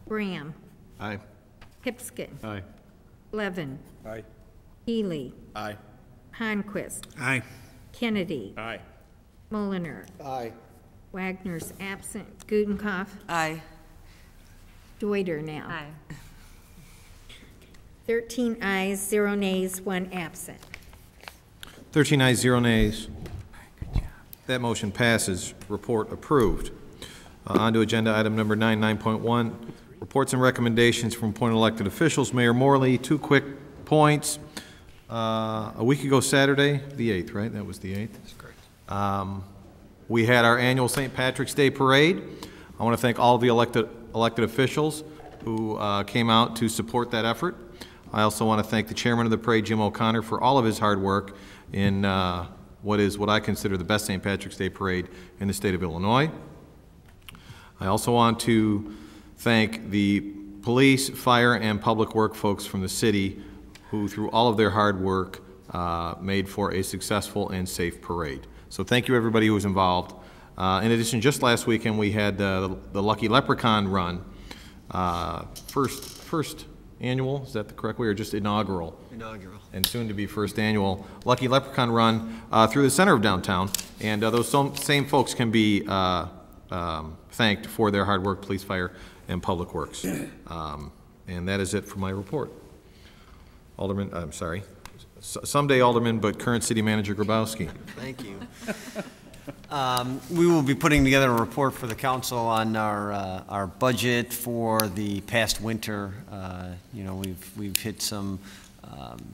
Graham. Aye. Pipskin. Aye. Levin. Aye. Healy. Aye. Honquist. Aye. Kennedy. Aye. Mulliner. Aye. Wagner's absent. Gutenkopf. Aye. Deuter now. Aye. 13 ayes, 0 nays, 1 absent. 13 ayes, 0 nays. That motion passes. Report approved. On to agenda item number 9, 9.1, reports and recommendations from appointed elected officials. Mayor Morley, 2 quick points. A week ago Saturday, the 8th, right? That was the 8th? That's correct. We had our annual St. Patrick's Day Parade. I want to thank all of the elected officials who came out to support that effort. I also want to thank the chairman of the parade, Jim O'Connor, for all of his hard work in what I consider the best St. Patrick's Day Parade in the state of Illinois. I also want to thank the police, fire, and public work folks from the city who, through all of their hard work, made for a successful and safe parade. So thank you everybody who was involved. In addition, just last weekend we had the Lucky Leprechaun Run. First annual, is that the correct way, or just inaugural? Inaugural. And soon to be first annual Lucky Leprechaun Run through the center of downtown. And those same folks can be thanked for their hard work, police, fire, and public works. And that is it for my report. Alderman, I'm sorry, someday Alderman, but current City Manager Grabowski. Thank you. We will be putting together a report for the council on our budget for the past winter. You know, we've hit some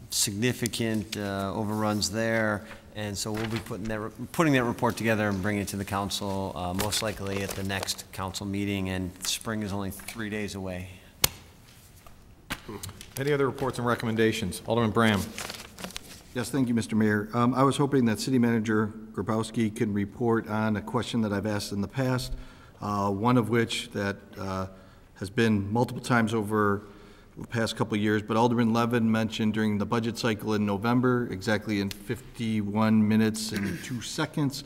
significant overruns there, and so we'll be putting that report together and bringing it to the council most likely at the next council meeting. And spring is only 3 days away. Any other reports and recommendations? Alderman Bram. Yes, thank you, Mr. Mayor. I was hoping that City Manager Grabowski can report on a question that I've asked in the past, one of which that has been multiple times over the past couple of years, but Alderman Levin mentioned during the budget cycle in November, exactly in 51 minutes and 2 seconds,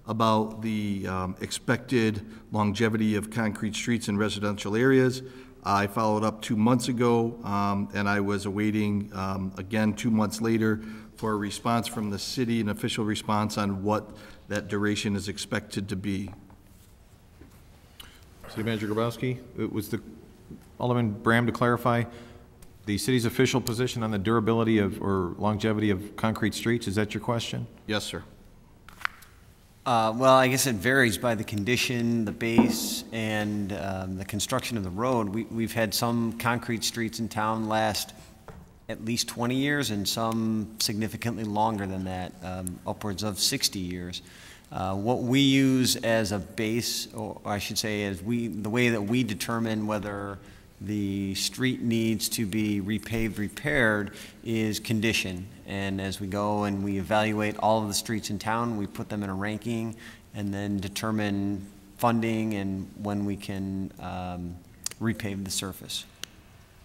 about the expected longevity of concrete streets in residential areas. I followed up 2 months ago, and I was awaiting, again, 2 months later, for a response from the city, an official response on what that duration is expected to be. City Manager Grabowski, it was the Alderman Bram to clarify the city's official position on the durability of or longevity of concrete streets. Is that your question? Yes, sir. Well, I guess it varies by the condition, the base, and the construction of the road. We've had some concrete streets in town last at least 20 years and some significantly longer than that, upwards of 60 years. What we use as a base, or I should say as the way that we determine whether the street needs to be repaved, repaired, is condition. And as we go and we evaluate all of the streets in town, we put them in a ranking and then determine funding and when we can repave the surface.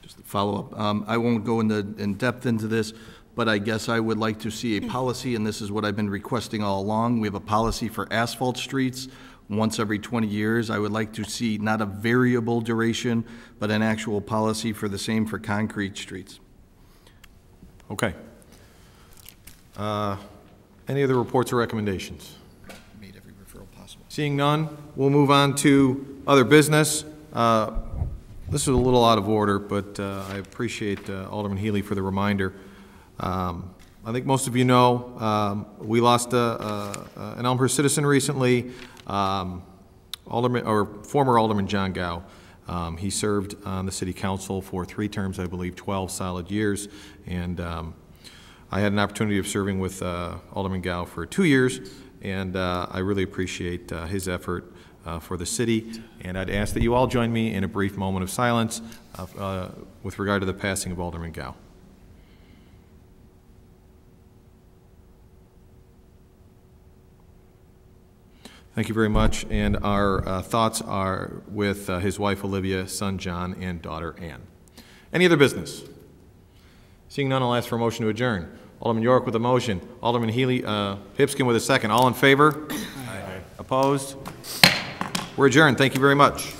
Just a follow-up. I won't go in depth into this, but I guess I would like to see a policy, and this is what I've been requesting all along. We have a policy for asphalt streets once every 20 years. I would like to see not a variable duration, but an actual policy for the same for concrete streets. Okay. Any other reports or recommendations? Made every referral possible. Seeing none, we'll move on to other business. This is a little out of order, but I appreciate Alderman Healy for the reminder. I think most of you know we lost an Elmhurst citizen recently, former Alderman John Gow. He served on the City Council for 3 terms, I believe 12 solid years, and I had an opportunity of serving with Alderman Gow for 2 years, and I really appreciate his effort for the city, and I'd ask that you all join me in a brief moment of silence with regard to the passing of Alderman Gow. Thank you very much, and our thoughts are with his wife Olivia, son John, and daughter Ann. Any other business? Seeing none, I'll ask for a motion to adjourn. Alderman York with a motion. Alderman Healy, Hipskin with a second. All in favor? Aye. Opposed? We're adjourned. Thank you very much.